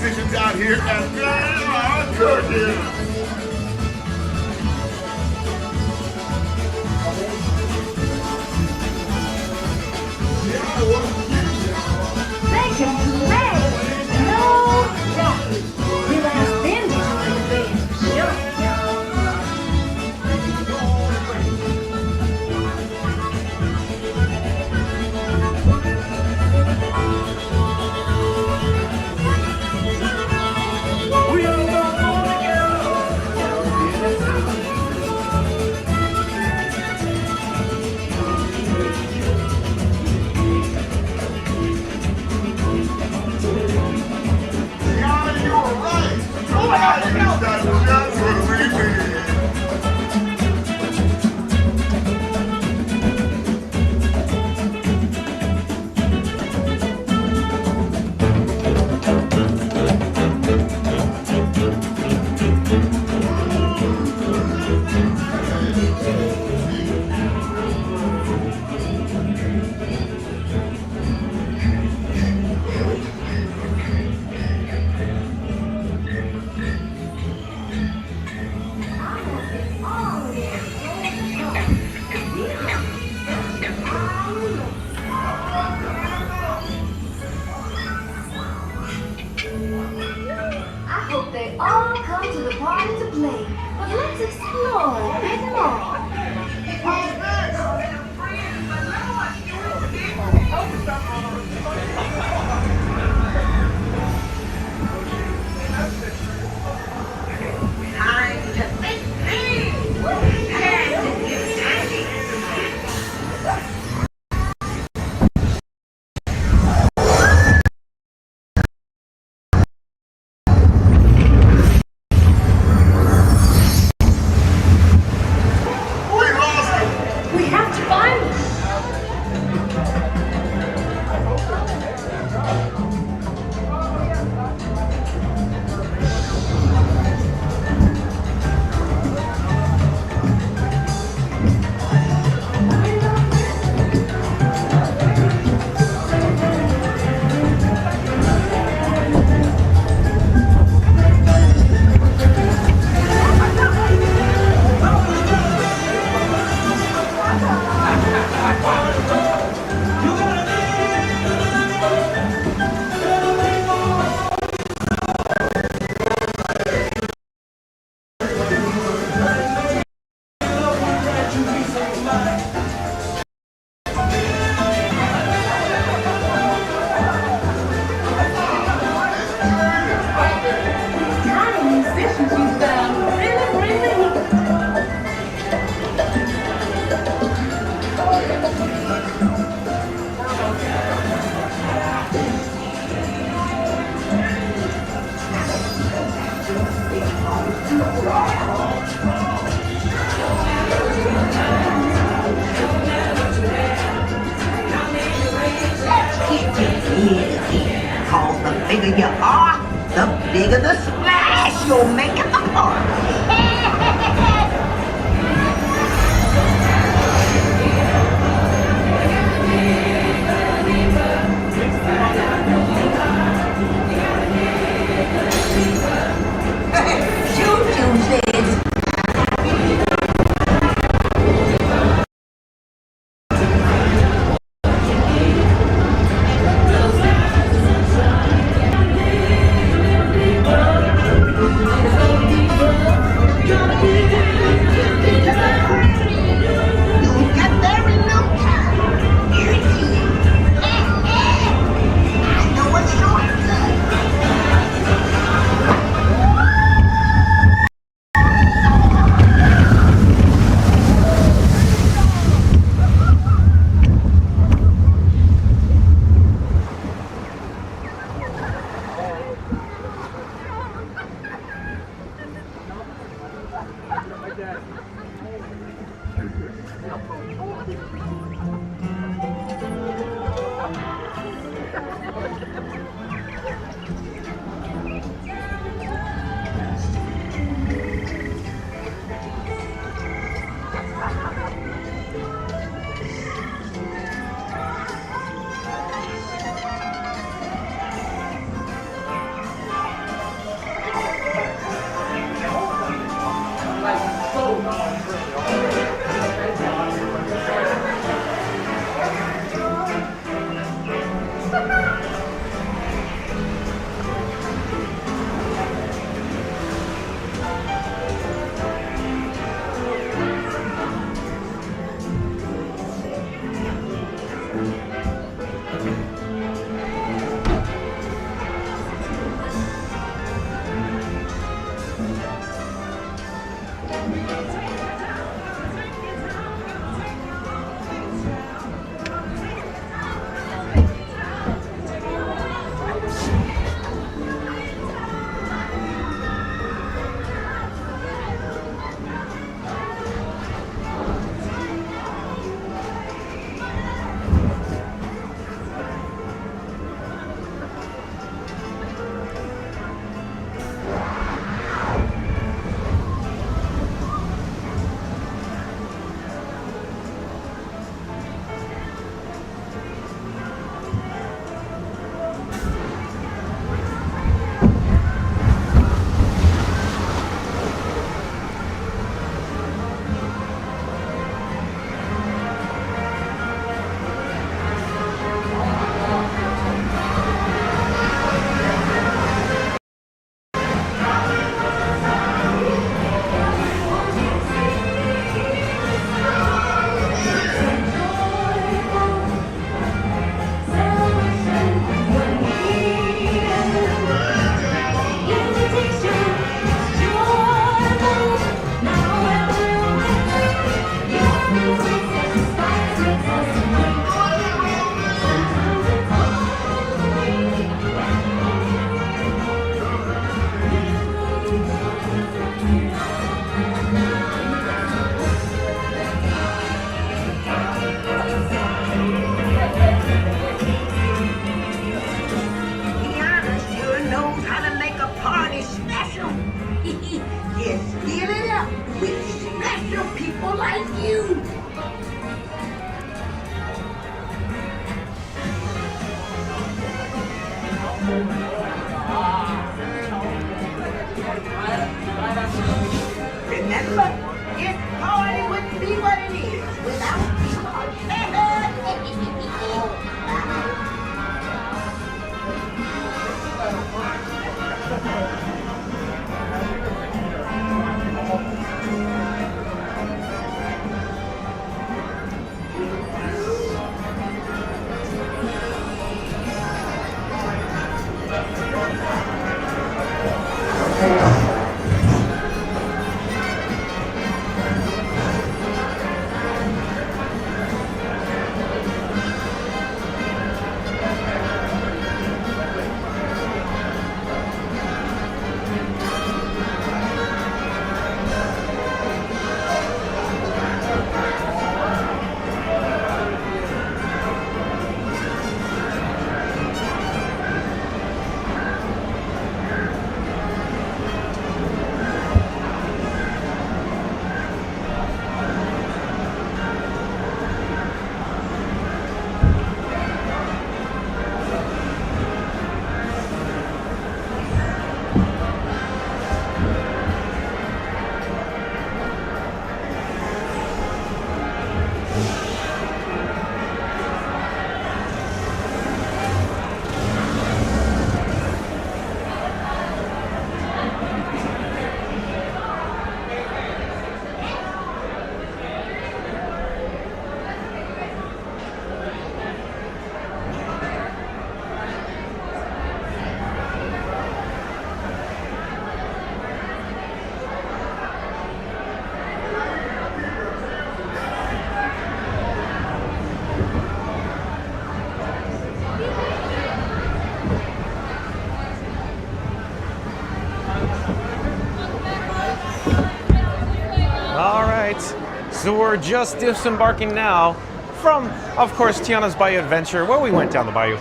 musicians out here, and they are cooking. They can play, no doubt. We'll ask them to join the band, sure. Tiana, you were right. That's just what we did. I hope they all come to the party to play. But let's explore a bit more. We lost him. We have to find them. Tiny musicians you found really neat. Cause the bigger you are, the bigger the splash you'll make at the party. Choo-choo says, you'll get there in no time. Guaranteed. I know a shortcut. Bayou. Remember, this party wouldn't be what it is without All right, so we're just disembarking now from, of course, Tiana's Bayou Adventure. Well, we went down the bayou.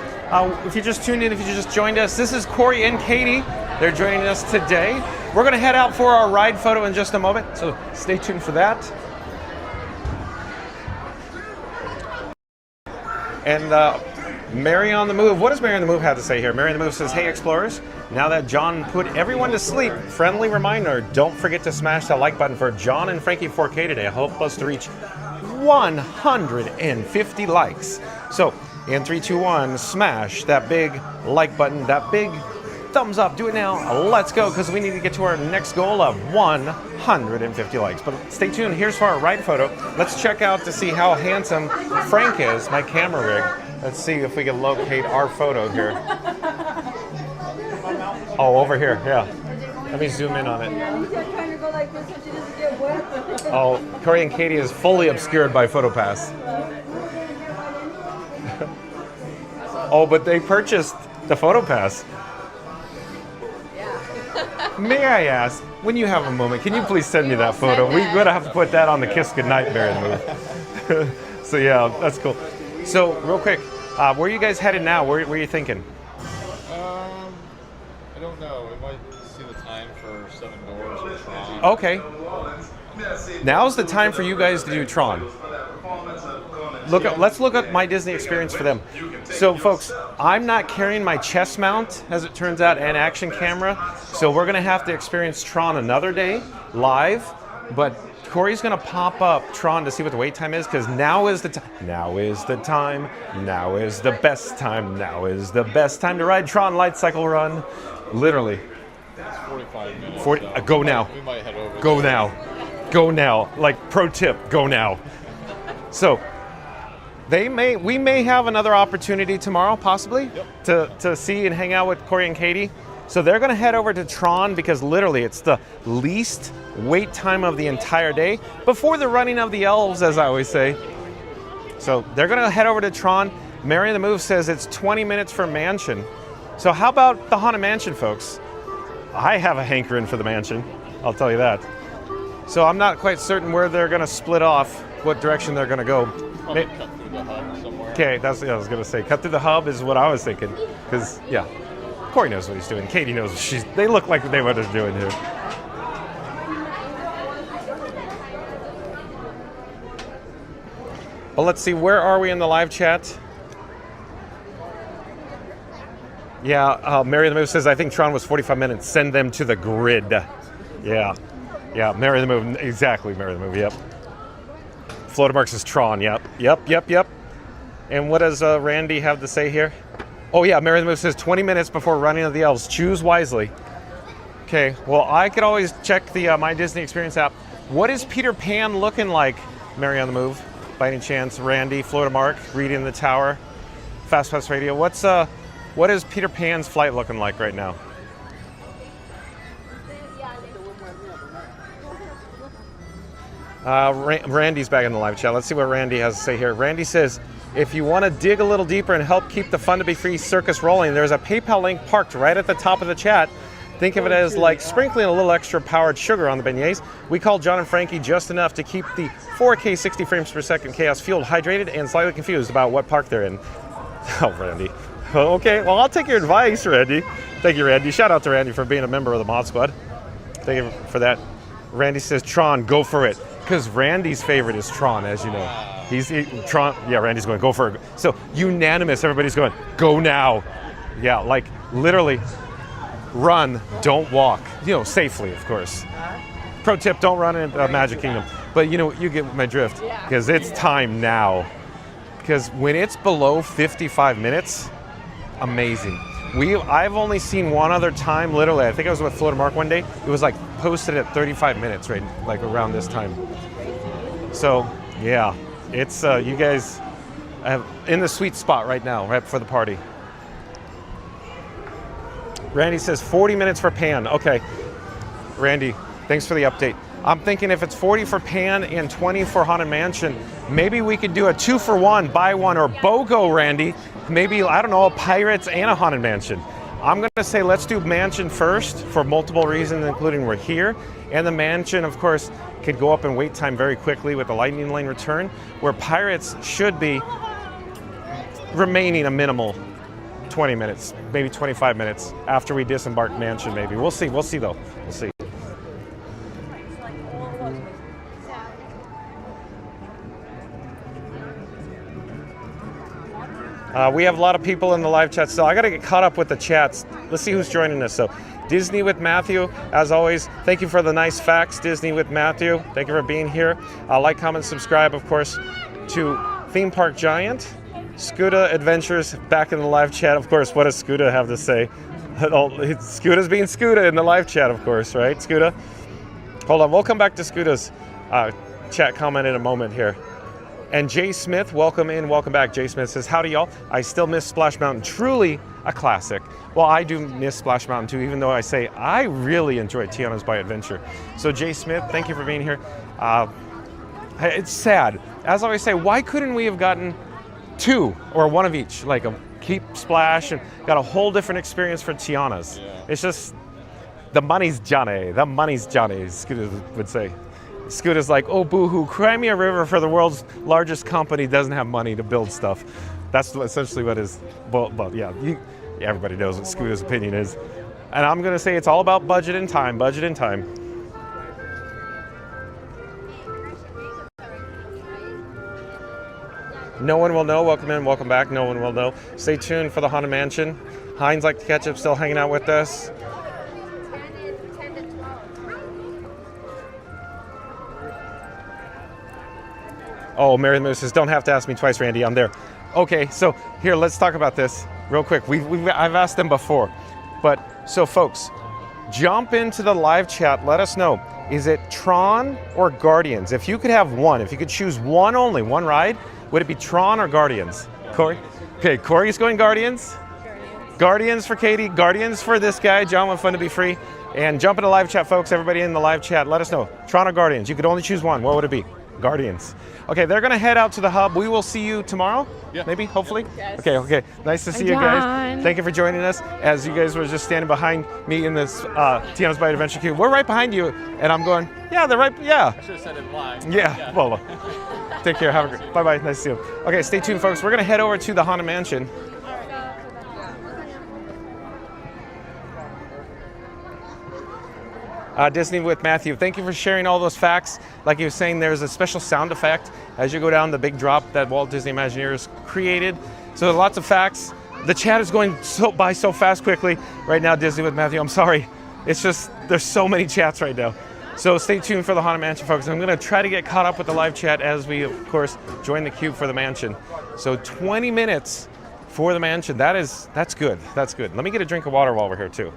If you just tuned in, if you just joined us, this is Corey and Katie. They're joining us today. We're going to head out for our ride photo in just a moment, so stay tuned for that. And Mary on the Move. What does Mary on the Move have to say here? Mary on the Move says, hey, explorers. Now that John put everyone to sleep, friendly reminder, don't forget to smash that like button for John and Frankie 4K today. Help us to reach 150 likes. So, in 3, 2, 1, smash that big like button, that big thumbs up. Do it now. Let's go, because we need to get to our next goal of 150 likes. But stay tuned. Here's for our ride photo. Let's check out to see how handsome Frank is, my camera rig. Let's see if we can locate our photo here. Oh, over here, yeah. Let me zoom in on it. Oh, Corey and Katie is fully obscured by PhotoPass. Oh, but they purchased the PhotoPass. May I ask, when you have a moment, can you please send me that photo? We're going to have to put that on the Kiss Goodnight Mary move. So yeah, that's cool. So real quick, where are you guys headed now? Where are you thinking? I don't know. We might see the time for 7 Doors or Tron. Okay. Now's the time for you guys to do Tron. Let's look at my Disney experience for them. So folks, I'm not carrying my chest mount, as it turns out, and action camera. So we're gonna have to experience Tron another day, live. But Corey's gonna pop up Tron to see what the wait time is, because now is the time. Now is the time. Now is the best time. Now is the best time to ride Tron Light Cycle Run. Literally. It's 45 minutes. Go now. We might head over. Go now. Go now. Like pro tip, go now. So we may have another opportunity tomorrow, possibly, to see and hang out with Corey and Katie. So they're going to head over to Tron because literally it's the least wait time of the entire day before the running of the elves, as I always say. So they're going to head over to Tron. Mary on the Move says it's 20 minutes for Mansion. So how about the Haunted Mansion, folks? I have a hankering for the Mansion, I'll tell you that. So I'm not quite certain where they're going to split off, what direction they're going to go. Probably cut through the hub somewhere. Okay, that's what I was going to say. Cut through the hub is what I was thinking. Because, yeah, Corey knows what he's doing. Katie knows what they look like they know what they're doing here. But let's see, where are we in the live chat? Yeah, Mary the Move says, I think Tron was 45 minutes. Send them to the grid. Yeah, Mary the Move, exactly, Mary the Move, yep. Flotamark says Tron, yep. And what does Randy have to say here? Oh yeah, Mary the Move says 20 minutes before Running of the Elves. Choose wisely. Okay, well, I could always check the My Disney Experience app. What is Peter Pan looking like, Mary on the Move? By any chance, Randy, Flotamark, Reading the Tower, Fast Pass Radio. What is Peter Pan's flight looking like right now? Randy's back in the live chat. Let's see what Randy has to say here. Randy says, if you want to dig a little deeper and help keep the Fun to Be Free circus rolling, there's a PayPal link parked right at the top of the chat. Think of it as like sprinkling a little extra powdered sugar on the beignets. We call John and Frankie just enough to keep the 4K 60 frames per second chaos fueled, hydrated, and slightly confused about what park they're in. Oh, Randy. Okay, well, I'll take your advice, Randy. Thank you, Randy. Shout out to Randy for being a member of the Mod Squad. Thank you for that. Randy says, Tron, go for it. Because Randy's favorite is Tron, as you know. Tron, yeah, Randy's going, go for it. So, unanimous, everybody's going, go now. Yeah, like, literally, run, don't walk. You know, safely, of course. Pro tip, don't run in Magic Kingdom. But, you know, you get my drift. Because it's time now. Because when it's below 55 minutes, amazing. I've only seen one other time, literally, I think I was with Flotamark one day, it was like posted at 35 minutes, right, like around this time. So, yeah, it's, you guys have in the sweet spot right now, right for the party. Randy says 40 minutes for Pan. Okay, Randy, thanks for the update. I'm thinking if it's 40 for Pan and 20 for Haunted Mansion, maybe we could do a 2-for-1, buy one, or BOGO, Randy. Maybe, I don't know, a Pirates and a Haunted Mansion. I'm going to say let's do Mansion first for multiple reasons, including we're here. And the Mansion, of course, could go up in wait time very quickly with the Lightning Lane return, where Pirates should be remaining a minimal 20 minutes, maybe 25 minutes after we disembark Mansion, maybe. We'll see though, we'll see. We have a lot of people in the live chat still. I got to get caught up with the chats. Let's see who's joining us. So, Disney with Matthew, as always, thank you for the nice facts, Disney with Matthew. Thank you for being here. Like, comment, subscribe, of course, to Theme Park Giant. Scuda Adventures back in the live chat. Of course, what does Scuda have to say? Scuda's being Scuda in the live chat, of course, right, Scuda? Hold on, we'll come back to Scuda's chat comment in a moment here. And Jay Smith, welcome in, welcome back. Jay Smith says, howdy y'all. I still miss Splash Mountain, truly a classic. Well, I do miss Splash Mountain too, even though I say I really enjoyed Tiana's By Adventure. So Jay Smith, thank you for being here. It's sad. As I always say, why couldn't we have gotten 2 or 1 of each? Like a Keep Splash and got a whole different experience for Tiana's. Yeah. It's just, the money's Johnny, Scooter would say. Scooter's like, oh boo-hoo, Crimea River for the world's largest company doesn't have money to build stuff. That's essentially what is, well yeah, everybody knows what Scooter's opinion is. And I'm gonna say it's all about budget and time. No one will know, welcome in, welcome back, no one will know. Stay tuned for the Haunted Mansion. Heinz Like the Ketchup still hanging out with us. Oh, Mary Moose says, don't have to ask me twice, Randy, I'm there. Okay, so here, let's talk about this real quick. I've asked them before. But, so folks, jump into the live chat, let us know. Is it Tron or Guardians? If you could have one, if you could choose one only, one ride, would it be Tron or Guardians? Corey? Okay, Corey's going Guardians. Guardians for Katie, Guardians for this guy, John with Fun to Be Free. And jump into live chat, folks, everybody in the live chat, let us know. Tron or Guardians? You could only choose one, what would it be? Guardians. Okay, they're gonna head out to the hub. We will see you tomorrow, maybe, hopefully? Yes. Okay. Nice to see you guys. Thank you for joining us. As you guys were just standing behind me in this Tiana's By Adventure queue. We're right behind you, and I'm going, yeah, they're right, yeah. I should have said it live. Yeah, well, take care, have a great, bye-bye, nice to see you. Okay, stay tuned, folks. We're gonna head over to the Haunted Mansion. Disney with Matthew. Thank you for sharing all those facts. Like you were saying, there's a special sound effect as you go down the big drop that Walt Disney Imagineers created. So lots of facts. The chat is going by so fast quickly right now, Disney with Matthew. I'm sorry. It's just, there's so many chats right now. So stay tuned for the Haunted Mansion, folks. I'm going to try to get caught up with the live chat as we, of course, join the queue for the mansion. So 20 minutes for the mansion. That's good. That's good. Let me get a drink of water while we're here, too.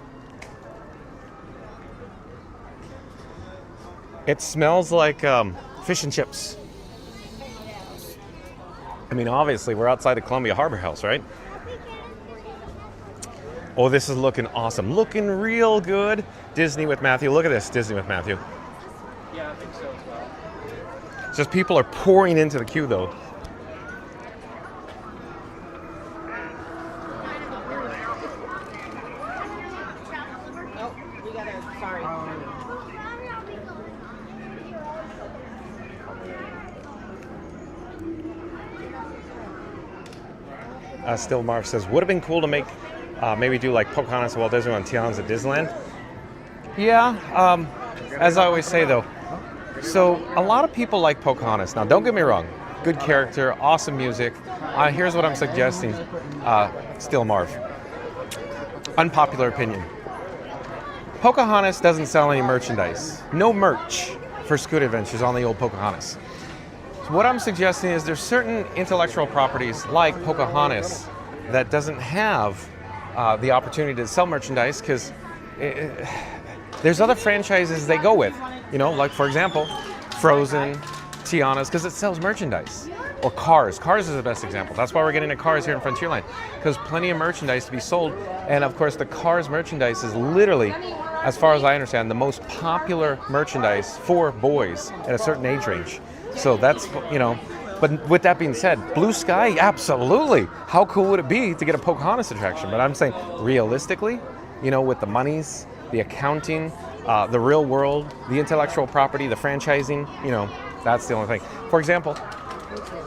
It smells like fish and chips. I mean, obviously, we're outside of Columbia Harbor House, right? Oh, this is looking awesome. Looking real good. Disney with Matthew. Look at this, Disney with Matthew. Yeah, I think so as well. It's just people are pouring into the queue, though. Oh, we gotta, sorry. Still Marv says, would have been cool to make, maybe do like Pocahontas at Walt Disney World and Tiana's at Disneyland. Yeah, as I always say though, so a lot of people like Pocahontas. Now don't get me wrong, good character, awesome music. Here's what I'm suggesting, Still Marv. Unpopular opinion. Pocahontas doesn't sell any merchandise. No merch for Scoot Adventures on the old Pocahontas. What I'm suggesting is there's certain intellectual properties like Pocahontas that doesn't have the opportunity to sell merchandise because there's other franchises they go with. You know, like for example, Frozen, Tiana's, because it sells merchandise. Or Cars. Cars is the best example. That's why we're getting into Cars here in Frontierland, because plenty of merchandise to be sold. And of course, the Cars merchandise is literally, as far as I understand, the most popular merchandise for boys at a certain age range. So that's, you know, but with that being said, Blue Sky, absolutely. How cool would it be to get a Pocahontas attraction? But I'm saying realistically, you know, with the monies, the accounting, the real world, the intellectual property, the franchising, you know, that's the only thing. For example,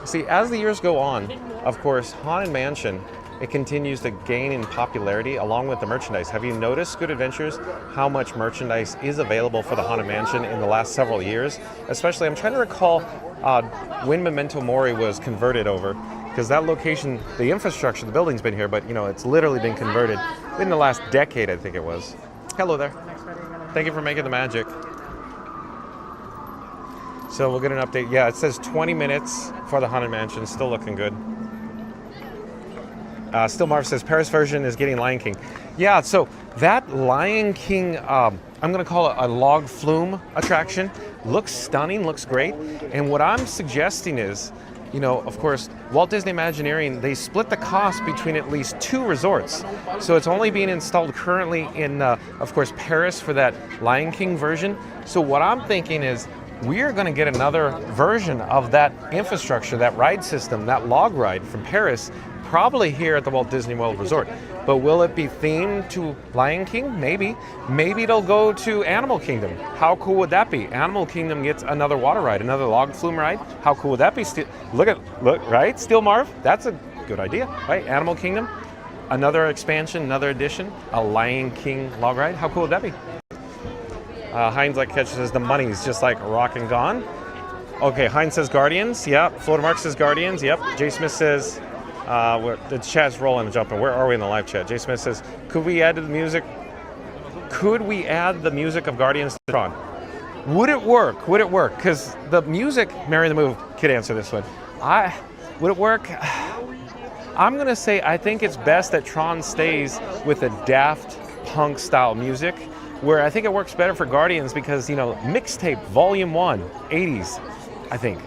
see, as the years go on, of course, Haunted Mansion, it continues to gain in popularity along with the merchandise. Have you noticed, Good Adventures, how much merchandise is available for the Haunted Mansion in the last several years? Especially, I'm trying to recall when Memento Mori was converted over, because that location, the infrastructure, the building's been here, but you know, it's literally been converted in the last decade, I think it was. Hello there. Thank you for making the magic. So we'll get an update. Yeah, it says 20 minutes for the Haunted Mansion, still looking good. Still Marv says Paris version is getting Lion King. Yeah, so that Lion King, I'm going to call it a log flume attraction. Looks stunning, looks great. And what I'm suggesting is, you know, of course, Walt Disney Imagineering, they split the cost between at least 2 resorts. So it's only being installed currently in, of course, Paris for that Lion King version. So what I'm thinking is, we're going to get another version of that infrastructure, that ride system, that log ride from Paris, probably here at the Walt Disney World Resort. But will it be themed to Lion King? Maybe. Maybe it'll go to Animal Kingdom. How cool would that be? Animal Kingdom gets another water ride, another log flume ride. How cool would that be? Look, right? Still Marv? That's a good idea, right? Animal Kingdom, another expansion, another addition, a Lion King log ride. How cool would that be? Heinz like catches says the money's just like rock and gone. Okay, Heinz says Guardians. Yep. Florida Mark says Guardians. Yep. Jay Smith says the chat's rolling and jumping. Where are we in the live chat? Jay Smith says, could we add to the music? Could we add the music of Guardians to Tron? Would it work? Would it work? Because the music, Mary the Move could answer this one. Would it work? I'm gonna say I think it's best that Tron stays with the Daft Punk style music, where I think it works better for Guardians because, you know, mixtape volume 1, 80s, I think.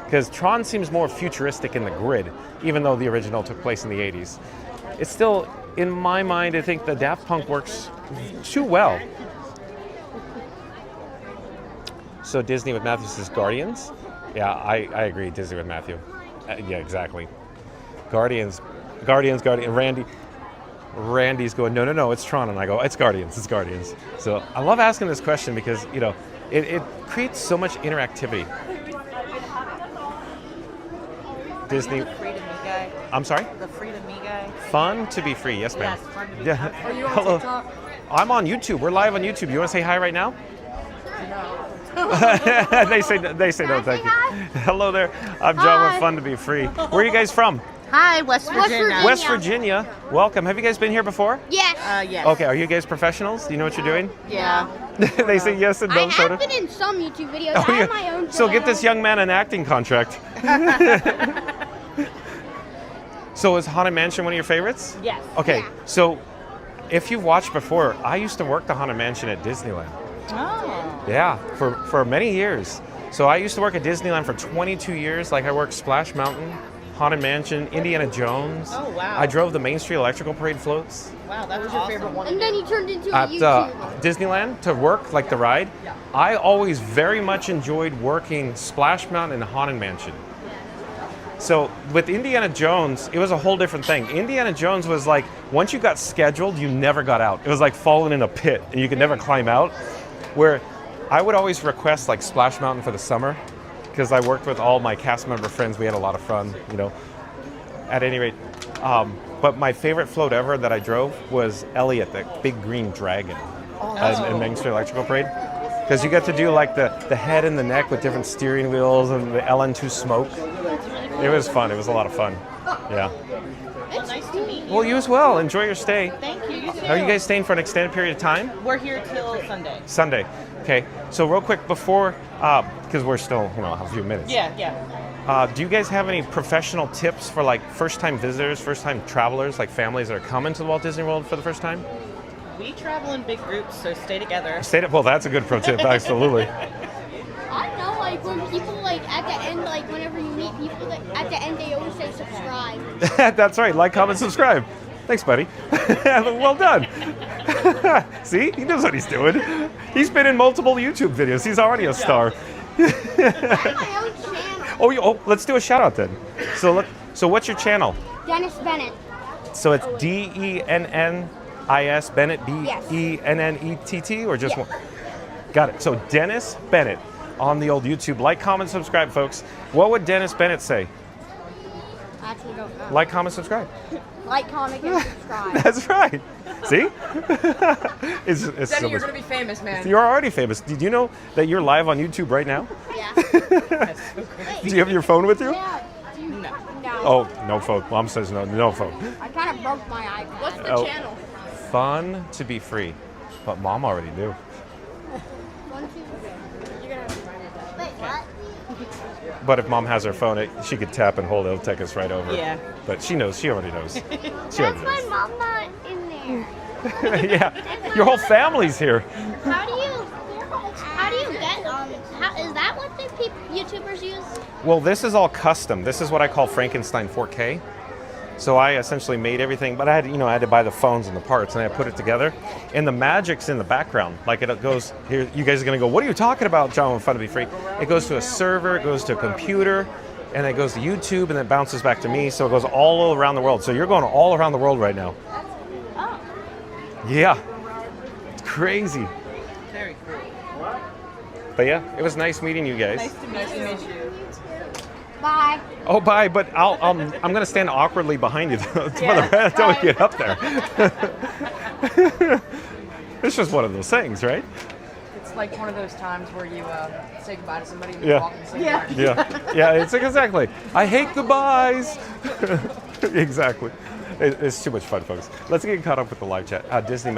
Because Tron seems more futuristic in the grid, even though the original took place in the 80s. It's still, in my mind, I think the Daft Punk works too well. So Disney with Matthew says Guardians. Yeah, I agree, Disney with Matthew. Yeah, exactly. Guardians, Randy's going, no, it's Tron. And I go, it's Guardians. So I love asking this question because, you know, it creates so much interactivity. Disney. Free to me guy. I'm sorry? The free to me guy. Fun to be free. Yes, ma'am. Yes, fun to be yeah. free. Are you on Hello. TikTok? I'm on YouTube. We're live on YouTube. You want to say hi right now? They say no, thank you. Hello there. I'm John with Fun to Be Free. Where are you guys from? Hi, West Virginia. West Virginia. Welcome. Have you guys been here before? Yes. Yes. Okay. Are you guys professionals? Do you know what you're doing? Yeah. They say yes and I no. have been in some YouTube videos. Oh, I yeah. have my own channel. So get this young man an acting contract. So is Haunted Mansion one of your favorites? Yes. Okay. Yeah. So if you've watched before, I used to work the Haunted Mansion at Disneyland. Oh. Yeah, for many years. So I used to work at Disneyland for 22 years. Like I worked Splash Mountain, Haunted Mansion, Indiana Jones. Oh, wow. I drove the Main Street Electrical Parade floats Wow, that was your favorite one. And then you turned into a at YouTuber. Disneyland to work, like the ride. I always very much enjoyed working Splash Mountain and Haunted Mansion. So with Indiana Jones, it was a whole different thing. Indiana Jones was like, once you got scheduled, you never got out. It was like falling in a pit and you could never climb out. Where I would always request like Splash Mountain for the summer because I worked with all my cast member friends. We had a lot of fun, you know. At any rate, but my favorite float ever that I drove was Elliot, the big green dragon in Main Street Electrical Parade. Because you get to do like the head and the neck with different steering wheels and the LN2 smoke. It was fun. It was a lot of fun. Yeah. Well, nice to meet you. Well, you as well. Enjoy your stay. Thank you. You too. Are you guys staying for an extended period of time? We're here till Sunday. Sunday. Okay. So real quick before, because we're still, have a few minutes. Yeah. Do you guys have any professional tips for like first-time visitors, first-time travelers, like families that are coming to Walt Disney World for the first time? We travel in big groups, so stay together. Well, that's a good pro tip. Absolutely. I know, like when people like at the end, like whenever you meet people, like, at the end they always say subscribe. That's right. Like, comment, subscribe. Thanks, buddy. Well done. See, he knows what he's doing. He's been in multiple YouTube videos. He's already a star. I have my own channel. Oh, let's do a shout out then. So what's your channel? Dennis Bennett. So it's Dennis Bennett, Bennett, or just Yes. one? Got it. So Dennis Bennett on the old YouTube. Like, comment, subscribe, folks. What would Dennis Bennett say? I actually don't know. Like, comment, subscribe. Like, comment, and subscribe. That's right. See? it's Denny, so you're much- gonna be famous, man. You're already famous. Did you know that you're live on YouTube right now? Yeah. Do you have your phone with you? Yeah. No. Oh, no phone. Mom says no phone. I kind of broke my iPad. What's the Oh. channel? Fun to be free. But Mom already knew. 1, 2, 3. You're gonna have to find it. Wait, what? But if Mom has her phone, she could tap and hold it. It'll take us right over. Yeah. But she knows. She already knows. She That's already my knows. mom not in there. Yeah. Your whole family's here. How do you get how is that what the YouTubers use? Well, this is all custom. This is what I call Frankenstein 4K. So I essentially made everything, but I had to buy the phones and the parts, and I put it together. And the magic's in the background. Like it goes here. You guys are gonna go, what are you talking about, John? With Fun to Be Free. It goes to a server, it goes to a computer, and it goes to YouTube, and then bounces back to me. So it goes all around the world. So you're going all around the world right now. Oh. Yeah, it's crazy. Very cool. But yeah, it was nice meeting you guys. Nice to meet you. Bye. Oh, bye. But I'm gonna stand awkwardly behind you though, until we get up there. It's just one of those things, right? It's like one of those times where you say goodbye to somebody and you Yeah. walk in the same direction. Yeah. It's like, exactly. I hate goodbyes. Exactly. It's too much fun, folks. Let's get caught up with the live chat. Disney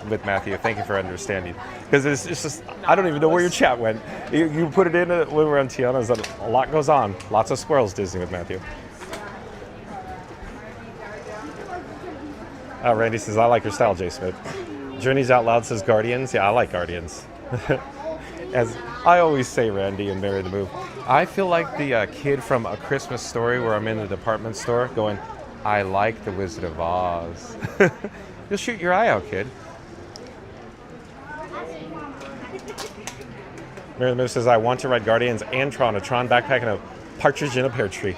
with Matthew. Thank you for understanding. Because it's just, I don't even know where your chat went. You put it in when we're on Tiana's. A lot goes on. Lots of squirrels, Disney with Matthew. Randy says, I like your style, Jay Smith. Journeys Out Loud says Guardians. Yeah, I like Guardians. As I always say, Randy and Mary the Move, I feel like the kid from A Christmas Story where I'm in the department store going, I like The Wizard of Oz. You'll shoot your eye out, kid. Mary the Move says, I want to ride Guardians and Tron, a Tron backpack and a partridge in a pear tree.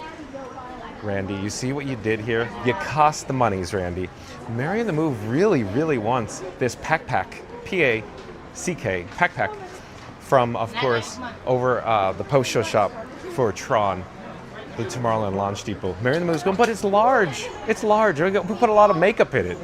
Randy, you see what you did here? You cost the monies, Randy. Mary the Move really, really wants this pack, P-A-C-K, pack, from, of course, over the post-show shop for Tron, the Tomorrowland Launch Depot. Mary the Move's going, but it's large. It's large. We put a lot of makeup in it.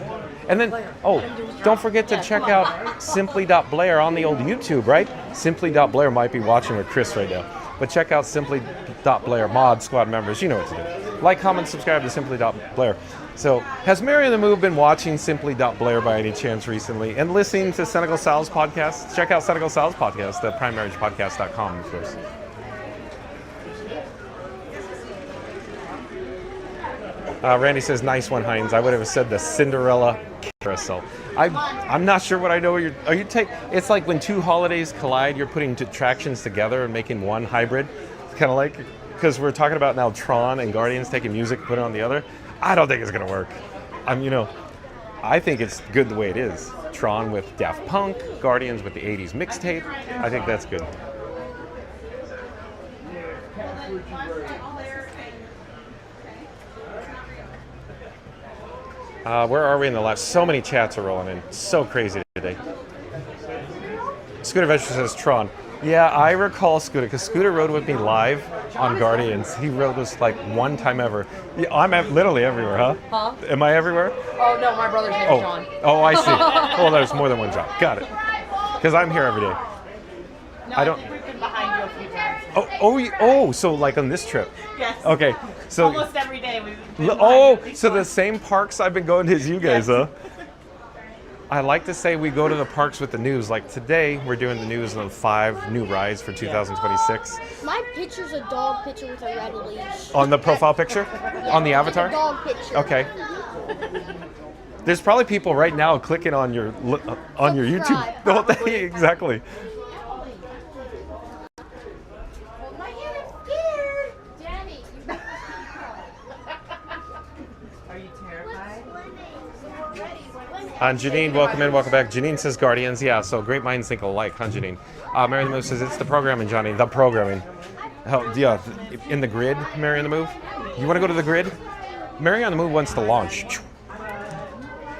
And then, oh, don't forget to check out Simply.Blair on the old YouTube, right? Simply.Blair might be watching with Chris right now. But check out Simply.Blair, Mod Squad members, you know what to do. Like, comment, subscribe to Simply.Blair. So, has Mary and the Move been watching Simply.Blair by any chance recently? And listening to Senegal Sal's podcast? Check out Senegal Sal's podcast at primemarriagepodcast.com, of course. Randy says, nice one, Heinz. I would have said the Cinderella carousel. I'm not sure what I know. Are you it's like when two holidays collide, you're putting two attractions together and making one hybrid. It's kind of like, because we're talking about now Tron and Guardians taking music and putting it on the other. I don't think it's going to work. I think it's good the way it is. Tron with Daft Punk, Guardians with the 80s mixtape. I think that's good. Where are we in the live? So many chats are rolling in. So crazy today. Scooter Venture says Tron. Yeah, I recall Scooter, because Scooter rode with me live on Guardians. He rode us like one time ever. Yeah, I'm literally everywhere, huh? Huh? Am I everywhere? Oh, no, my brother's name is John. Oh, I see. Well, there's more than one John. Got it. Because I'm here every day. No, I don't. think we've been behind you a few times. So like on this trip. Yes. Okay, so. Almost every day we've been behind you at least So the once. same parks I've been going to as you guys, huh? I like to say we go to the parks with the news. Like today, we're doing the news on 5 new rides for 2026. My picture's a dog picture with a red leash. On the profile picture? On the avatar? It's a dog picture. Okay. There's probably people right now clicking on your YouTube. Subscribe. The whole thing, exactly. My hair is scared. Jenny, Are you terrified? Janine, welcome in, welcome back. Janine says Guardians. Yeah, so great minds think alike, huh, Janine? Mary and the Move says it's the programming, Johnny. The programming. Yeah, in the grid, Mary and the Move. You want to go to the grid? Mary on the Move wants to launch.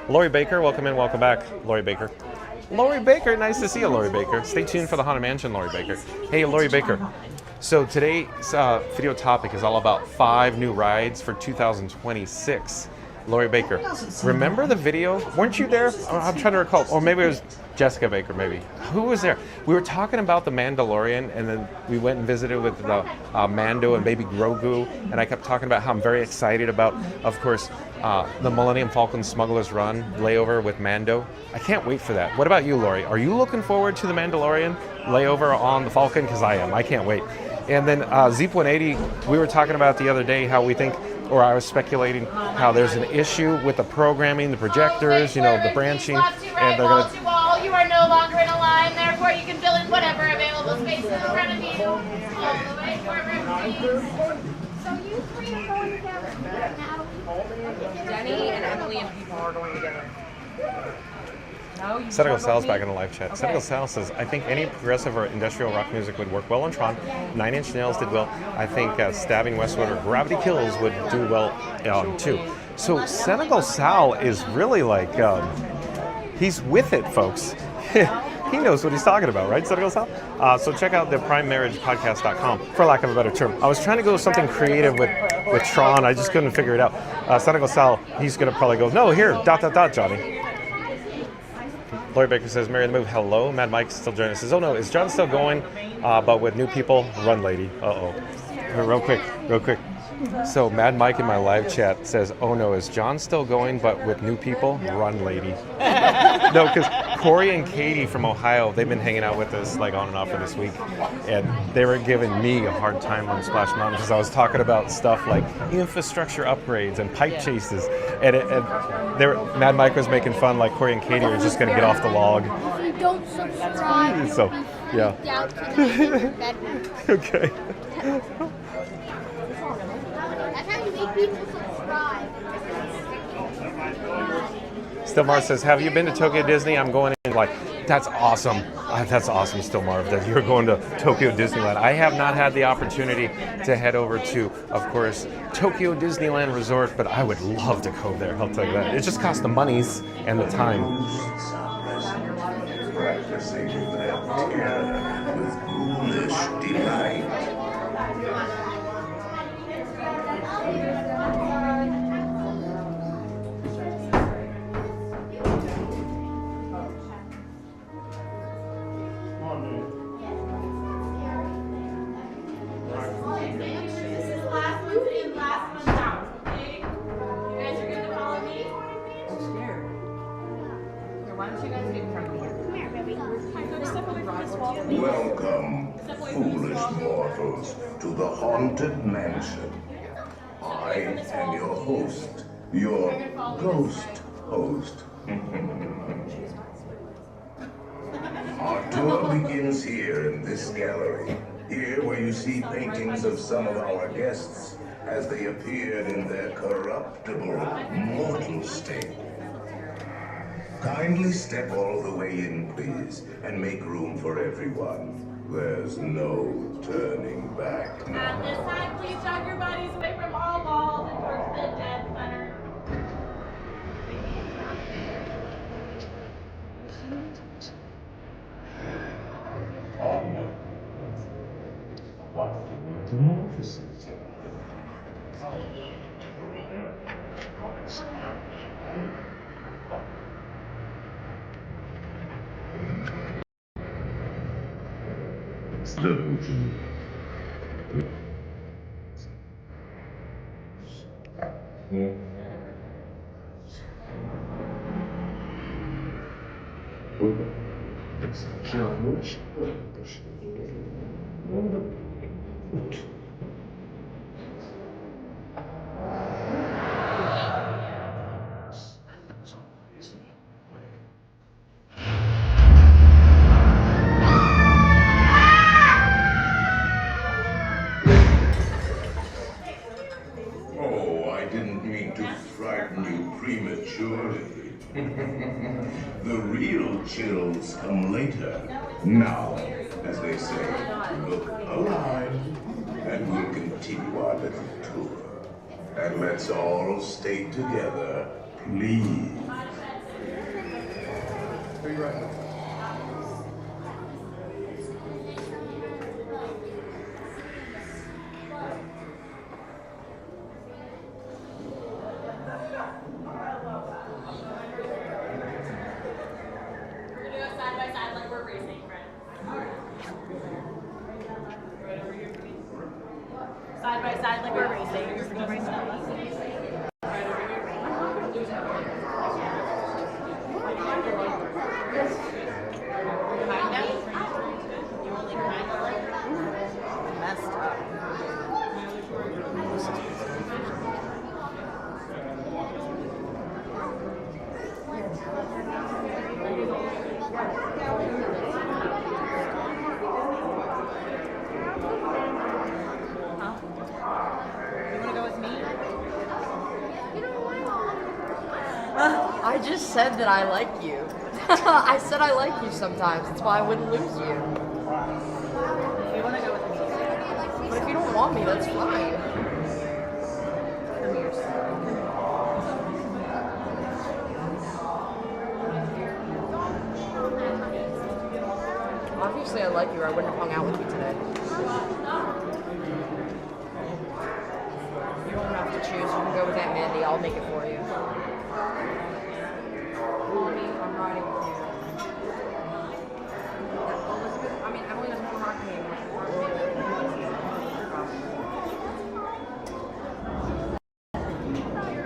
Lori Baker, welcome in, welcome back. Lori Baker. Lori Baker, nice to see you, Lori Baker. Stay tuned for the Haunted Mansion, Lori Baker. Hey, Lori Baker. So today's video topic is all about 5 new rides for 2026. Lori Baker, remember the video? Weren't you there? I'm trying to recall. Or maybe it was Jessica Baker, maybe. Who was there? We were talking about the Mandalorian, and then we went and visited with the Mando and Baby Grogu, and I kept talking about how I'm very excited about, of course, the Millennium Falcon Smugglers run, layover with Mando. I can't wait for that. What about you, Lori? Are you looking forward to the Mandalorian layover on the Falcon? Because I am. I can't wait. And then Zeep 180, we were talking about the other day how we think, or I was speculating how there's an issue with the programming, the projectors, the branching, and they're going to... You are no longer in a line, therefore you can fill in whatever available space in front of you. All the way forward, please. So you 3 are going together. Jenny and Emily and people are going together. No, you Senegal don't Sal's know back me? in the live chat. Okay. Senegal Sal says, I think any progressive or industrial rock music would work well on Tron. 9 Inch Nails did well. I think Stabbing Westwood or Gravity Kills would do well too. So Senegal Sal is really like, he's with it, folks. He knows what he's talking about, right, Senegal Sal? So check out the primemarriagepodcast.com, for lack of a better term. I was trying to go with something creative with Tron. I just couldn't figure it out. Senegal Sal, he's going to probably go, no, here, ... Johnny. Lori Baker says, Mary and the Move, hello. Mad Mike's still joining us. Says, oh no, is John still going? But with new people, run, lady. Uh-oh. Real quick. So Mad Mike in my live chat says, oh no, is John still going, but with new people? Run, lady. No, because Corey and Katie from Ohio, they've been hanging out with us like on and off for this week. And they were giving me a hard time on Splash Mountain because I was talking about stuff like infrastructure upgrades and pipe chases. And Mad Mike was making fun like Corey and Katie were just going to get off the log. If you don't subscribe, So, yeah. down to the bedroom. Okay. That's how you make people subscribe. Stillmar says, have you been to Tokyo Disney? I'm going in. Like, that's awesome. That's awesome, Stillmar, that you're going to Tokyo Disneyland. I have not had the opportunity to head over to, of course, Tokyo Disneyland Resort, but I would love to go there, I'll tell you that. It just costs the monies and the time. Practicing that Tiana with ghoulish delight. Welcome, foolish mortals, to the Haunted Mansion. I am your host, your ghost host. Our tour begins here in this gallery. Here where you see paintings of some of our guests as they appeared in their corruptible, mortal state. Kindly step all the way in, please, and make room for everyone. There's no turning back. At this time, please jog your bodies away from all walls and towards the dead center. Oh, I didn't mean to frighten you prematurely. The real chills come later. Now, as they say, look alive, and we'll continue our little tour. And let's all stay together, please. Side by side like we're racing. I just said that I like you. I said I like you sometimes. That's why I wouldn't lose you. If you want to go with me. But if you don't want me, that's fine. Come here. Obviously I like you or I wouldn't have hung out with you today. You don't have to choose. You can go with Aunt Mandy. I'll make it for you. I'm riding with you. I mean, Emily doesn't want to rock me anymore.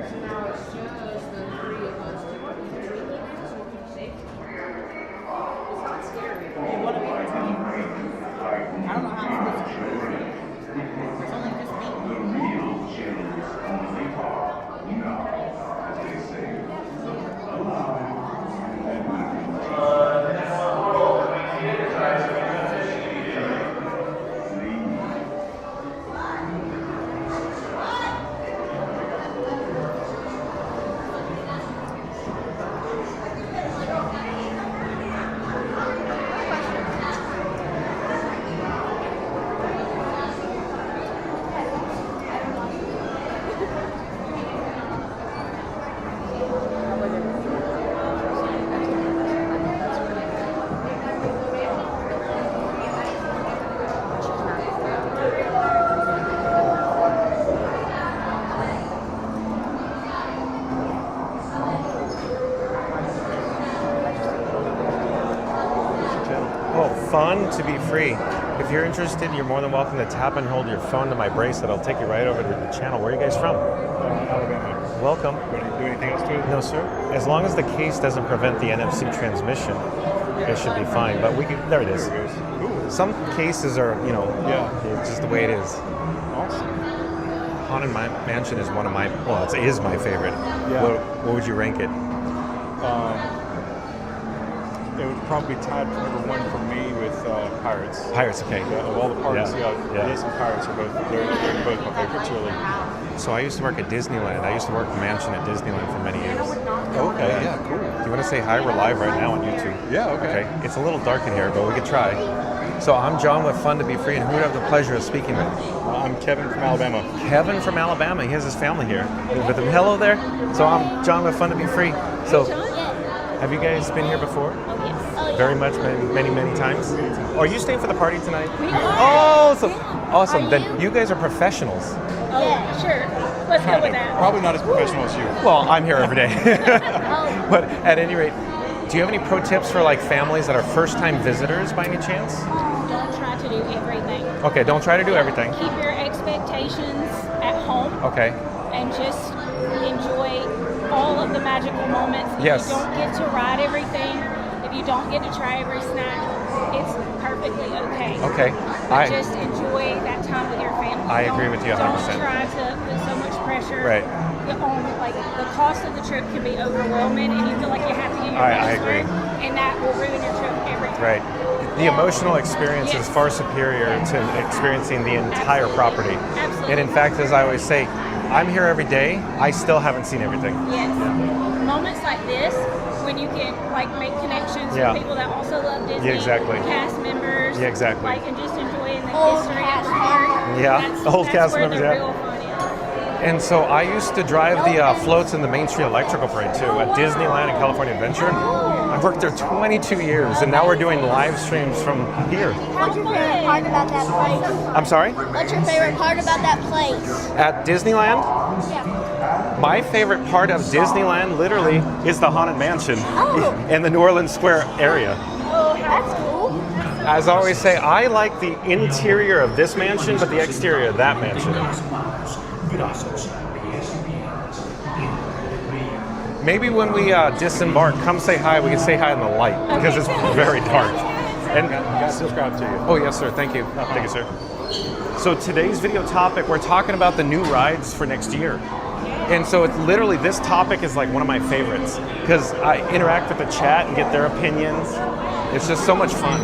So now it's just the three of us. It's not scary. You want to be with me? I don't know how I'm supposed to. There's only just me. The real chills only talk. Now, as they say, look alive. Fun to be free. If you're interested, you're more than welcome to tap and hold your phone to my bracelet. I'll take you right over to the channel. Where are you guys from? Alabama. Welcome. Do anything else to it? No, sir. As long as the case doesn't prevent the NFC transmission, it should be fine. But we can. There it is. There it goes. Ooh. Some cases are, you know, it's just the way it is. Awesome. Haunted Mansion is one of my, well, it is my favorite. Yeah. What would you rank it? It would probably be tied for number one for me with Pirates. Pirates, okay. Yeah, of all the parks, Yeah. this and Pirates are both they're both my favorites, really. So I used to work at Disneyland. I used to work mansion at Disneyland for many years. Okay, yeah, cool. Do you want to say hi? We're live right now on YouTube. Yeah, okay. It's a little dark in here, but we could try. So I'm John with Fun to Be Free, and who do I have the pleasure of speaking with? I'm Kevin from Alabama. Kevin from Alabama. He has his family here with him. Hello there. So I'm John with Fun to Be Free. So have you guys been here before? Oh, yes. Very much, many times. Are you staying for the party tonight? We are. Oh, so awesome. Are Then you guys are professionals. Oh, yeah, sure. Let's go with that. Probably not as professional as you. Well, I'm here every day. But at any rate, do you have any pro tips for like families that are first-time visitors by any chance? Don't try to do everything. Okay, don't try to do everything. Keep your expectations at home. Okay. And just enjoy all of the magical moments. If Yes. you don't get to ride everything, if you don't get to try every snack, it's perfectly okay. Okay. But just enjoy that time with your family. I agree with you 100%. Don't try to put so much pressure Right. on, like, the cost of the trip can be overwhelming and you feel like you have to get your I money's agree. worth, and that will ruin your trip every time. Right. The emotional experience is far superior to experiencing the entire property. Absolutely. And in fact, as I always say, I'm here every day. I still haven't seen everything. Yes. Moments like this, when you can like make connections Yeah. with people that also love Disney, Yeah, exactly. cast members, Yeah, exactly. like, and just enjoying the Old history cast of the park. Yeah, That's, old that's cast where members, the yeah. real fun is. And so I used to drive the floats in the Main Street Electrical Parade too at Disneyland and California Adventure. I worked there 22 years, and now we're doing live streams from here. What's your favorite part about that place? I'm sorry? What's your favorite part about that place? At Disneyland? Yeah. My favorite part of Disneyland, literally, is the Haunted Mansion in the New Orleans Square area. Oh, that's cool. As I always say, I like the interior of this mansion, but the exterior of that mansion. Maybe when we disembark, come say hi. We can say hi in the light because it's very dark. And got subscribe to you. Oh yes, sir. Thank you. Thank you, sir. So today's video topic, we're talking about the new rides for next year. And so it's literally, this topic is like one of my favorites because I interact with the chat and get their opinions. It's just so much fun.